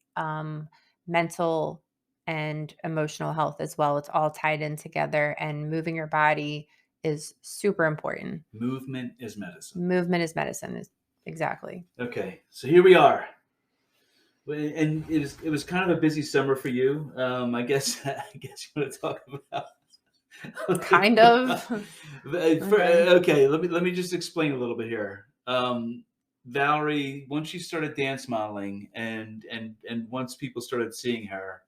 mental and emotional health as well. It's all tied in together, and moving your body is super important. Movement is medicine. Movement is medicine. Exactly. Okay. So here we are. And it was kind of a busy summer for you. I guess you want to talk about kind of. Okay, let me just explain a little bit here. Valarie, once she started dance modeling and once people started seeing her,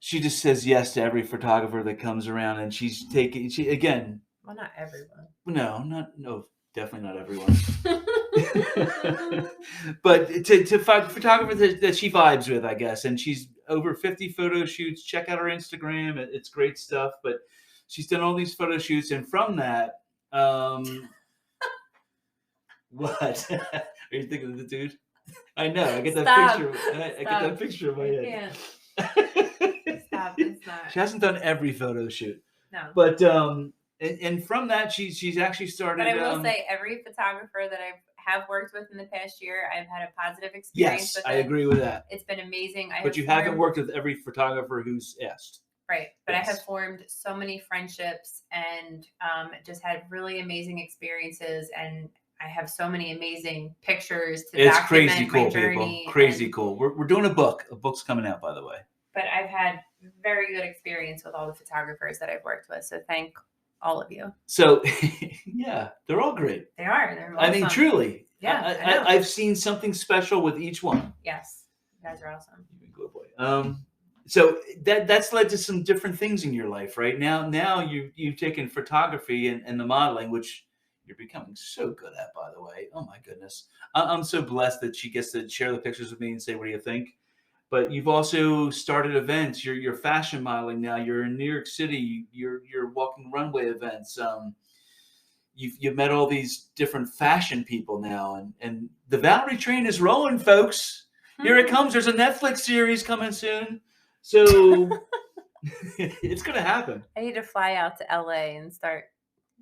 she just says yes to every photographer that comes around, and again. Well, not everyone. No, definitely not everyone. But to photographers that she vibes with, I guess, and she's over 50 photo shoots. Check out her Instagram; it's great stuff. But she's done all these photo shoots, and from that, what are you thinking of the dude? I know. I get that picture. I get that picture in my head. Stop! It's not. She hasn't done every photo shoot. No. But and from that, she's actually started. But I will say, every photographer that I have worked with in the past year, I've had a positive experience. Yes, I agree with that. It's been amazing. But you haven't worked with every photographer who's asked. Right. But yes. I have formed so many friendships and just had really amazing experiences, and I have so many amazing pictures to document my journey. Crazy cool. We're doing a book. A book's coming out, by the way. But I've had very good experience with all the photographers that I've worked with. So thank all of you. So, yeah, they're all great. They are. They're awesome. I mean, truly. Yeah, I've seen something special with each one. Yes, you guys are awesome. Good boy. So that's led to some different things in your life, right? Now you've taken photography and the modeling, which you're becoming so good at, by the way. Oh my goodness, I'm so blessed that she gets to share the pictures with me and say, "What do you think?" But you've also started events. You're fashion modeling now. You're in New York City. You're walking runway events. You've met all these different fashion people now, and the Valarie train is rolling, folks. Here it comes. There's a Netflix series coming soon. So it's going to happen. I need to fly out to LA and start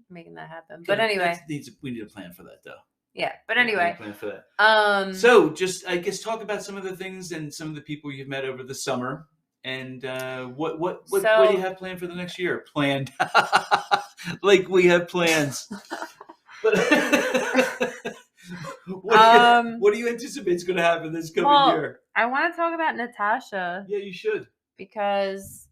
making that happen. But anyway. We need a plan for that, though. Yeah, but anyway. Plan for that. So just, I guess, talk about some of the things and some of the people you've met over the summer. And what do you have planned for the next year? Planned. Like we have plans. What do you anticipate is going to happen this coming year? I want to talk about Natasha. Yeah, you should. Because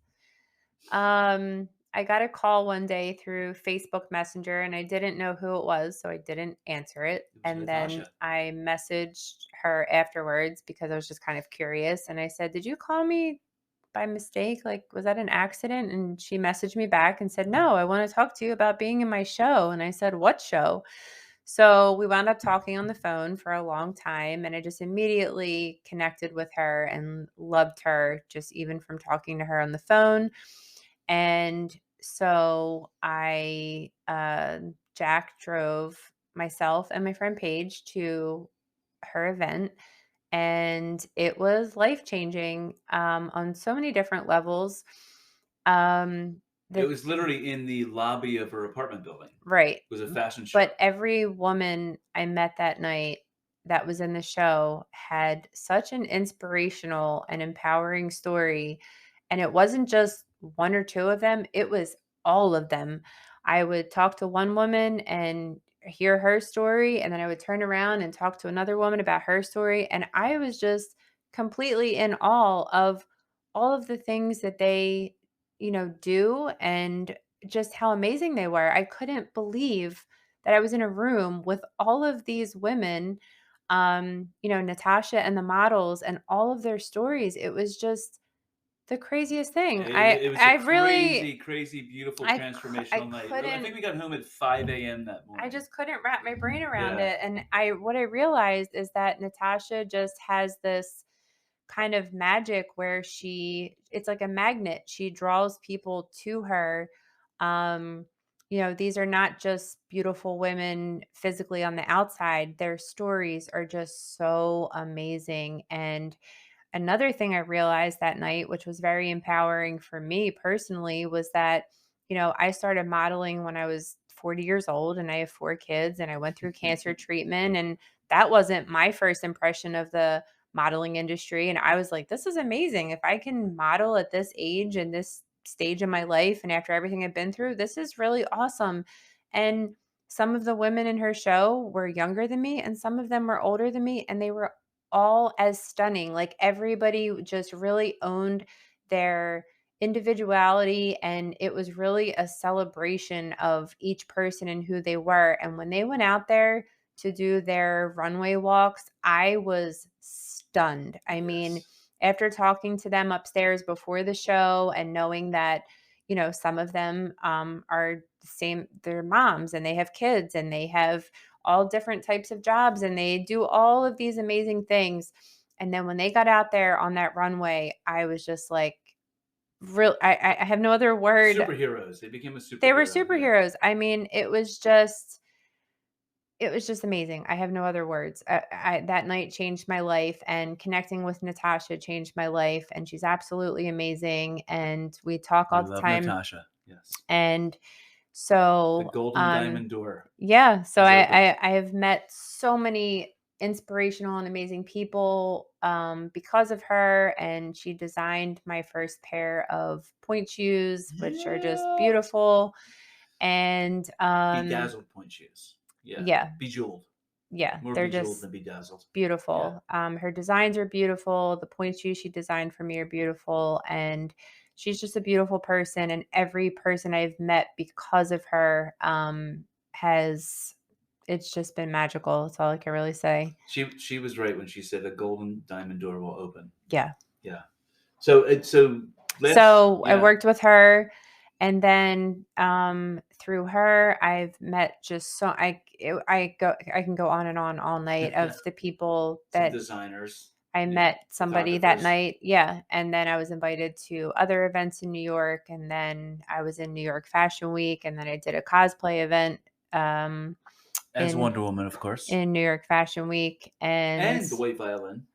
I got a call one day through Facebook Messenger and I didn't know who it was, so I didn't answer it. And Natasha. Then I messaged her afterwards because I was just kind of curious. And I said, "Did you call me by mistake? Like, was that an accident?" And she messaged me back and said, "No, I want to talk to you about being in my show." And I said, "What show?" So we wound up talking on the phone for a long time, and I just immediately connected with her and loved her just even from talking to her on the phone. And so Jack drove myself and my friend Paige to her event, and it was life-changing on so many different levels. It was literally in the lobby of her apartment building. Right. It was a fashion show. But every woman I met that night that was in the show had such an inspirational and empowering story. And it wasn't just one or two of them, it was all of them. I would talk to one woman and hear her story, and then I would turn around and talk to another woman about her story. And I was just completely in awe of all of the things that they, do and just how amazing they were. I couldn't believe that I was in a room with all of these women, Natasha and the models and all of their stories. It was just the craziest thing. It was a crazy, beautiful, transformational night. I think we got home at 5 a.m. that morning. I just couldn't wrap my brain around it. And what I realized is that Natasha just has this kind of magic where it's like a magnet. She draws people to her. These are not just beautiful women physically on the outside. Their stories are just so amazing. And another thing I realized that night, which was very empowering for me personally, was that, I started modeling when I was 40 years old and I have 4 kids and I went through cancer treatment. And that wasn't my first impression of the modeling industry. And I was like, this is amazing. If I can model at this age and this stage of my life and after everything I've been through, this is really awesome. And some of the women in her show were younger than me and some of them were older than me, and they were all as stunning. Like everybody just really owned their individuality, and it was really a celebration of each person and who they were. And when they went out there to do their runway walks, I was stunned. I mean, after talking to them upstairs before the show and knowing that, some of them are the same, they're moms and they have kids and they have all different types of jobs and they do all of these amazing things. And then when they got out there on that runway, I was just like, I have no other word. Superheroes. They became a superhero. They were superheroes. I mean, it was just amazing. I have no other words. That night changed my life, and connecting with Natasha changed my life. And she's absolutely amazing. And we talk all the time. Natasha, yes. And so the golden diamond door. Yeah. So I have met so many inspirational and amazing people because of her. And she designed my first pair of point shoes, which are just beautiful. And bedazzled point shoes. Yeah. Bejeweled. Yeah. More they're bejeweled just than bedazzled. Beautiful. Yeah. Her designs are beautiful. The point shoes she designed for me are beautiful. And she's just a beautiful person. And every person I've met because of her it's just been magical. That's all I can really say. She was right when she said a golden diamond door will open. Yeah. Yeah. So I worked with her, and then through her I've met just so I can go on and on all night of the people that designers. I met somebody that night. Yeah. And then I was invited to other events in New York, and then I was in New York Fashion Week, and then I did a cosplay event as Wonder Woman, of course, in New York Fashion Week, and the White Violin.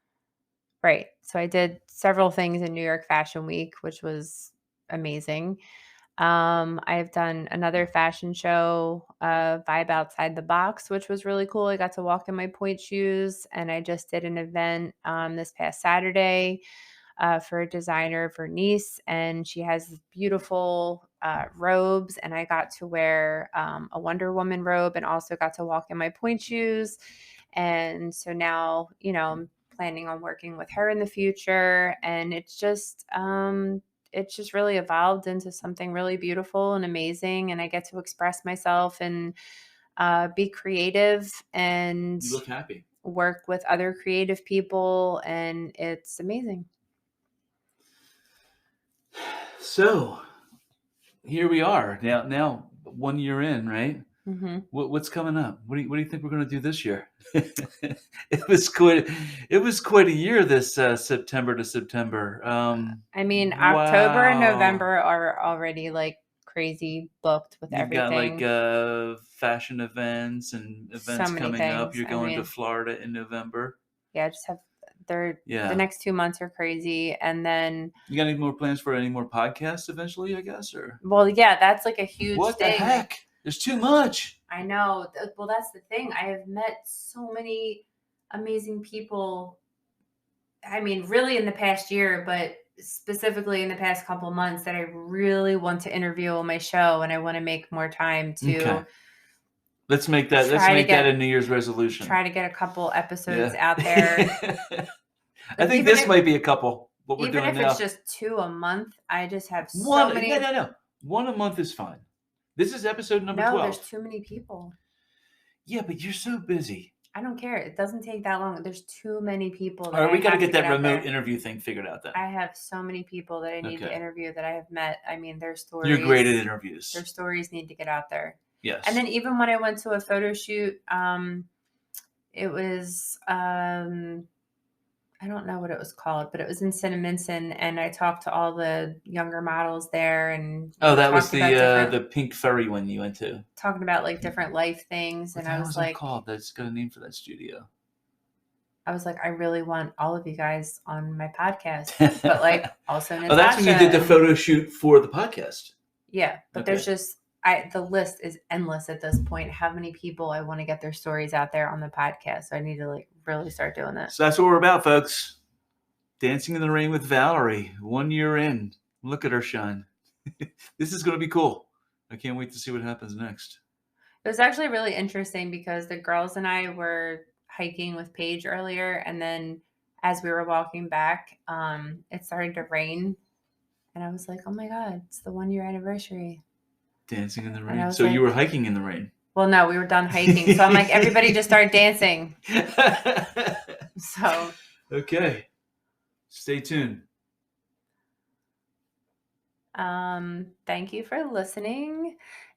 Right. So I did several things in New York Fashion Week, which was amazing. I've done another fashion show, Vibe Outside the Box, which was really cool. I got to walk in my point shoes, and I just did an event this past Saturday for a designer for Nice, and she has beautiful robes, and I got to wear a Wonder Woman robe and also got to walk in my point shoes. And so now, I'm planning on working with her in the future, and it's just really evolved into something really beautiful and amazing, and I get to express myself and be creative and you look happy, work with other creative people, and it's amazing. So here we are now 1 year in, right? Mm-hmm. What's coming up? What do you think we're going to do this year? It was quite a year this September to September. October and November are already like crazy booked with everything. You've got like fashion events and events coming up. You're going to Florida in November. Yeah, I just have the next 2 months are crazy, and then you got any more plans for any more podcasts eventually, I guess? Or well, yeah, that's like a huge what thing. The heck? There's too much. I know. Well, that's the thing. I have met so many amazing people. I mean, really in the past year, but specifically in the past couple of months that I really want to interview on my show, and I want to make more time to. Okay. Let's make that a New Year's resolution. Try to get a couple episodes out there. I think this might be a couple. What we're doing now. Even if it's just 2 a month, I just have so many. No. 1 a month is fine. This is episode number 12. No, there's too many people. Yeah, but you're so busy. I don't care. It doesn't take that long. There's too many people. All right, we got to get that remote interview thing figured out then. I have so many people that I need to interview that I have met. I mean, their stories. You're great at interviews. Their stories need to get out there. Yes. And then even when I went to a photo shoot, it was, I don't know what it was called, but it was in Cinnaminson, and I talked to all the younger models there. And that was the pink furry one you went to. Talking about like different life things, and I was like, called? That's got a name for that studio. I was like, I really want all of you guys on my podcast, but like also Natasha. That's when you did the photo shoot for the podcast. Yeah, but there's just the list is endless at this point. How many people I want to get their stories out there on the podcast? So I need to like really start doing that. So that's what we're about, folks. Dancing in the Rain with Valarie. 1 year in. Look at her shine. This is going to be cool. I can't wait to see what happens next. It was actually really interesting because the girls and I were hiking with Paige earlier, and then as we were walking back, it started to rain, and I was like, oh my God, it's the 1 year anniversary. Dancing in the rain. So you were hiking in the rain? Well, no, we were done hiking. So I'm like, everybody just started dancing. So. Okay. Stay tuned. Thank you for listening.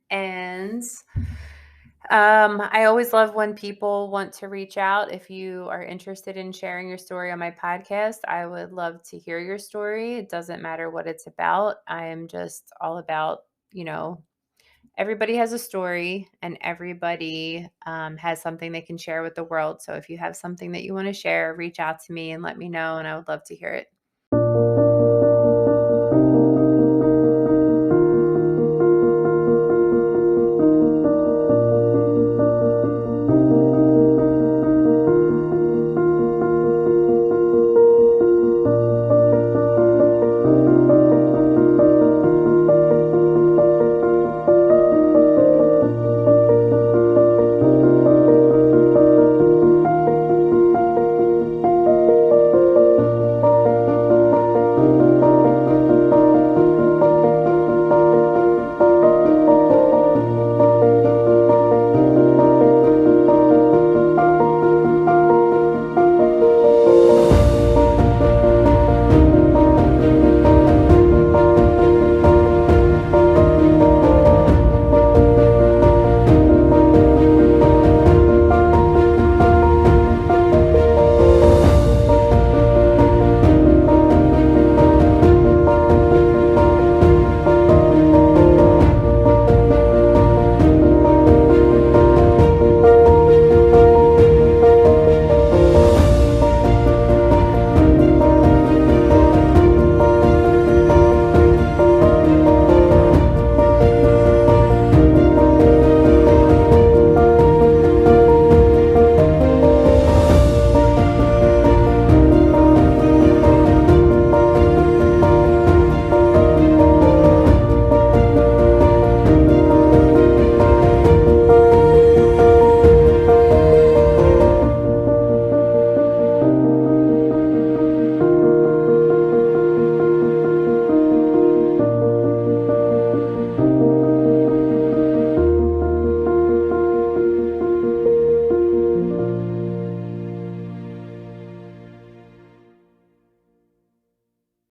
And I always love when people want to reach out. If you are interested in sharing your story on my podcast, I would love to hear your story. It doesn't matter what it's about. I am just all about, everybody has a story, and everybody has something they can share with the world. So if you have something that you want to share, reach out to me and let me know, and I would love to hear it.